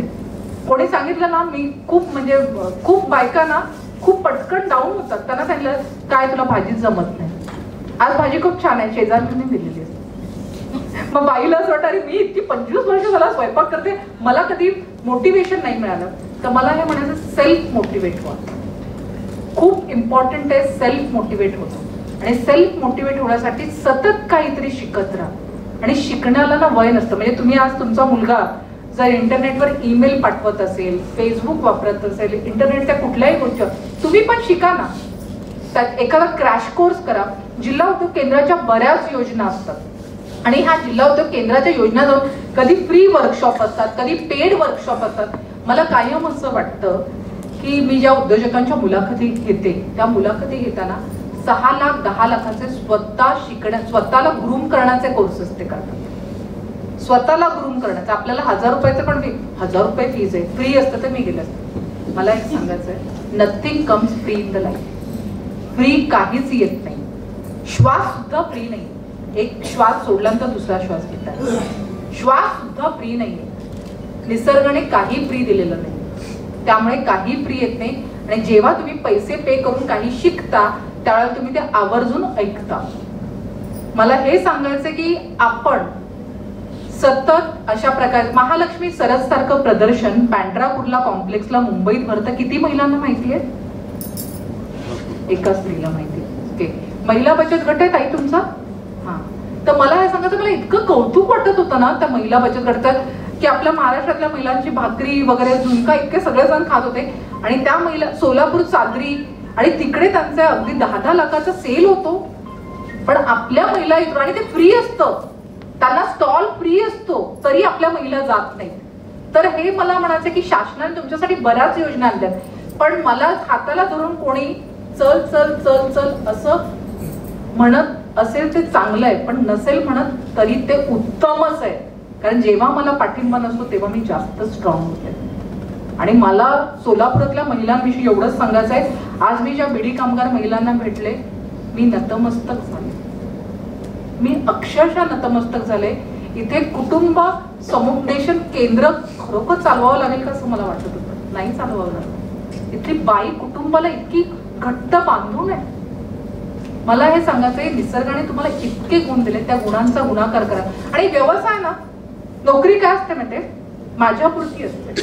Speaker 2: कोणी सांगितलं ना, मी खूप बायका ना खूप पटकन डाऊन होतात. त्यांना सांगितलं काय तुला भाजीच जमत नाही, आज भाजी खूप छान आहे, शेजारने दिलेली असते. मग बाईला असं वाटतं अरे मी इतकी 25 वर्ष मला स्वयंपाक करते, मला कधी मोटिवेशन नाही मिळालं. तर मला हे म्हणायचं सेल्फ मोटिवेट व्हा. खूप इम्पॉर्टंट आहे सेल्फ मोटिवेट होतं. आणि सेल्फ मोटिवेट होण्यासाठी सतत काहीतरी शिकत राहा. आणि शिकण्याला ना वय नसतं. म्हणजे तुम्ही आज तुमचा मुलगा जर इंटरनेटवर ईमेल पाठवत असेल, फेसबुक वापरत असेल, इंटरनेटच्या कुठल्याही गोष्ट तुम्ही पण शिका ना. त्यात एखादा क्रॅश कोर्स करा. जिल्हा उद्योग केंद्राच्या बऱ्याच योजना असतात आणि ह्या जिल्हा उद्योग केंद्राच्या योजना जाऊन कधी फ्री वर्कशॉप असतात, कधी पेड वर्कशॉप असतात. मला कायम असं वाटतं की मी ज्या उद्योजकांच्या मुलाखती घेते त्या मुलाखती घेताना 6 लाख 10 लाखाचे स्वतःला ग्रूम करण्याचे कोर्सेस ते करतात. स्वतःला ग्रूम करण्याचं. आपल्याला 1000 रुपयाचं पण 1000 रुपये फीज आहे, फ्री असतं तर मी गेलं असतं. मला एक सांगायचंय, nothing comes free in the life. Free काहीच येत नाही. श्वास सुद्धा फ्री नाही. एक श्वास सोडल्यानंतर दुसरा श्वास घेतात, श्वास सुद्धा फ्री नाहीये. निसर्गाने काही फ्री दिलेलं नाही, त्यामुळे काही फ्री येत नाही. आणि जेव्हा तुम्ही पैसे पे करून काही शिकता त्यावेळेला तुम्ही ते आवर्जून ऐकता. मला हे सांगायचं की आपण सतत अशा प्रकारे महालक्ष्मी सरस सारखं प्रदर्शन बँड्रा कुर्ला कॉम्प्लेक्सला मुंबईत भरतं. किती महिलांना माहिती आहे? एका स्त्रीला माहिती आहे. ओके, महिला बचत गट आहे ताई तुमचा? हा. तर मला हे सांगायचं, मला इतकं कौतुक वाटत होतं ना त्या महिला बचत गटात की आपल्या महाराष्ट्रातल्या महिलांची भाकरी वगैरे झुणका इतके सगळेजण खात होते. आणि त्या महिला सोलापूर चादरी आणि तिकडे त्यांचे अगदी 10-10 लाखाचा सेल होतो. पण आपल्या महिला इथं, आणि ते फ्री असतं, त्यांना स्टॉल फ्री असतो, तरी आपल्या महिला जात नाहीत. तर हे मला म्हणायचं की शासनाने तुमच्यासाठी बऱ्याच योजना आणल्यात, पण मला हाताला धरून कोणी चल चल चल चल असं म्हणत असेल ते चांगलं आहे, पण नसेल म्हणत तरी ते उत्तमच आहे. कारण जेव्हा मला पाठिंबा नसतो तेव्हा मी जास्त स्ट्रॉंग होते. आणि मला सोलापुरातल्या महिलांविषयी एवढंच सांगायचं आहे, आज मी ज्या बिडी कामगार महिलांना भेटले मी नतमस्तक झाले. मी अक्षरशः नतमस्तक झाले. इथे कुटुंब समुपदेशन केंद्र खरोखर चालवावं लागेल का असं मला वाटत होतं. नाही चालवावं लागलं. इथली बाई कुटुंबाला इतकी घट्ट बांधून आहे. मला हे सांगायचंय, निसर्गाने तुम्हाला इतके गुण दिले, त्या गुणांचा गुणाकार करा. आणि व्यवसाय ना, नोकरी काय असते माहिती, माझ्यापुरती असते.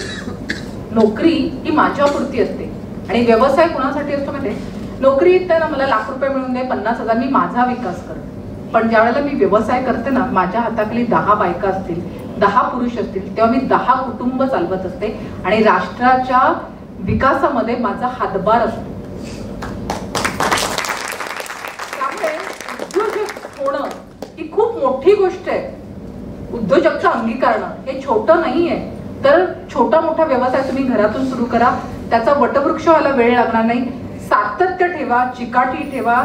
Speaker 2: नोकरी ही माझ्यापुरती असते. आणि व्यवसाय कुणासाठी असतो माहिती, नोकरी इथे ना मला लाख रुपये मिळून दे, 50,000, मी माझा विकास करते. पण ज्यावेळेला मी व्यवसाय करते ना, माझ्या हाताखाली 10 बायका असतील, 10 पुरुष असतील, तेव्हा मी 10 कुटुंब चालवत असते आणि राष्ट्राच्या विकासामध्ये माझा हातभार असतो. त्यामुळे उद्योजक होणं ही खूप मोठी गोष्ट आहे. उद्योजकचं अंगीकारणं हे छोटं नाहीये. तर छोटा मोठा व्यवसाय तुम्ही घरातून सुरू करा, त्याचा वटवृक्ष व्हायला वेळ लागणार नाही. सातत्य ठेवा, चिकाटी ठेवा,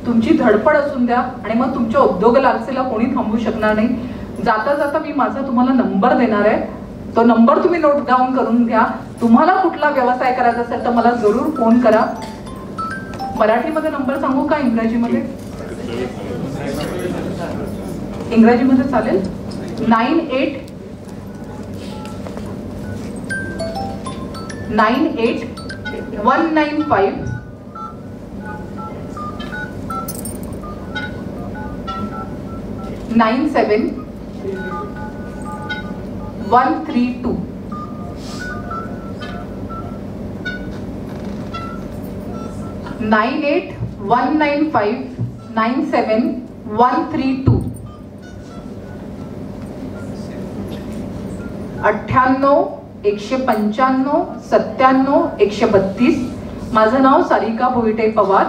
Speaker 2: तुमची धडपड असून द्या आणि मग तुमच्या उद्योग लालसेला कोणी थांबवू शकणार नाही. जाता जाता मी माझा तुम्हाला नंबर देणार आहे, तो नंबर तुम्ही नोट डाऊन करून घ्या. तुम्हाला कुठला व्यवसाय करायचा असेल तर मला जरूर फोन करा. मराठीमध्ये नंबर सांगू का इंग्रजीमध्ये? इंग्रजीमध्ये चालेल. 98 195 97 132. नाइन 195 97 132. 98 195 97 132. माझं नाव सारिका भोईटे पवार.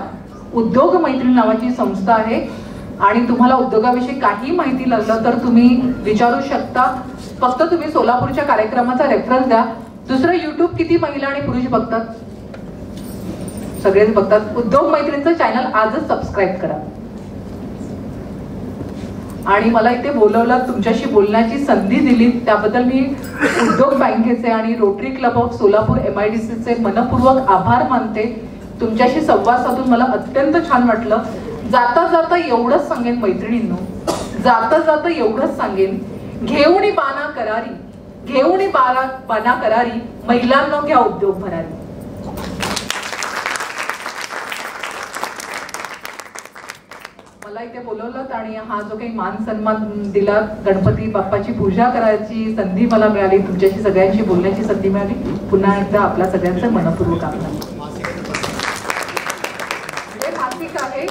Speaker 2: उद्योग मैत्रीण नावाची संस्था आहे आणि तुम्हाला उद्योगाविषयी काही माहिती लागलं तर तुम्ही विचारू शकता. फक्त तुम्ही सोलापूरच्या कार्यक्रमाचा रेफरन्स द्या. दुसरं YouTube किती महिला आणि पुरुष बघतात? सगळेच बघतात. उद्योग मैत्रीणचं चॅनल आजच सबस्क्राईब करा. आणि मला इथे बोलवलं, तुमच्याशी बोलण्याची संधी दिली त्याबद्दल मी उद्योग बँकेचे आणि रोटरी क्लब ऑफ सोलापूर MIDCचे मनपूर्वक आभार मानते. तुमच्याशी संवाद साधून मला अत्यंत छान वाटलं. जाता जाता एवढंच सांगेन मैत्रिणींनो, जाता जाता एवढंच सांगेन, घेऊन बाना करारी, घेऊन बाना करारी, महिलांनो घ्या उद्योग भरारी. मला इथे बोलवलं आणि हा जो काही मान सन्मान दिला, गणपती बाप्पाची पूजा करायची संधी मला मिळाली, तुमच्याशी सगळ्यांशी बोलण्याची संधी मिळाली. पुन्हा एकदा आपल्या सगळ्यांचं मनपूर्वक आभार. हे मासिक आहे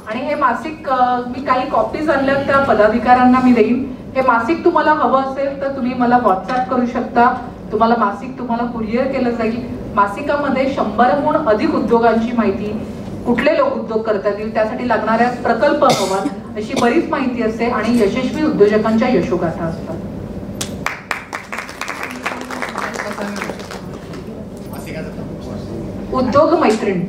Speaker 2: आणि हे मासिक मी काही कॉपीज आणल्या त्या पदाधिकाऱ्यांना मी देईन. हे मासिक तुम्हाला हवं असेल तर तुम्ही मला व्हॉट्सअप करू शकता. तुम्हाला मासिक तुम्हाला कुरिअर केलं जाईल. मासिकामध्ये 100हून अधिक उद्योगांची माहिती, कुठले लोक उद्योग करता येतील, त्यासाठी लागणाऱ्या प्रकल्प अहवाल अशी बरीच माहिती असते आणि यशस्वी उद्योजकांच्या यशोगाथा असतात. उद्योग मैत्रीण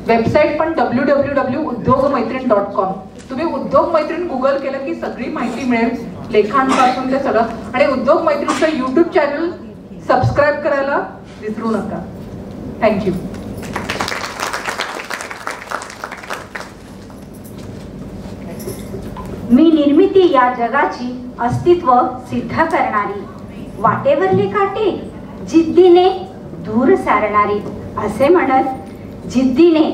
Speaker 2: वेबसाईट पण www.udyogmaitrin.com. तुम्ही उद्योग मैत्रीण गुगल केलं की सगळी माहिती मिळेल, लेखांपासून ते सगळं. आणि उद्योग मैत्रीणचं YouTube चॅनल सबस्क्राईब करायला विसरू नका. थँक्यू.
Speaker 3: मी निर्मिती या जगाची अस्तित्व सिद्ध करणारी, वाटेवरली काटे जिद्दीने दूर सारणारी, असे म्हणत जिद्दीने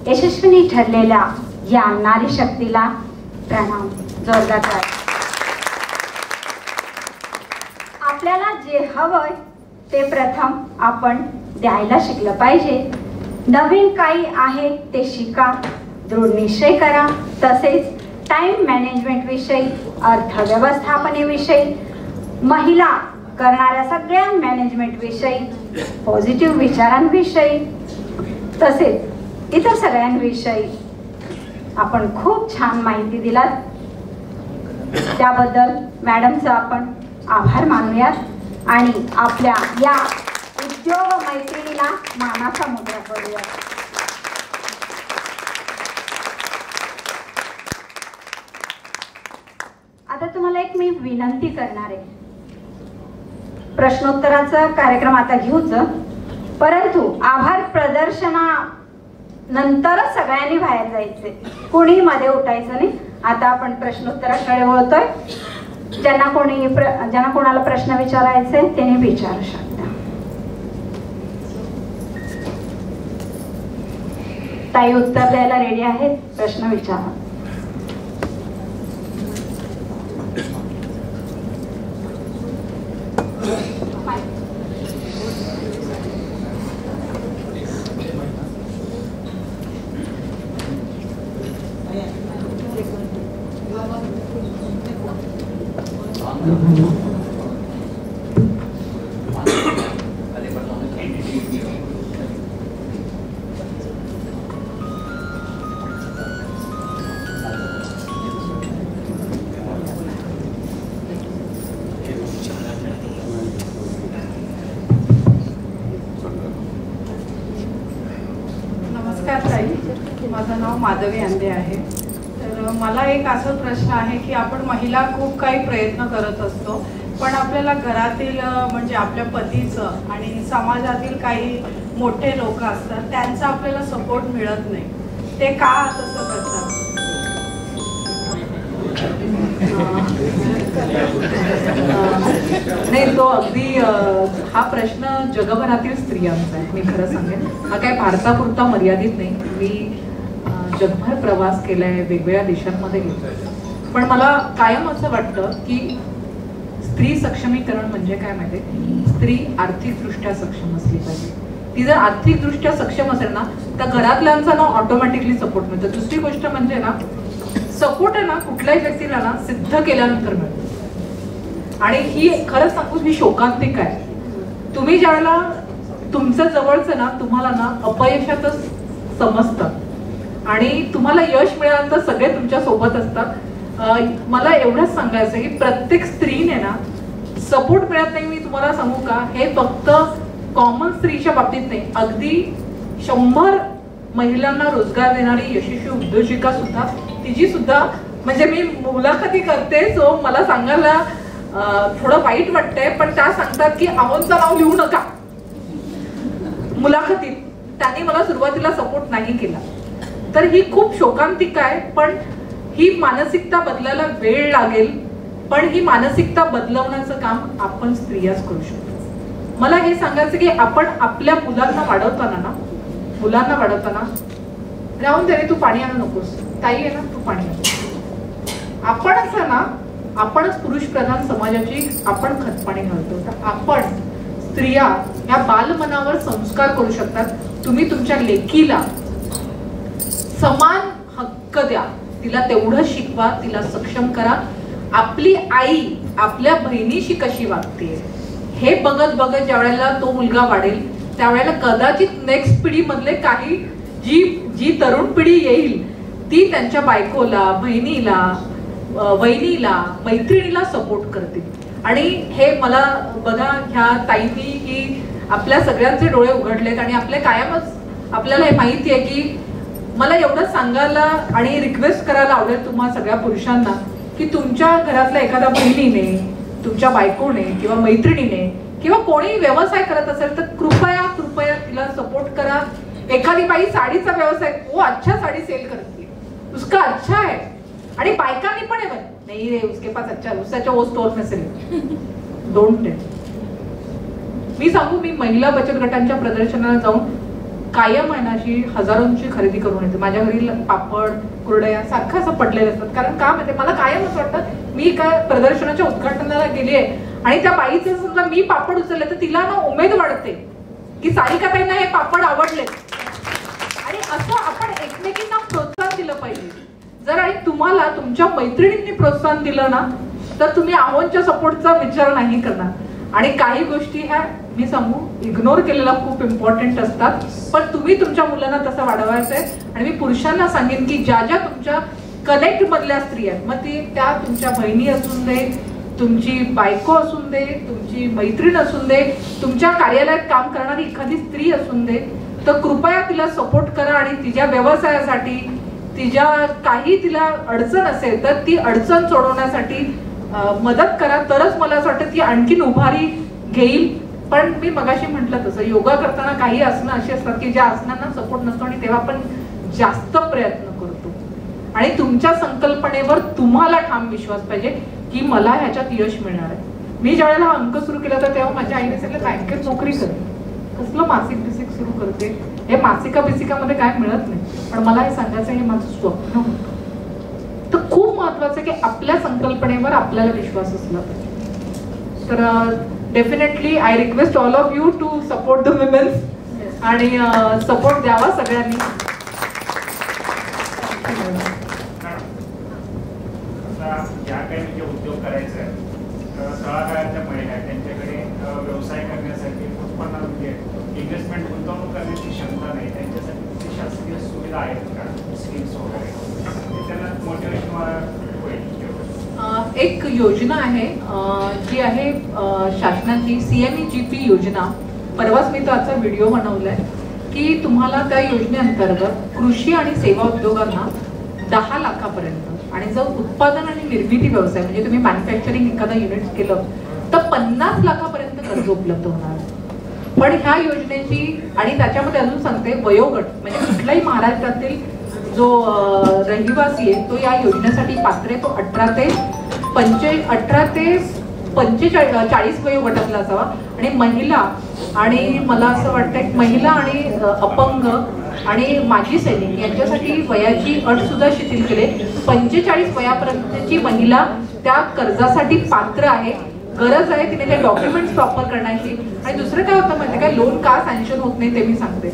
Speaker 3: यशस्वी ठरलेल्या या नारी शक्तीला प्रणाम. जोरदार टाळ्या. आपल्याला जे हवंय ते प्रथम आपण द्यायला शिकलं पाहिजे. नवीन काही आहे ते शिका, दृढ निश्चय करा. तसेच टाइम मॅनेजमेंट विषयी, अर्थव्यवस्थापनेविषयी, महिला करणाऱ्या सगळ्या मॅनेजमेंट विषयी, पॉझिटिव्ह विचारांविषयी, तसेच इतर सगळ्यांविषयी आपण खूप छान माहिती दिलात. त्याबद्दल मॅडमचा आपण आभार मानूयात आणि आपल्या या उद्योग मैत्रिणीला मानाचा मुद्रा करूयात. आता तुम्हाला एक मी विनंती करणार आहे. प्रश्नोत्तराचा कार्यक्रम आता घेऊच, परंतु आभार प्रदर्शना नंतरच सगळ्यांनी बाहेर जायचे, कोणी मध्ये उठायचं नाही. आता आपण प्रश्नोत्तराकडे वळतोय. ज्यांना कोणाला प्रश्न विचारायचे त्यांनी विचारू शकता. ताई उत्तर द्यायला रेडी आहेत, प्रश्न विचारा.
Speaker 2: नमस्कार ताई, माझं नाव माधवी आंदे आहे. तर मला एक असा प्रश्न आहे की आपण महिला खूप काही प्रयत्न करत असतो, पण आपल्याला घरातील म्हणजे आपल्या पतीचं आणि समाजातील काही मोठे लोक असतात त्यांचा आपल्याला सपोर्ट मिळत नाही. ते का तसं करतात? नाही, तो अगदी हा प्रश्न जगभरातील स्त्रियांचा आहे. मी खरं सांगेन, हा काय भारतापुरता मर्यादित नाही. मी जगभर प्रवास केलाय, वेगवेगळ्या देशांमध्ये गेलोय. पण मला कायम असं वाटतं की स्त्री सक्षमीकरण म्हणजे काय माहितीये, स्त्री आर्थिकदृष्ट्या सक्षम असली पाहिजे. ती जर आर्थिकदृष्ट्या सक्षम असेल ना तर घरातल्यांचा ना ऑटोमॅटिकली सपोर्ट मिळतो. दुसरी गोष्ट म्हणजे ना, सपोर्ट आहे ना कुठल्याही व्यक्तीला ना सिद्ध केल्यानंतर मिळतो. आणि ही खरंच सांगू, ही शोकांतिक आहे. तुम्ही ज्यावेळेला तुमचं जवळचं ना तुम्हाला ना अपयशातच समजतं आणि तुम्हाला यश मिळाल्यानंतर सगळे तुमच्या सोबत असतात. मला एवढंच सांगायचं की प्रत्येक स्त्रीने ना सपोर्ट मिळत नाही, मी तुम्हाला सांगू का, हे फक्त कॉमन स्त्रीच्या बाबतीत नाही, अगदी 100 महिलांना रोजगार देणारी यशस्वी उद्योजिका सुद्धा, तिची सुद्धा, म्हणजे मी मुलाखती करते सो मला सांगायला थोडं वाईट वाटतंय, पण त्या सांगतात की अहोंचं नाव लिहू नका मुलाखतीत. त्यांनी मला सुरुवातीला सपोर्ट नाही केला. तर ही खूप शोकांतिक आहे. पण ही मानसिकता बदलायला वेळ लागेल, पण ही मानसिकता बदलवण्याचं काम आपण स्त्रियाच करू शकतो. मला हे सांगायचं की आपण आपल्या मुलांना वाढवताना राहून दे रे, तू पाणी आणू नकोस, ताई आहे ना तू पाणी आण. आपण असं ना, आपणच पुरुष प्रधान समाजाची आपण खतपाणी घालतो. तर आपण स्त्रिया या बालमनावर संस्कार करू शकतात. तुम्ही तुमच्या लेकीला समान हक्क द्या, तिला तेवढं शिकवा, तिला सक्षम करा. आपली आई आपल्या बहिणीशी कशी वागते हे बघत बघत ज्या वेळेला तो मुलगा वाढेल त्यावेळेला कदाचित नेक्स्ट पिढी मधले काही जी तरुण पिढी येईल ती त्यांच्या बायकोला, बहिणीला, वहिनीला, मैत्रिणीला सपोर्ट करतील. आणि हे मला बघा, ह्या ताईंनी की आपल्या सगळ्यांचे डोळे उघडलेत आणि आपले कायमच आपल्याला हे माहिती आहे की मला एवढं सांगायला आणि रिक्वेस्ट करायला आवडेल तुम्हा सगळ्या पुरुषांना की तुमच्या घरातल्या एखाद्या बहिणीने, तुमच्या बायकोने किंवा मैत्रिणीने किंवा कोणी व्यवसाय करत असेल तर कृपया कृपया तिला सपोर्ट करा. एखादी बाई साडीचा व्यवसाय, वो अच्छा साडी सेल करते, उसका अच्छा है, आणि बायकांनी पण आहे नाही रे उसके पास अच्छा वो स्टोर में सेल, डोंट टेल. मी सांगू, मी महिला बचत गटांच्या प्रदर्शनाला जाऊन कायम आहे ना अशी हजारोंची खरेदी करून येते. माझ्या घरी पापड, कुरडया सारखं असं पडलेलं असतात. कारण का माहिती, मला कायम असं वाटतं मी एका प्रदर्शनाच्या उद्घाटनाला गेली आहे आणि त्या बाईचं समजा मी पापड उचलले तर तिला ना उमेद वाढते की सारिकाताईंना हे पापड आवडले. आणि असं आपण एकमेकींना प्रोत्साहन दिलं पाहिजे. जर आणि तुम्हाला तुमच्या मैत्रिणींनी प्रोत्साहन दिलं ना तर तुम्ही आहोंच्या सपोर्टचा विचार नाही करणार. आणि काही गोष्टी ह्या मी सांगू इग्नोर केलेल्या खूप इम्पॉर्टंट असतात, पण तुम्ही तुमच्या मुलांना तसं वाढवायचं आहे. आणि मी पुरुषांना सांगेन की ज्या ज्या तुमच्या कनेक्ट मधल्या स्त्री आहेत, मग ती त्या तुमच्या बहिणी असून दे, तुमची बायको असून दे, तुमची मैत्रीण असून दे, तुमच्या कार्यालयात काम करणारी एखादी स्त्री असून दे, तर कृपया तिला सपोर्ट करा. आणि तिच्या व्यवसायासाठी तिच्या काही तिला अडचण असेल तर ती अडचण सोडवण्यासाठी मदत करा. तरच मला असं वाटतं ती आणखीन उभारी घेईल. पण मी मगाशी म्हटलं तसं योगा करताना काही आसनं अशी असतात की ज्या आसनांना सपोर्ट नसतो आणि तेव्हा आपण जास्त प्रयत्न करतो. आणि तुमच्या संकल्पनेवर तुम्हाला ठाम विश्वास पाहिजे की मला ह्याच्यात यश मिळणार आहे. मी ज्यावेळेला हा अंक सुरू केला होता तेव्हा माझ्या आईने सांगितलं बँकेत नोकरी कर, कसलं मासिक बिसिक सुरू करते, हे मासिका बिसिकामध्ये काय मिळत नाही. पण मला हे सांगायचं हे माझं स्वप्न होतं. तर खूप महत्वाचं की आपल्या संकल्पनेवर आपल्याला विश्वास असला पाहिजे. तर definitely I request all of you to support the women's आणि सपोर्ट द्यावा सगळ्यांनी.
Speaker 4: या काही म्हणजे उद्योग करायचा आहे तळागाळातल्या महिला आहेत त्यांच्याकडे व्यवसाय करण्यासाठी उत्पन्न म्हणजे इन्व्हेस्टमेंट गुंतवणूक करण्याची क्षमता नाही, त्यांच्यासाठी शासकीय सुविधा आहेत का, स्कीम्स वगैरे त्यांना मोटिवेशन होईल?
Speaker 2: एक योजना आहे जी आहे शासनाची CMEGP योजना. परवाच मी त्याचा व्हिडिओ बनवलाय की तुम्हाला त्या योजनेअंतर्गत कृषी आणि सेवा उद्योगांना 10 लाखापर्यंत आणि जर उत्पादन आणि निर्मिती व्यवसाय म्हणजे तुम्ही मॅन्युफॅक्चरिंग एखादा युनिट केलं तर 50 लाखापर्यंत कर्ज उपलब्ध होणार. पण ह्या योजनेची आणि त्याच्यामध्ये अजून सांगते वयोगट म्हणजे कुठलाही महाराष्ट्रातील जो रहिवासी आहे तो या योजनेसाठी पात्र आहे. तो 18 ते 45 वयोगटातला असावा आणि महिला आणि मला असं वाटतं महिला आणि अपंग आणि माजी सैनिक यांच्यासाठी वयाची अट सुद्धा शिथिल केली. 45 वयापर्यंतची महिला त्या कर्जासाठी पात्र आहे. गरज आहे तिने ते डॉक्युमेंट्स प्रॉपर करण्याची. आणि दुसरं काय होतं माहिती का, लोन का सँक्शन होत नाही ते मी सांगते.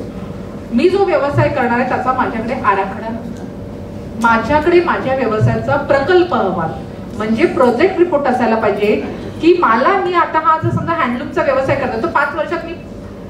Speaker 2: मी जो व्यवसाय करणार आहे त्याचा माझ्याकडे आराखडा नसतो. माझ्याकडे माझ्या व्यवसायाचा प्रकल्प अहवाल म्हणजे प्रोजेक्ट रिपोर्ट असायला पाहिजे की मी आता हा जर समजा हँडलूमचा व्यवसाय करतो तर 5 वर्षात मी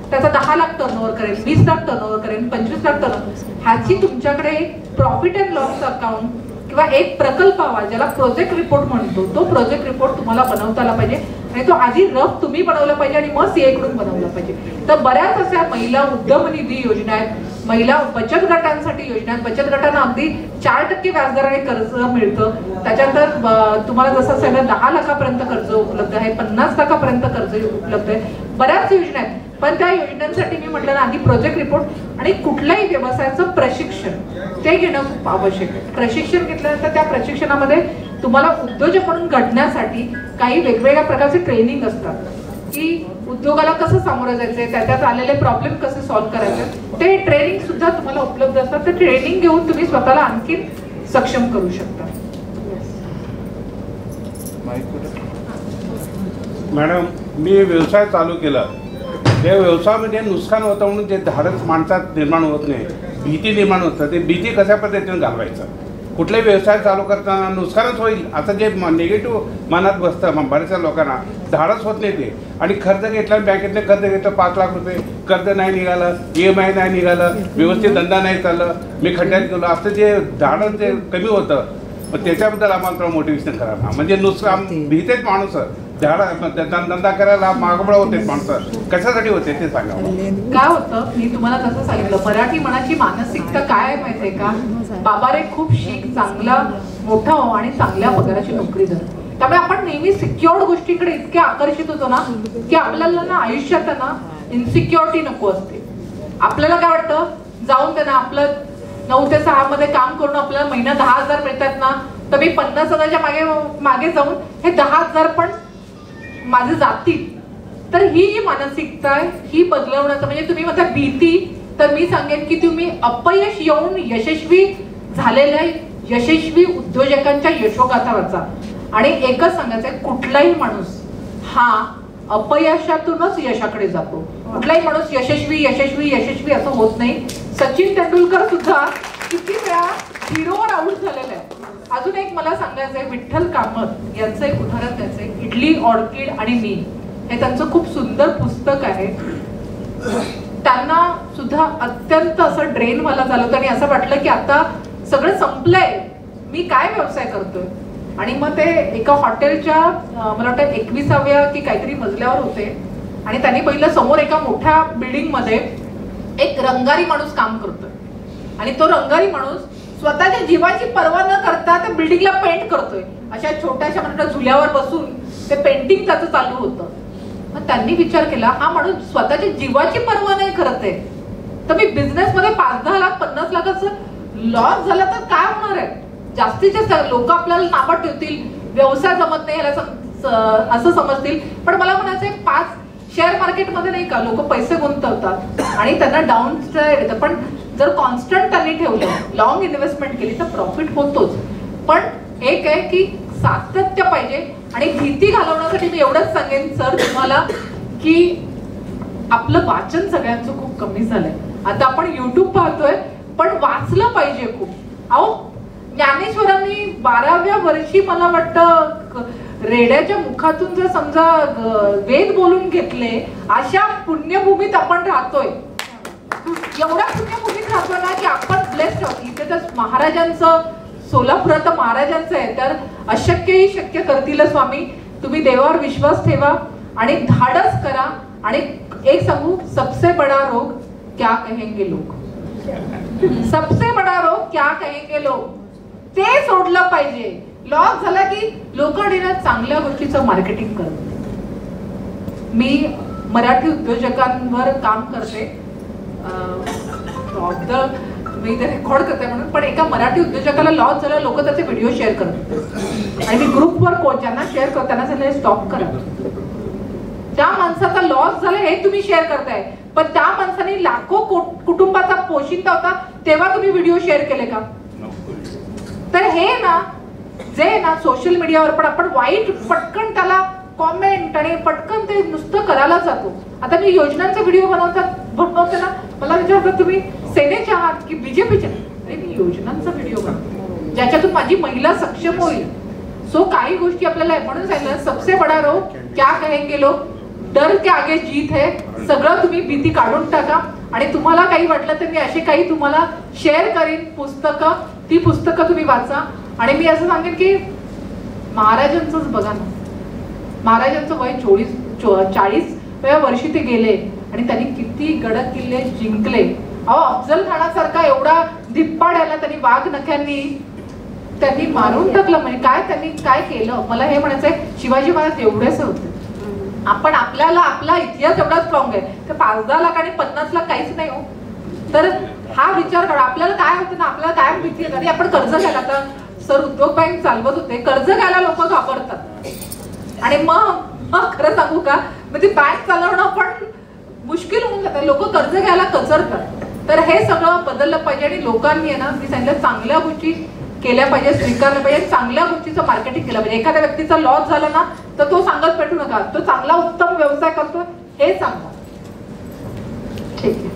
Speaker 2: त्याचा 10 लाख टर्नओव्हर करेल, 20 लाख टर्नओव्हर करेल, 25 लाख टर्नओव्हर. ह्याची तुमच्याकडे प्रॉफिट अँड लॉस अकाउंट किंवा एक प्रकल्प आवाज ज्याला प्रोजेक्ट रिपोर्ट म्हणतो तो प्रोजेक्ट रिपोर्ट तुम्हाला बनवता आला पाहिजे आणि तो आधी रफ तुम्ही बनवला पाहिजे आणि मग CA कडून बनवला पाहिजे. तर बऱ्याच अशा महिला उद्यम निधी योजना आहेत, महिला बचत गटांसाठी योजना आहेत. बचत गटांना अगदी 4% व्याजदराने कर्ज मिळतं. त्याच्यानंतर तुम्हाला जसं सांगितलं 10 लाखापर्यंत कर्ज उपलब्ध आहे, 50 लाखापर्यंत कर्ज उपलब्ध आहे. बऱ्याच योजना आहेत. पण त्या योजनांसाठी मी म्हटलं ना आधी प्रोजेक्ट रिपोर्ट आणि कुठल्याही व्यवसायाचं प्रशिक्षण ते घेणं खूप आवश्यक आहे. प्रशिक्षण घेतल्यानंतर त्या प्रशिक्षणामध्ये तुम्हाला उद्योजक म्हणून घडण्यासाठी काही वेगवेगळ्या प्रकारचे ट्रेनिंग असतात की उद्योगाला कसं सामोरं जायचंय, त्याच्यात आलेले प्रॉब्लेम कसे सॉल्व्ह करायचे, ते ट्रेनिंग सुद्धा तुम्हाला उपलब्ध असतात. ते ट्रेनिंग घेऊन तुम्ही स्वतःला आणखी सक्षम करू शकता.
Speaker 5: मॅडम, मी व्यवसाय चालू केला. त्या व्यवसायामध्ये नुकसान होतं म्हणून जे धाडस माणसात निर्माण होत नाही, भीती निर्माण होतं. ते भीती कशा पद्धतीने घालवायचं. कुठलाही व्यवसाय चालू करताना नुकसानच होईल असं जे निगेटिव्ह मनात बसतं बऱ्याचशा लोकांना, धाडस होत नाही ते. आणि कर्ज घेतला, बँकेतले कर्ज घेतलं 5 लाख रुपये, कर्ज नाही निघालं, EMI नाही निघालं, व्यवस्थित धंदा नाही चाललं, मी खड्ड्यात गेलो, असं जे धाडस जे कमी होतं मग त्याच्याबद्दल आम्हाला मोटिवेशन करायला. म्हणजे नुकसान भीतेच माणूस धंदा करायला मागबळ होते माणसं. कशासाठी होते ते सांगा.
Speaker 2: काय होतं मी तुम्हाला जसं सांगितलं, मराठी मनाची मानसिकता काय माहितीये का, बाबा रे खूप शिक, चांगला मोठा हो आणि चांगल्या पगाराची नोकरी धर. त्यामुळे आपण नेहमी सिक्युअर्ड गोष्टीकडे इतके आकर्षित होतो ना की आपल्याला ना आयुष्यात ना इन्सिक्युरिटी नको असते. आपल्याला काय वाटतं जाऊन त्यांना आपलं 9 ते 6 मध्ये काम करून आपल्याला महिना 10,000 मिळतात ना, तर मी 50,000च्या मागे जाऊन हे 10,000 पण माझे जातील. तर ही जी मानसिकता आहे ही बदलवण्याचं म्हणजे तुम्ही म्हणता भीती, तर मी सांगेन की तुम्ही अपयश येऊन यशस्वी झालेल्या यशस्वी उद्योजकांच्या यशोगाथा वाचा. आणि एकच सांगायचंय, कुठलाही माणूस हा अपयशातूनच यशाकडे जातो. कुठलाही माणूस यशस्वी यशस्वी यशस्वी असं होत नाही. सचिन तेंडुलकर सुद्धा किती वेळा हिरोवर आऊट झालेला आहे. अजून एक मला सांगायचंय, विठ्ठल कामत यांचं एक उदाहरण द्यायचंय. इडली, ऑर्किड आणि मी हे त्यांचं खूप सुंदर पुस्तक आहे. त्यांना सुद्धा अत्यंत असं ड्रेन व्हायला झालं होतं आणि असं वाटलं की आता सगळं संपलंय, मी काय व्यवसाय करतोय. आणि मग ते एका हॉटेलच्या मला वाटतं 21व्या की काहीतरी मजल्यावर होते आणि त्यांनी पहिलं समोर एका मोठ्या बिल्डिंग मध्ये एक रंगारी माणूस काम करतोय आणि तो रंगारी माणूस स्वतःच्या जीवाची पर्वा न करता त्या बिल्डिंगला पेंट करतोय. अशा छोट्याशा म्हणतात झुल्यावर बसून ते पेंटिंग त्याचं चालू होतं. मग त्यांनी विचार केला, हा माणूस स्वतःच्या जीवाची पर्वा नाही करत आहे तर मी बिझनेस मध्ये 5-10 लाख 50 लाखाचं लॉस झाला तर काय होणार आहे. जास्तीत जास्त लोक आपल्याला नावं ठेवतील, व्यवसाय जमत नाही याला असं समजतील. पण मला म्हणायचंय 5 शेअर मार्केटमध्ये नाही का लोक पैसे गुंतवतात आणि त्यांना डाऊन येतं. पण जर कॉन्स्टंट त्यांनी ठेवलं, लॉंग इन्व्हेस्टमेंट केली तर प्रॉफिट होतोच. पण एक आहे की सातत्य पाहिजे. आणि भीती घालवण्यासाठी मी एवढंच सांगेन सर तुम्हाला की आपलं वाचन सगळ्यांचं खूप कमी झालंय. आता आपण YouTube पाहतोय पण वाचलं पाहिजे खूप. अहो ज्ञानेश्वरांनी 12व्या वर्षी मला वाटतं रेड्याच्या मुखातून जर समजा वेद बोलून घेतले, अशा पुण्यभूमीत आपण राहतोय, एवढ्या पुण्यभूमीत राहतोय ना की आपण ब्लेस्ड आहोत. इथे तर महाराजांचं, सोलापुरात महाराजांचं आहे, तर अशक्यही शक्य करतील स्वामी. तुम्ही देवावर विश्वास ठेवा आणि धाडस करा. आणि एक सांगू, सबसे बडा रोग क्या कहेंगे लोग, सबसे बडा रोग क्या कहेंगे लोग, ते सोडलं पाहिजे. लॉस झाला की लोक चांगल्या गोष्टीचं मार्केटिंग करतात. मी मराठी उद्योजकांवर काम करते, मी इथे रेकॉर्ड करते म्हणून, पण एका मराठी उद्योजकाला लॉस झाला, लोक त्याचे व्हिडिओ शेअर करतात आणि मी ग्रुपवर ज्यांना शेअर करतो त्यांना सांगितलं स्टॉप करा. त्या माणसाचा लॉस झाला हे तुम्ही शेअर करताय, पण त्या माणसाने लाखो कुटुंबाचा पोशिंदा होता तेव्हा तुम्ही व्हिडिओ शेअर केले का? तर हे ना जे ना सोशल मीडियावर पण आपण वाईट पटकन त्याला कॉमेंट आणि पटकन ते नुसतं करायला जातो. आता मी योजनांचा व्हिडिओ बनवते ना, मला विचारतात तुम्ही सेनेचे आहात की बीजेपीचे? अरे मी योजनांचा व्हिडिओ बनवते ज्याच्यातून माझी महिला सक्षम होईल. सो काही गोष्टी आपल्याला म्हणून सांगितलं, सबसे बडा रोग क्या कहेंगे लोग, डर के आगे जीत है. सगळं तुम्ही भीती काढून टाका. आणि तुम्हाला काही वाटलं तर मी असे काही तुम्हाला शेअर करीन पुस्तकं, ती पुस्तकं तुम्ही वाचा. आणि मी असं सांगेन की महाराजांचंच बघा ना, महाराजांचं वय 40व्या वर्षी ते गेले आणि त्यांनी किती गड किल्ले जिंकले. अफजल खानासारखा एवढा धिप्पाड्याला त्यांनी वाघ नख्यांनी त्यांनी मारून टाकलं. म्हणजे काय त्यांनी काय केलं, मला हे म्हणायचंय. शिवाजी महाराज एवढेच होते. आपण आपल्याला आपला इतिहास एवढा स्ट्रॉंग आहे, तर 5-10 लाख आणि 50 लाख काहीच नाही हो. तर हा विचार करा, आपल्याला काय होतं ना, आपल्याला काय भीती आहे. आणि आपण कर्ज घ्यायला, आता सर उद्योग बँक चालवत होते, कर्ज घ्यायला लोक घाबरतात. आणि मग खरं सांगू का, मग ती बँक चालवणं पण मुश्किल होऊन जातं, लोक कर्ज घ्यायला कचरतात. तर हे सगळं बदललं पाहिजे. आणि लोकांनी ना, मी सांगितलं, चांगल्या गोष्टी केल्या पाहिजे, स्वीकारल्या पाहिजे, चांगल्या गोष्टीचं मार्केटिंग केलं पाहिजे. एखाद्या व्यक्तीचा लॉस झाला ना तर तो सांगत पेटू नका, तो चांगला उत्तम व्यवसाय करतो हे सांगा. ठीक आहे,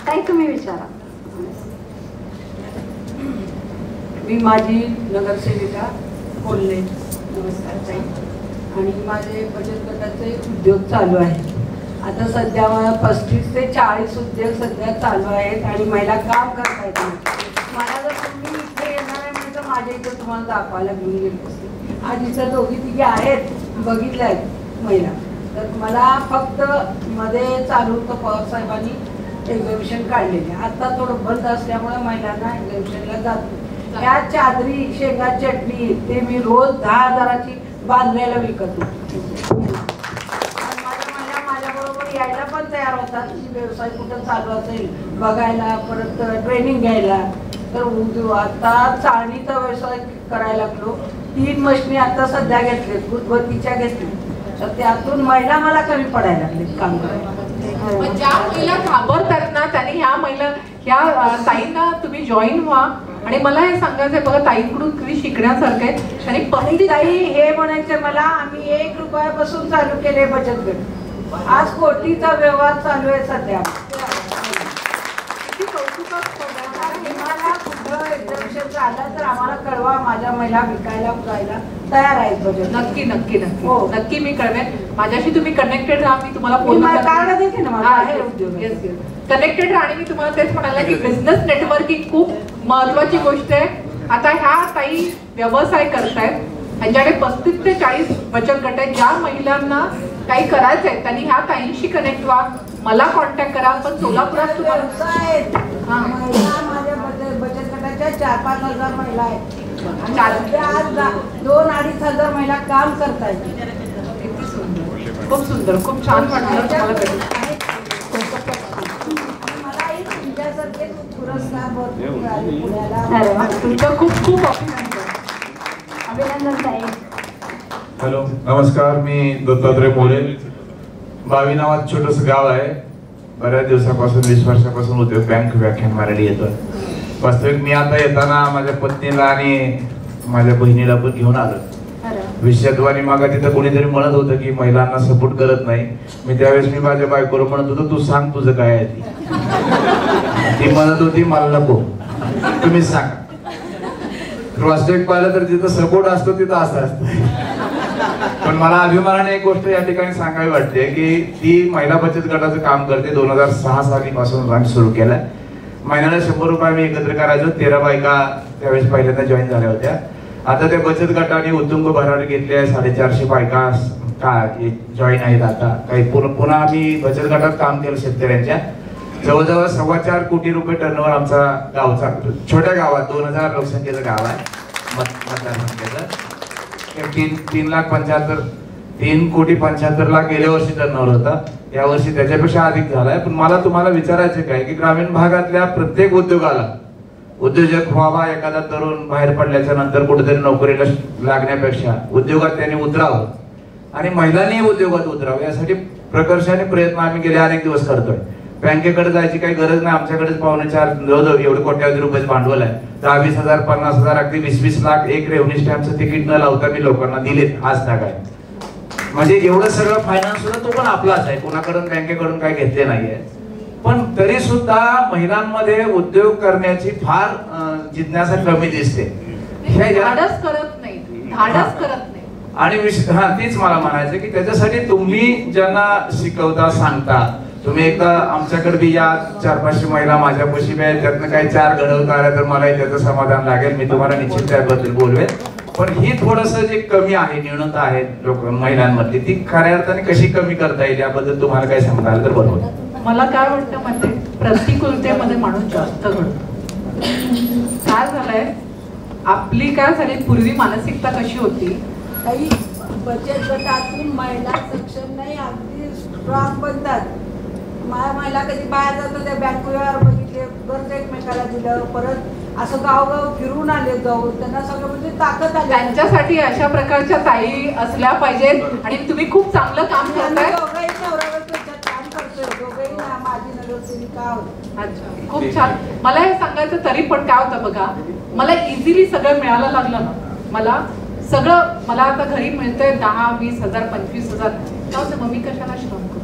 Speaker 3: ताई तुम्ही विचारा.
Speaker 6: मी माझी नगरसेविका बोलले. नमस्कार ताई. आणि माझे बचत गटाचे उद्योग चालू आहे. आता सध्या मला 35 ते 40 उद्योग सध्या चालू आहेत आणि महिला काम करत आहेत. मला जर तुम्ही इथे येणार आहे म्हणजे माझ्या इथं तुम्हाला दाखवायला घेऊन गेली असते. आज इथं 2-3 आहेत, बघितल्या आहेत महिला. तर मला फक्त मध्ये चालू होतं, पवार साहेबांनी एक्झिबिशन काढलेले. आता थोडं बंद असल्यामुळे महिलांना एक्झिबिशनला जातो. या चादरी, शेंगा चटणी ते मी रोज 10,000ची बांधलेला विकत होतो. माझ्याबरोबर यायला पण तयार होतात की व्यवसाय कुठं चालू असेल बघायला, परत ट्रेनिंग घ्यायला. तर आता चाळणीचा व्यवसाय करायला लागलो. 3 मशिनी आता सध्या घेतलेत, उदबत्तीच्या घेतल्या. तर त्यातून महिला मला कमी पडायला लागलेत काम करायला.
Speaker 2: ज्या महिला घाबरतात ना, त्यांनी ह्या ताईंना तुम्ही जॉईन व्हा. आणि मला हे सांगायचंय बघा, ताईंकडून किती शिकण्यासारखं आहे. आणि
Speaker 6: पहिली ताई हे म्हणायचं मला, आम्ही 1 रुपयापासून चालू केले बचत गट, आज कोटीचा व्यवहार चालू आहे सध्या. मला कुठं एक्झिबिशन झालं तर आम्हाला कळवा, माझ्या महिला विकायला जायला तयार आहेत बचत.
Speaker 2: नक्की नक्की नक्की
Speaker 6: हो.
Speaker 2: नक्की मी कळवेन. माझ्याशी तुम्ही कनेक्टेड राहा. मी तुम्हाला फोन
Speaker 6: कार्ड देते ना मला, आहे उद्योग.
Speaker 2: कनेक्टेड राहा. आणि मी तुम्हाला तेच म्हणाले की बिझनेस नेटवर्किंग खूप महत्वाची गोष्ट आहे. आता ह्या ताई व्यवसाय करतायत, ह्यांच्याकडे 35 ते 40 बचत गट आहेत. ज्या महिलांना काही करायचं आहे त्यांनी ह्या ताईंशी कनेक्ट व्हा, मला कॉन्टॅक्ट करा. पण सोलापुरात तुम्हाला
Speaker 6: माझ्या बचत गटाच्या 4-5 हजार महिला आहेत. 2-2.5 हजार महिला काम करतायत.
Speaker 2: खूप सुंदर, खूप छान वाटलं तुम्हाला भेटून.
Speaker 6: मलाही तुमच्यासारखे पुरस्कार पुण्याला.
Speaker 2: तुमचं खूप खूप
Speaker 3: अभिनंदन ताई.
Speaker 7: हॅलो, नमस्कार. मी दत्तात्रय मोरे. बावी नावात छोटस गाव आहे. बऱ्याच दिवसापासून 20 वर्षापासून उद्योग बँक व्याख्यान मारायला येतोय. वास्तविक मी आता येताना माझ्या पत्नीला आणि माझ्या बहिणीला पण घेऊन आलो. विषयाद्वारे मागा तिथं कोणीतरी म्हणत होतं की महिलांना सपोर्ट करत नाही. मी त्यावेळेस मी माझ्या बायकोला म्हणत होतो, तू सांग तुझं काय आहे. ती म्हणत होती मला नको, तुम्ही सांग. वास्तविक पाहिलं तर जिथं सपोर्ट असतो तिथं असं असतं. पण मला अभिमानाने एक गोष्ट या ठिकाणी सांगावी वाटते की ती महिला बचत गटाचं काम करते. 2006 सालीपासून आम्ही सुरू केलंय. महिन्याला 100 रुपये आम्ही एकत्र करायचो. 13 बायका त्यावेळेस पहिल्यांदा जॉईन झाल्या होत्या. आता त्या बचत गटाने उत्तुंग भरारी घेतली आहे. 450 बायका जॉईन आहेत. आता काही पुन्हा आम्ही बचत गटात काम केलं शेतकऱ्यांच्या. जवळजवळ 4.25 कोटी रुपये टर्नओव्हर आमचा गावचा, छोट्या गावात 2000 लोकसंख्येचं गाव आहे मतदारसंख्येचं. 3,75,00,000 गेल्या वर्षी टर्नओव्हर होता. या वर्षी त्याच्यापेक्षा अधिक झालाय. पण मला तुम्हाला विचारायचं काय की ग्रामीण भागातल्या प्रत्येक उद्योगाला उद्योजक व्हावा. एखादा तरुण बाहेर पडल्याच्या नंतर कुठेतरी नोकरीला लागण्यापेक्षा उद्योगात त्यांनी उतरावं आणि महिलांनी उद्योगात उतरावं यासाठी प्रकर्षाने प्रयत्न आम्ही गेले अनेक दिवस करतोय. बँकेकडे जायची काही गरज नाही. आमच्याकडेच 4.25 एवढे कोट्यावधी रुपये भांडवल आहे. 10-20 हजार 50 हजार अगदी 20-20 लाख एक रेव्हन्यू स्टॅम्पचं तिकीट न लावता मी लोकांना दिलेत आज काय. म्हणजे एवढं सगळं फायनान्स सुद्धा तो पण आपलाच आहे. कोणाकडून बँकेकडून काही घेतले नाहीये. पण तरी सुद्धा महिलांमध्ये उद्योग करण्याची फार जिज्ञासा कमी दिसते.
Speaker 2: धाडस करत नाही.
Speaker 7: आणि तीच मला म्हणायचं की त्याच्यासाठी तुम्ही ज्यांना शिकवता सांगता, तुम्ही एकदा आमच्याकडे बी या 400-500 महिला माझ्यापाशी बी आहेत. त्यातनं काही 4 घडवता आल्या तर मलाही त्याचं समाधान लागेल. मी तुम्हाला निश्चित त्याबद्दल बोलवेन. पण ही थोडस जे कमी आहे, न्यूनता आहे लोक महिलांमध्ये, ती खऱ्या अर्थाने कशी कमी करता येईल याबद्दल तुम्हाला काही सांगता आलं तर बरोबर.
Speaker 2: मला काय वाटतं म्हणजे प्रतिकूलतेमध्ये माणूस जास्त घडतो. काय झालंय, आपली काय झाली पूर्वी मानसिकता कशी होती,
Speaker 6: काही बचत गटातून महिला सक्षम नाही, अगदी स्ट्रॉंग बनतात. महिला कधी बाहेर जातो त्या बँकेवर बघितले, कर्ज एकमेकाला दिलं, परत असं गावगाव फिरून आले जाऊन, त्यांना सगळं म्हणजे ताकद आली.
Speaker 2: त्यांच्यासाठी अशा प्रकारच्या ताई असल्या पाहिजेत. आणि तुम्ही खूप चांगलं काम करताय. अच्छा, खूप छान. मला हे सांगायचं तरी पण काय होतं बघा, मला इझिली सगळं मिळायला लागलं ना, मला सगळं मला आता घरी मिळतंय 10-20 हजार 25 हजार, काय होतं मग मी कशाला श्रम करतो.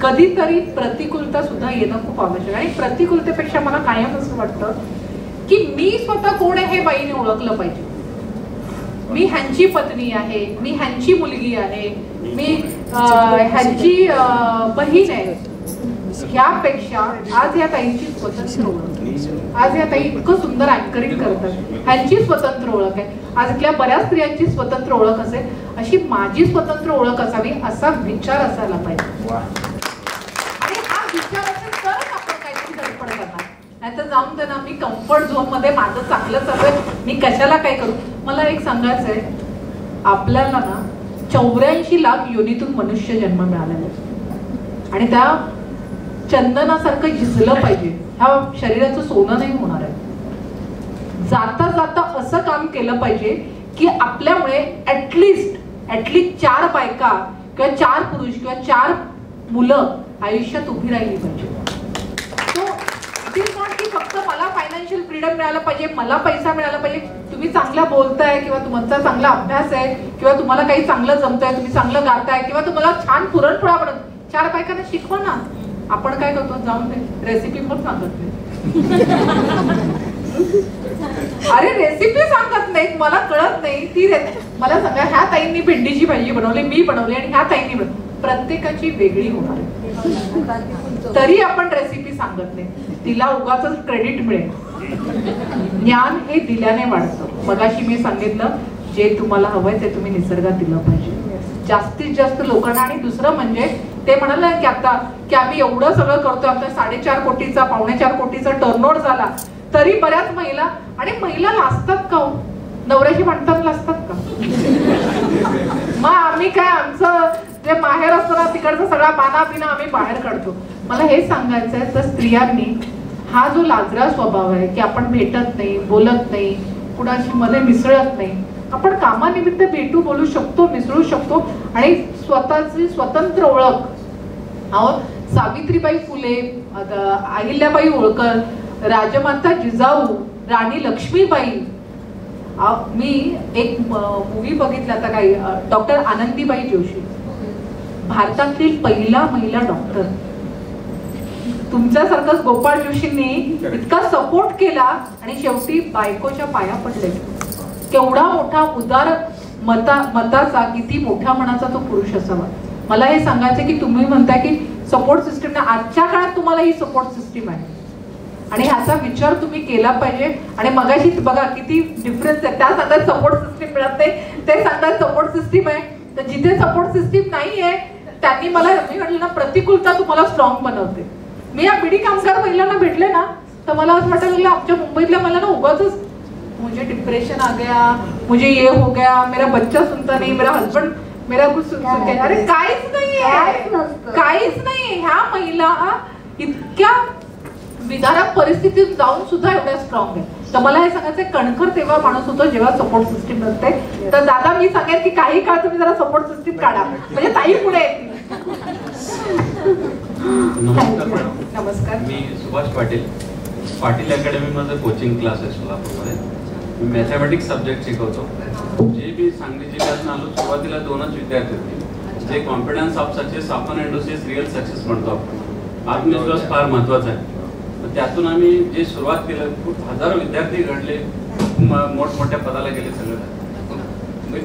Speaker 2: कधीतरी प्रतिकूलता सुद्धा येणं खूप आवश्यक आहे. आणि प्रतिकूलतेपेक्षा मला कायम असं वाटतं की मी स्वतः कोण आहे हे बाईने ओळखलं पाहिजे. मी ह्यांची पत्नी आहे, मी ह्यांची मुलगी आहे, मी ह्यांची बहीण आहे. ह्यापेक्षा आज या ताईंची स्वतंत्र ओळख, आज या ताई इतकं सुंदर अँकरिंग करतात, ह्यांची स्वतंत्र ओळख आहे. आज इथल्या बऱ्याच स्त्रियांची स्वतंत्र ओळख असेल, अशी माझी स्वतंत्र ओळख असावी असा विचार असायला पाहिजे. आणि हा विचार असेल तरच आपण काहीतरी धडपड करणार. नाही तर जाऊन दे ना, मी कम्फर्ट झोन मध्ये माझं चांगलं चालू, मी कशाला काय करू. मला एक सांगायचंय, आपल्याला ना 84 लाख योनीतून मनुष्य जन्म मिळालेला आहे. आणि त्या चंदनासारखं झिजलं पाहिजे. ह्या शरीराचं सोनं नाही होणार आहे. जाता जाता असं काम केलं पाहिजे की आपल्यामुळे ऍटलिस्ट 4 बायका किंवा 4 पुरुष किंवा 4 मुलं आयुष्यात उभी राहिली पाहिजे. तो की फक्त मला फायनान्शियल फ्रीडम मिळालं पाहिजे, मला पैसा मिळाला पाहिजे. तुम्ही चांगला बोलताय किंवा तुमचा चांगला अभ्यास आहे किंवा तुम्हाला काही चांगलं जमतंय, तुम्ही चांगलं गाताय किंवा तुम्हाला छान पुरणपोळा बनवत, 4 बायकांना शिकवा ना. आपण काय करतो, जाऊन दे रेसिपी पण सांगत नाही. अरे रेसिपी सांगत नाहीत, मला कळत नाही ती मला सांगा, ह्या ताईंनी भेंडीची भाजी बनवली, मी बनवली आणि ह्या ताईंनी बनवली, प्रत्येकाची वेगळी होणार. तरी आपण रेसिपी सांगत नाही, तिला उगाच क्रेडिट मिळेल. ज्ञान हे दिल्याने वाढतं. मगाशी मी सांगितलं, जे तुम्हाला हवंय ते तुम्ही निसर्गात दिलं पाहिजे जास्तीत जास्त लोकांना. आणि दुसरं म्हणजे ते म्हणाले की आता की आम्ही एवढं सगळं करतो, आपल्या 4.5 कोटीचा 4.25 कोटीचा टर्नओव्हर झाला, तरी बऱ्याच महिला, आणि महिला लाजतात का हो, नवऱ्याशी म्हणतात लाजतात का. मग आम्ही काय, आमचं जे माहेर असतं ना तिकडचा सगळा बाना बिना आम्ही बाहेर काढतो. मला हे सांगायचंय, तर स्त्रियांनी हा जो लाजरा स्वभाव आहे की आपण भेटत नाही, बोलत नाही, कुणाशी मध्ये मिसळत नाही, आपण कामानिमित्त भेटू, बोलू शकतो, मिसळू शकतो आणि स्वतःची स्वतंत्र ओळख. सावित्रीबाई फुले, अहिल्याबाई होळकर, राजमाता जिजाऊ, राणी लक्ष्मीबाई. मी एक मूवी बघितला आता काही, डॉक्टर आनंदीबाई जोशी, भारतातील पहिला महिला डॉक्टर. तुमच्यासारखंच गोपाळ जोशींनी इतका सपोर्ट केला आणि शेवटी बायकोच्या पाया पडले. केवढा मोठा उदार मताचा, किती मोठ्या मनाचा तो पुरुष असावा. मला हे सांगायचं की तुम्ही म्हणताय की सपोर्ट सिस्टीम ना, आजच्या काळात तुम्हाला ही सपोर्ट सिस्टीम आहे आणि ह्याचा विचार तुम्ही केला पाहिजे. आणि मगाशी बघा किती डिफरन्स आहे. त्या सांगतात सपोर्ट सिस्टीम मिळत नाही, ते सांगतात सपोर्ट सिस्टीम आहे. तर जिथे सपोर्ट सिस्टीम नाही आहे त्यांनी मी म्हटलं ना, प्रतिकूलता तुम्हाला स्ट्रॉंग बनवते. मी या बिडी कामगार महिलांना भेटले ना तर मला असं वाटायला लागलं आमच्या मुंबईतल्या मला ना उगाचच मुझे डिप्रेशन आ गया, मुझे ये हो गया, मेरा बच्चा सुनता नहीं, मेरा हस्बंड मेरा कुछ सुनता. अरे काहीच नाही. ह्या महिला इतक्या विदारक परिस्थितीत जाऊन सुद्धा एवढ्या स्ट्रॉंग आहे. तर मला हे सांगायचं कणखर तेव्हा माणूस होतो जेव्हा सपोर्ट सिस्टीम नसते. तर दादा मी सांगेन की काही काळ तुम्ही जरा सपोर्ट सिस्टीम काढा म्हणजे ताई पुढे येतील.
Speaker 8: नमस्कार, मी सुभाष पाटील. पाटील अकॅडमी माझं कोचिंग क्लास आहे सोलापूरमध्ये. मी मॅथमॅटिक्स सब्जेक्ट शिकवतो. जे मी सांगली जिल्ह्यातून आलो, सुरुवातीला 2च विद्यार्थी होते. जे कॉन्फिडन्स ऑफ सक्सेस आपण इंडस्ट्रीज रिअल सक्सेस म्हणतो आपण. आत्मविश्वास फार महत्वाचा आहे. त्यातून आम्ही जे सुरुवात केलं, खूप हजारो विद्यार्थी घडले, मोठमोठ्या पदाला गेले. सगळं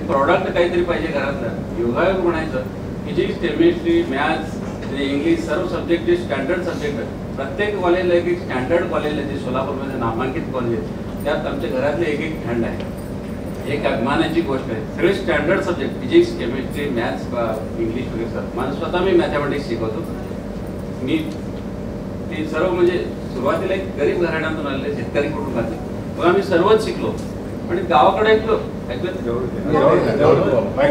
Speaker 8: प्रॉडक्ट काहीतरी पाहिजे घरातलं. योगायोग म्हणायचं, फिजिक्स, केमिस्ट्री, मॅथ्स, इंग्लिश सर्व सब्जेक्ट जे स्टँडर्ड सब्जेक्ट आहेत. प्रत्येक कॉलेजला एक स्टँडर्ड कॉलेज आहे जे सोलापूरमध्ये नामांकित कॉलेज आहे. त्यात आमच्या घरातले एक खंड आहे. एक अभिमानाची गोष्ट आहे. सगळे standard subject, physics, chemistry, maths, English वगैरे सर. मला स्वतः मी मॅथमॅटिक्स शिकवतो. मी ते सर्व म्हणजे सुरुवातीला एक गरीब घराण्यातून आलेले शेतकरी कुटुंबाचे. मग आम्ही सर्वच शिकलो. आणि गावाकडे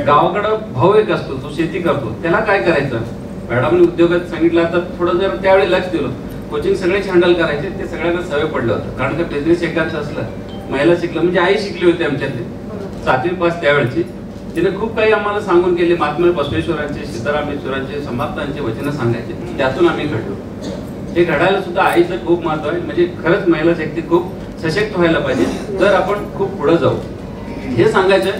Speaker 8: गावाकडं भाऊ एक असतो, तो शेती करतो. त्याला काय करायचं, मॅडमने उद्योगात सांगितलं. आता थोडं जर त्यावेळी लक्ष दिलं, कोचिंग सगळेच हँडल करायचे, ते सगळ्यांना सवय पडलं होतं. कारण का बिझनेस एकाच असलं, महिला शिकलं म्हणजे आई शिकली होती आमच्यातली 7वी पास त्यावेळची. तिने खूप काही आम्हाला सांगून गेले. महात्मा बसवेश्वरांचे, सीतारामेश्वरांचे, समर्थांचे वचनं सांगायचे. त्यातून आम्ही घडलो. हे घडायला सुद्धा आईचं खूप महत्व आहे. म्हणजे खरंच महिला शक्ती खूप सशक्त व्हायला पाहिजे जर आपण खूप पुढे जाऊ. हे सांगायचं,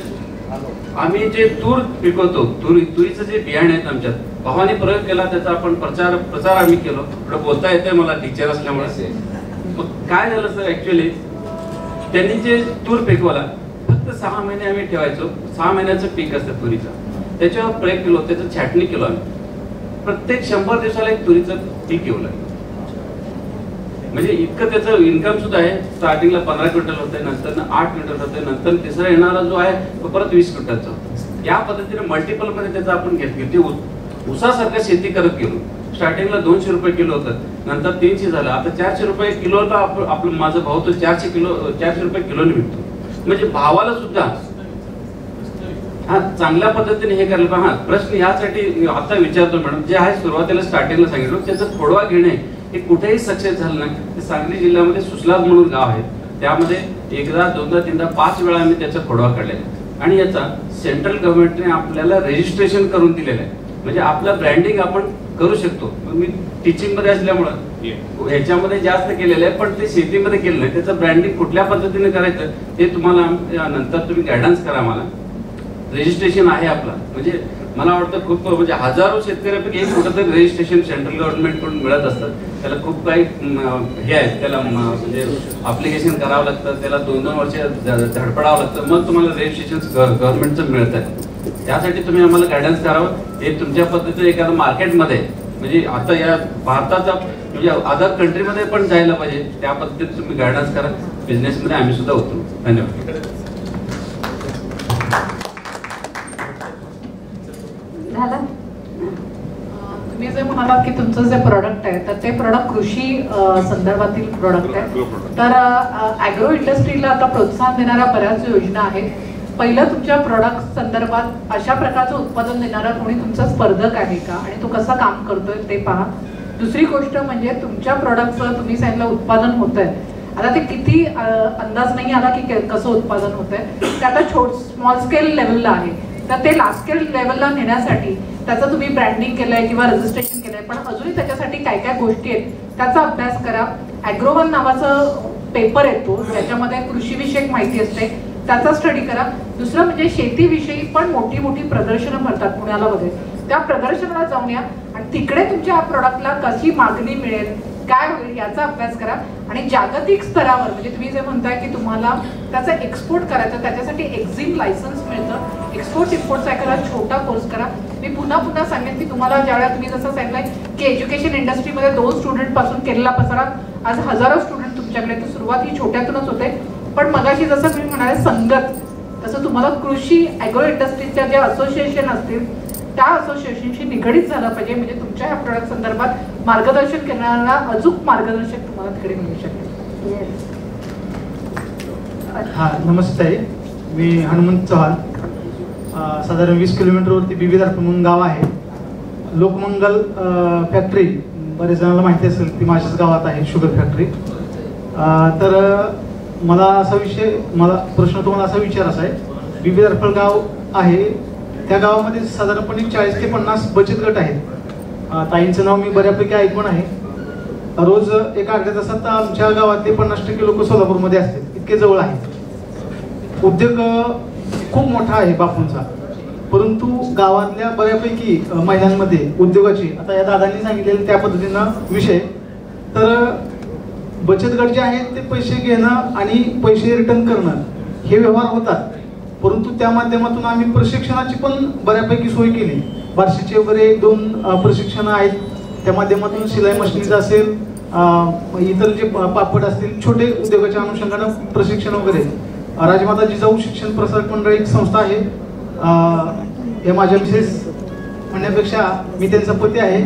Speaker 8: आम्ही जे तूर पिकवतो, तुरीचं जे बियाणे आहेत आमच्यात, भावाने प्रयोग केला, त्याचा आपण प्रचार आम्ही केलो. थोडं बोलता येतंय मला टीचर असल्यामुळे. मग काय झालं सर, ऍक्च्युअली त्यांनी जे तूर पिकवला, फक्त 6 महिने आम्ही ठेवायचो. 6 महिन्याचं पीक असतं तुरीचं. त्याच्यावर प्रयोग केलो, त्याचं छाटणी केलो आम्ही. प्रत्येक 100 दिवसाला एक तुरीचं पीक येऊ लागलं. म्हणजे इतकं त्याचं इन्कम सुद्धा आहे. स्टार्टिंगला 15 क्विंटल होते, नंतर 8 क्विंटल होते, नंतर तिसरा येणारा जो आहे तो परत 20 क्विंटलचा. या पद्धतीने मल्टिपल मध्ये त्याचं आपण घेतली. उसासारखं शेती करत गेलो. स्टार्टिंगला 200 रुपये किलो होतं, नंतर 300 झालं, आता 400 रुपये किलोला आपलं माझा भाव तो 400 रुपये किलोने विकतो. म्हणजे भावाला सुद्धा हा चांगल्या पद्धतीने हे करायला. हा प्रश्न यासाठी आता विचारतो मॅडम, जे आहे सुरुवातीला स्टार्टिंगला सांगितलं, त्याचा खोडवा घेणे हे कुठेही सक्सेस झालं नाही. ते सांगली जिल्ह्यामध्ये सुसलाद म्हणून गाव आहे, त्यामध्ये 1दा 2दा 3दा 5 वेळा आम्ही त्याचा खोडवा काढलेला आहे. आणि याचा सेंट्रल गव्हर्नमेंटने आपल्याला रजिस्ट्रेशन करून दिलेलं आहे. म्हणजे आपलं ब्रँडिंग आपण करू शकतो. मी टीचिंग मध्ये असल्यामुळं ह्याच्यामध्ये जास्त केलेलं आहे, पण ते शेतीमध्ये केलं नाही. त्याचं ब्रँडिंग कुठल्या पद्धतीने करायचं ते तुम्हाला नंतर तुम्ही गायडन्स करा. मला रजिस्ट्रेशन आहे आपला. म्हणजे मला वाटतं खूप म्हणजे हजारो शेतकऱ्यापैकी एक कुठं तरी रजिस्ट्रेशन सेंट्रल गव्हर्नमेंट कडून मिळत असतं. त्याला खूप काही हे आहे, त्याला म्हणजे अप्लिकेशन करावं लागतं, त्याला 2-2 वर्ष धडपडावं लागतं, मग तुम्हाला रजिस्ट्रेशन गव्हर्नमेंटचं मिळत आहे. त्यासाठी तुम्ही आम्हाला गायडन्स करावं. हे तुमच्या पद्धतीने एखाद्या मार्केटमध्ये म्हणजे आता या भारताचा म्हणजे अदर कंट्रीमध्ये पण जायला पाहिजे, त्या पद्धतीने तुम्ही गायडन्स करा. बिझनेसमध्ये आम्ही सुद्धा होतो. धन्यवाद.
Speaker 2: तुम्ही जे म्हणालात की तुमचं जे प्रोडक्ट आहे तर ते प्रोडक्ट कृषी संदर्भातील प्रोडक्ट आहे. तर ॲग्रो इंडस्ट्रीला आता प्रोत्साहन देणाऱ्या बऱ्याच योजना आहेत. पहिलं, तुमच्या प्रोडक्ट संदर्भात अशा प्रकारचं उत्पादन देणारा कोणी तुमचा स्पर्धक आहे का आणि तो कसं काम करतोय ते पहा. दुसरी गोष्ट म्हणजे तुमच्या प्रोडक्टचं तुम्ही सांगितलं उत्पादन होत आहे. आता ते किती अंदाज नाही आला की कसं उत्पादन होत आहे. ते आता स्मॉल स्केल लेवलला आहे. तर ते लार्ज स्केल लेवलला नेण्यासाठी त्याचं तुम्ही ब्रँडिंग केलंय किंवा रजिस्ट्रेशन केलंय, पण अजूनही त्याच्यासाठी काय काय गोष्टी आहेत त्याचा अभ्यास करा. ॲग्रोवन नावाचं पेपर येतो, त्याच्यामध्ये कृषीविषयक माहिती असते, त्याचा स्टडी करा. दुसरं म्हणजे शेतीविषयी पण मोठी मोठी प्रदर्शनं भरतात पुण्याला मध्ये, त्या प्रदर्शनाला जाऊन या आणि तिकडे तुमच्या प्रोडक्टला कशी मागणी मिळेल, काय होईल याचा अभ्यास करा. आणि जागतिक स्तरावर म्हणजे तुम्ही जे म्हणताय की तुम्हाला त्याचा एक्सपोर्ट करायचा, त्याच्यासाठी एक्झिम लायसन्स मिळतं. एक्सपोर्ट इम्पोर्टचा एखादा छोटा कोर्स करा. मी पुन्हा सांगेन की तुम्हाला ज्यावेळेला तुम्ही जसं सांगितलंय की एज्युकेशन इंडस्ट्रीमध्ये 2 स्टुडंट पासून केलेला पसारा आज हजारो स्टुडंट तुमच्याकडे, तर सुरुवात ही छोट्यातूनच होते. पण मगाशी जसं मी म्हणाले संगत, तसं तुम्हाला कृषी ॲग्रो इंडस्ट्रीच्या ज्या असोसिएशन असतील त्या असोसिएशनशी निगडीत झालं पाहिजे, म्हणजे तुमच्या ह्या प्रोडक्ट संदर्भात मार्गदर्शन करणारा अचूक मार्गदर्शक तुम्हाला तिकडे मिळू शकेल.
Speaker 9: हा, नमस्ते. मी हनुमंत चव्हाण. साधारण 20 किलोमीटरवरती बिबीदार म्हणून गाव आहे. लोकमंगल फॅक्टरी बरेच जणांना माहिती असेल, ती माझ्याच गावात आहे, शुगर फॅक्टरी. तर मला प्रश्न तुम्हाला असा विचारायचा आहे. बिबीदारफळ गाव आहे, त्या गावामध्ये साधारणपणे 40 ते 50 बचत गट आहेत. ताईंचं नाव मी बऱ्यापैकी ऐकून आहे. रोज एका अर्ध्या तासात आमच्या गावातले 50% लोक सोलापूरमध्ये असतात, इतके जवळ आहे. उद्योग खूप मोठा आहे बापूंचा, परंतु गावातल्या बऱ्यापैकी महिलांमध्ये उद्योगाची, आता या दादांनी सांगितलेलं त्या पद्धतीनं विषय, तर बचत गट जे आहेत ते पैसे घेणं आणि पैसे रिटर्न करणं हे व्यवहार होतात. परंतु त्या माध्यमातून आम्ही प्रशिक्षणाची पण बऱ्यापैकी सोय केली. बार्शीचे वगैरे 2 प्रशिक्षणं आहेत. त्या माध्यमातून शिलाई मशिनीचं असेल, इतर जे पापड असतील, छोटे उद्योगाच्या अनुषंगानं प्रशिक्षण वगैरे. राजमाता जिजाऊ शिक्षण प्रसारक मंडळ एक संस्था आहे. हे माझ्या मिसेस म्हणण्यापेक्षा मी त्यांचा पती आहे,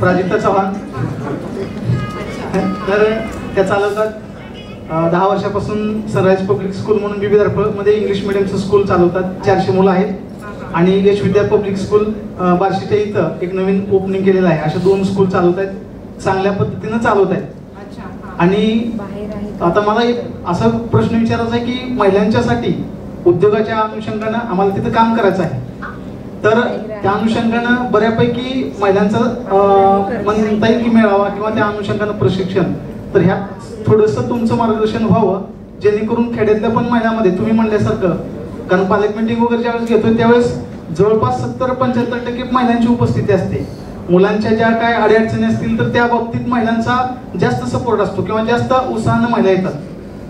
Speaker 9: प्राजक्ता चव्हाण. तर त्या चालवतात. 10 वर्षापासून सनराइज पब्लिक स्कूल म्हणून बिबीदारफळमध्ये इंग्लिश मिडियमचं स्कूल चालवतात. 400 मुलं आहेत. आणि यश विद्या पब्लिक स्कूल बार्शीच्या इथं एक नवीन ओपनिंग केलेलं आहे. अशा 2 स्कूल चालवत आहेत, चांगल्या पद्धतीनं चालवत आहेत. आणि आता मला एक असा प्रश्न विचारायचा आहे की महिलांच्यासाठी उद्योगाच्या अनुषंगानं आम्हाला तिथं काम करायचं आहे. तर त्या अनुषंगानं बऱ्यापैकी महिलांचा म्हणता येईल की मेळावा किंवा त्या अनुषंगानं प्रशिक्षण, तर ह्या थोडंसं तुमचं मार्गदर्शन व्हावं, जेणेकरून खेड्यातल्या पण महिलांमध्ये तुम्ही म्हणल्यासारखं, कारण पालक मीटिंग वगैरे ज्यावेळेस घेतोय त्यावेळेस जवळपास 70-75% महिलांची उपस्थिती असते. मुलांच्या ज्या काय अडचणी असतील तर त्या बाबतीत महिलांचा जास्त सपोर्ट असतो किंवा जास्त उत्साहानं महिला येतात.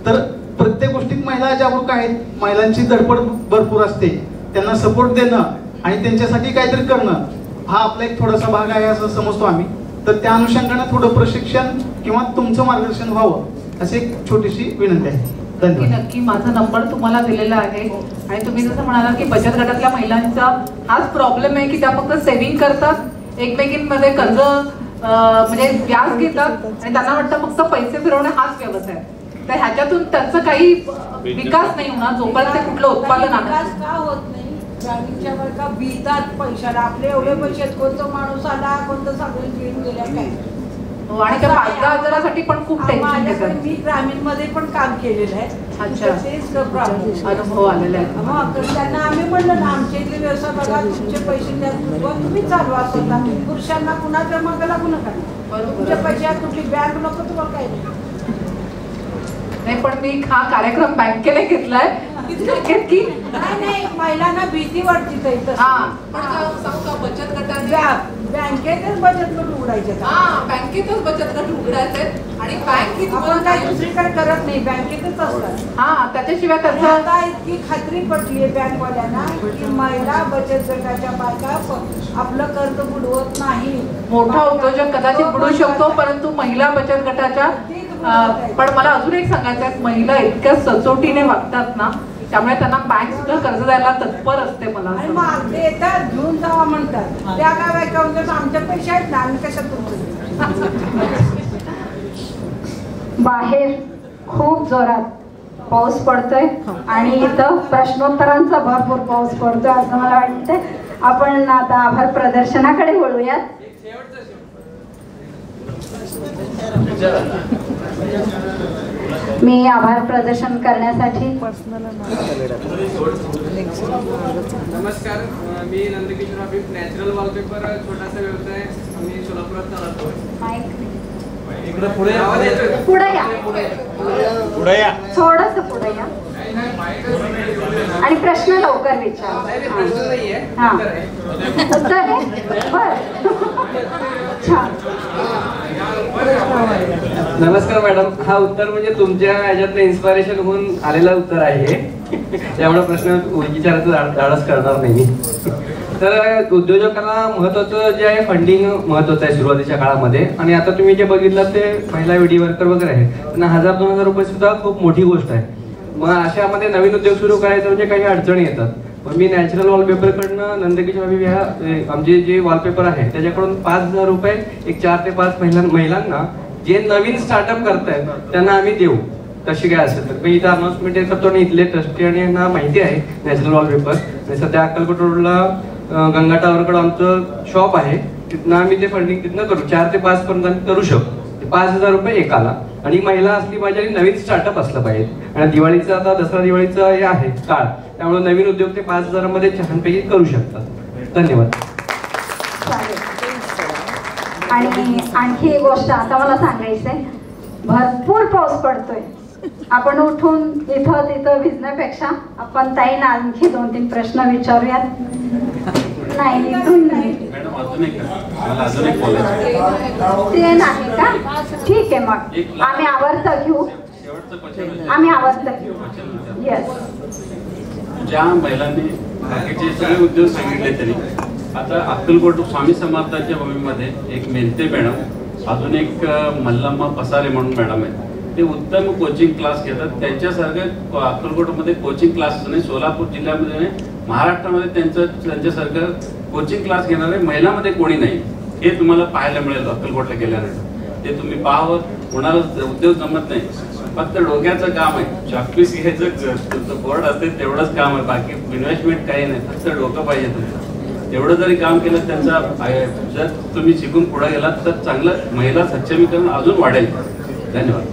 Speaker 9: तर प्रत्येक गोष्टीत महिला जागरूक आहेत, महिलांची धडपड भरपूर असते. त्यांना सपोर्ट देणं आणि त्यांच्यासाठी काहीतरी करणं हा आपला एक थोडासा भाग आहे असं समजतो आम्ही. तर त्या अनुषंगाने थोडं प्रशिक्षण किंवा तुमचं मार्गदर्शन व्हावं अशी एक छोटीशी विनंती आहे. धन्यवाद.
Speaker 2: नक्की माझा नंबर तुम्हाला दिलेला आहे. आणि तुम्ही जसं म्हणाला की बचत गटातल्या महिलांचा हाच प्रॉब्लेम आहे की त्या फक्त सेव्हिंग करतात, एकमेकींमध्ये कर्ज म्हणजे व्याज घेतात आणि त्यांना वाटतं फक्त पैसे फिरवणे हाच व्यवसाय. तर ह्याच्यातून त्यांचं काही विकास नाही होणार जोपर्यंत ते कुठलं उत्पादन
Speaker 6: विकास का होत नाही. ग्रामीणच्या वर्गा भीतात पैशाला. आपले एवढे पैसे आहेत, कोणतं माणूस आला, कोणतं सगळं घेऊन गेल्या काय.
Speaker 2: आणि त्या 5,000 पण खूप टेन्शन घेतात.
Speaker 6: मी ग्रामीण मध्ये पण काम केलेलं आहे. तेच
Speaker 2: अनुभव आलेला आहे.
Speaker 6: त्यांना आम्ही म्हणलं ना, आमच्या इथले व्यवसाय बघा, तुमचे पैसे द्या, तुम्ही चालवा स्वतः. पुरुषांना कुणाच्या मागे लागू नका. तुमचे पैसे कुठली बँक नको, तुम्हाला काही
Speaker 2: नाही. पण मी हा कार्यक्रम बँकेने घेतलाय की
Speaker 6: नाही, महिलांना भीती वाटते.
Speaker 2: बचत गटाच्या
Speaker 6: बँकेतच बचत गट उघडायचे.
Speaker 2: बँकेतच बचत गट उघडायचे आणि बँक
Speaker 6: आपण काही दुसरीकडे करत नाही, बँकेतच असतात.
Speaker 2: त्याच्याशिवाय
Speaker 6: त्यांना आता इतकी खात्री पडली आहे बँकवाल्यांना की महिला बचत गटाच्या बायका आपलं कर्ज बुडवत नाही.
Speaker 2: मोठा उद्योजक कदाचित बुडू शकतो, परंतु महिला बचत गटाच्या पण मला अजून एक सांगायचं आहे, महिला इतक्या सचोटीने वागतात ना, त्यामुळे त्यांना बँक सुद्धा कर्ज द्यायला तत्पर असते. मला
Speaker 6: ते येतात, घेऊन जावा म्हणतात. त्या काय बायका आमच्या पैसे आहेत ना, आम्ही कशात
Speaker 3: बाहेर खूप जोरात पाऊस पडतोय आणि इथं प्रश्नोत्तरांचा भरपूर पाऊस पडतोय असं मला वाटतंय. आपण आता आभार प्रदर्शनाकडे वळूयात. मी आभार प्रदर्शन करण्यासाठी
Speaker 10: नमस्कार, मी नंदकिशोर अभिप, नॅचरल वॉलपेपर छोटासा व्यवसाय मी सोलापुरात चालवतो.
Speaker 3: पुढे या, थोडंसं पुढे या. आणि प्रश्न लवकर विचार. हा उत्तर आहे बर. छान.
Speaker 10: नमस्कार मॅडम, हा उत्तर म्हणजे तुमच्या ह्याच्यातलं इन्स्पिरेशन होऊन आलेलं उत्तर आहे. त्यामुळे प्रश्न विचारायचं धाडस करणार नाही. तर उद्योजकांना महत्वाचं जे आहे फंडिंग महत्वाचं आहे सुरुवातीच्या काळामध्ये. आणि आता तुम्ही जे बघितलं ते महिला विडी वर्कर वगैरे आहे, त्यांना 1000-2000 रुपये सुद्धा खूप मोठी गोष्ट आहे. मग अशामध्ये नवीन उद्योग सुरू करायचं म्हणजे काही अडचणी येतात. पण मी नॅचरल वॉलपेपरकडनं नंदकिशोर अभिव ह्या आमचे जे वॉलपेपर आहे त्याच्याकडून 5000 रुपये एक 4 ते 5 महिलांना जे नवीन स्टार्टअप करतायत त्यांना आम्ही देऊ. कशी काय असेल तर मी इथं अनाउन्समेंट करतो आणि इथले ट्रस्टी आणि यांना माहिती आहे नॅचरल वॉलपेपर. आणि सध्या अक्कलकोट रोडला गंगा टावरकडे आमचं शॉप आहे, तिथनं आम्ही ते फंडिंग तिथनं करू. 4 ते 5 पर्यंत आम्ही करू शकतो. 5000 रुपये एकाला. आणि महिला असली पाहिजे आणि नवीन स्टार्टअप असलं पाहिजे. आणि दिवाळीचं आता दसरा दिवाळीचं हे आहे काळ, त्यामुळे नवीन उद्योग ते 5000 मध्ये छानपैकी करू शकतात. धन्यवाद.
Speaker 3: आणि आणखी एक गोष्ट आता मला सांगायचंय, भरपूर पाऊस पडतोय. आपण उठून इथं तिथं भिजण्यापेक्षा आपण ताईंना आणखी 2-3 प्रश्न विचारूयात. नाही इथून नाही ते नाही का? ठीक आहे, मग आम्ही आवर्त घेऊ. येस.
Speaker 8: ज्या महिलांनी बाकीचे सगळे उद्योग सांगितले तरी आता अक्कलकोट स्वामी समर्थांच्या भूमीमध्ये एक मेहते मॅडम, अजून एक मल्लम्मा पसारे म्हणून मॅडम आहेत. ते उत्तम कोचिंग क्लास घेतात. त्यांच्यासारखं अक्कलकोटमध्ये कोचिंग क्लास नाही, सोलापूर जिल्ह्यामध्ये नाही, महाराष्ट्रामध्ये त्यांच्यासारखं कोचिंग क्लास घेणारे महिलांमध्ये कोणी नाही. हे तुम्हाला पाहायला मिळेल अक्कलकोटला गेल्यानंतर. ते तुम्ही पाहावं. कोणाला उद्योग जमत नाही, फक्त डोक्याचं काम आहे. चॉकपीस घ्यायचं, तुमचं बोर्ड असते तेवढंच काम आहे. बाकी इन्व्हेस्टमेंट काही नाही, फक्त डोकं पाहिजे तुमचं. एवढं जरी काम केलं त्यांचा, जर तुम्ही शिकून पुढे गेलात तर चांगलं महिला सक्षमीकरण अजून वाढेल. धन्यवाद.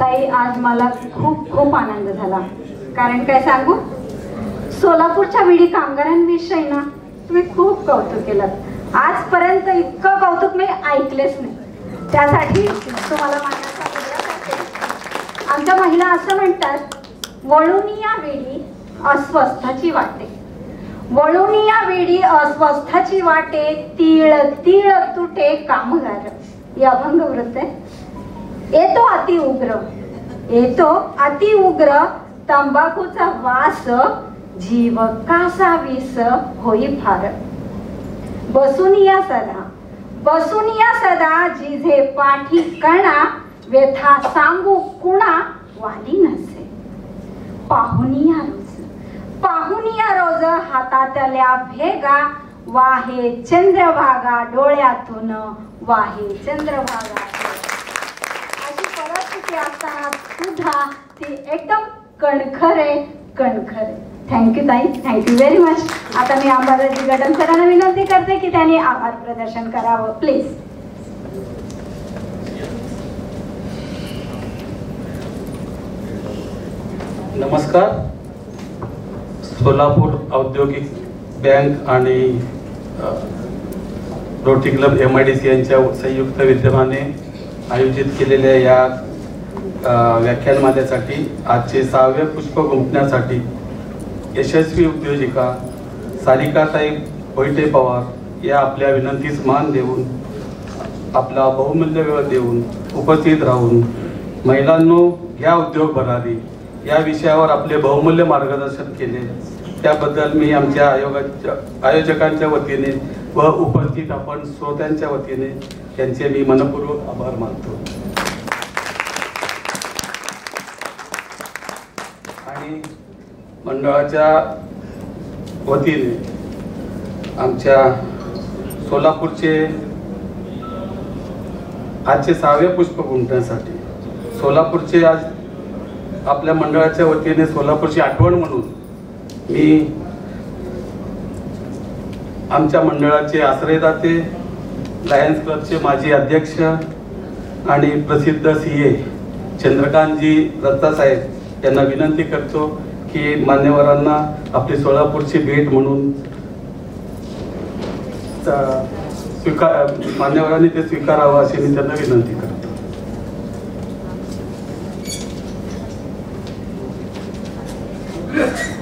Speaker 3: ताई, आज मला खूप खूप आनंद झाला. कारण काय सांगू, सोलापूरच्या विडी कामगारांविषयी ना तुम्ही खूप कौतुक केलं. आजपर्यंत इतकं कौतुक मी ऐकलेच नाही. त्यासाठी तुम्हाला आमच्या महिला असं म्हणतात, वळून या वेळी अस्वस्थाची वाटे, वळून या वेळी अस्वस्थाची वाटे, तीळ तीळ तुटे कामगार. हे अभंग वृत्त आहे. येतो अति उग्र, येतो अति उग्र तंबाखूचा वास, जीव कासा विस होई फार. बसून या सदा, बसून या सदा, जिझे पाठी कणा, व्यथा सांगू कुणा वाली नसे. पाहुनिया रोज, पाहुनिया रोज हातातल्या भेगा, वाहे चंद्रभागा डोळ्यातून, वाहे चंद्रभागा. अशी परिस्थिती असताना सुद्धा ती एकदम कणखरे कणखरे. थँक्यू ताई, थँक्यू व्हेरी मच. आता मी अंबादाजी गडन सरांना विनंती करते की त्यांनी आभार प्रदर्शन करावं प्लीज.
Speaker 11: नमस्कार. सोलापूर औद्योगिक बँक आणि रोटरी क्लब MIDC यांच्या संयुक्त विद्यमाने आयोजित केलेल्या या व्याख्यानमालेसाठी आजचे 6वे पुष्प गुंफण्यासाठी यशस्वी उद्योजिका सारिकाताई भोईटे पवार या आपल्या विनंतीस मान देऊन, आपला बहुमूल्य वेळ देऊन, उपस्थित राहून महिलांनो घ्या उद्योग भरारी या विषयावर आपले बहुमूल्य मार्गदर्शन केले. त्याबद्दल मी आमच्या आयोजकांच्या वतीने व उपस्थित आपण श्रोत्यांच्या वतीने त्यांचे मी मनपूर्वक आभार मानतो. आणि मंडळाच्या वतीने आमच्या सोलापूरचे आजचे 6वे पुष्प गुंफण्यासाठी सोलापूरचे आज आपल्या मंडळाच्या वतीने सोलापूरची आठवण म्हणून मी आमच्या मंडळाचे आश्रयदाते, लायन्स क्लबचे माजी अध्यक्ष आणि प्रसिद्ध CA चंद्रकांतजी दत्तासाहेब यांना विनंती करतो की मान्यवरांना आपली सोलापूरची भेट म्हणून मान्यवरांनी ते स्वीकारावं अशी मी त्यांना विनंती करतो.
Speaker 12: आहे.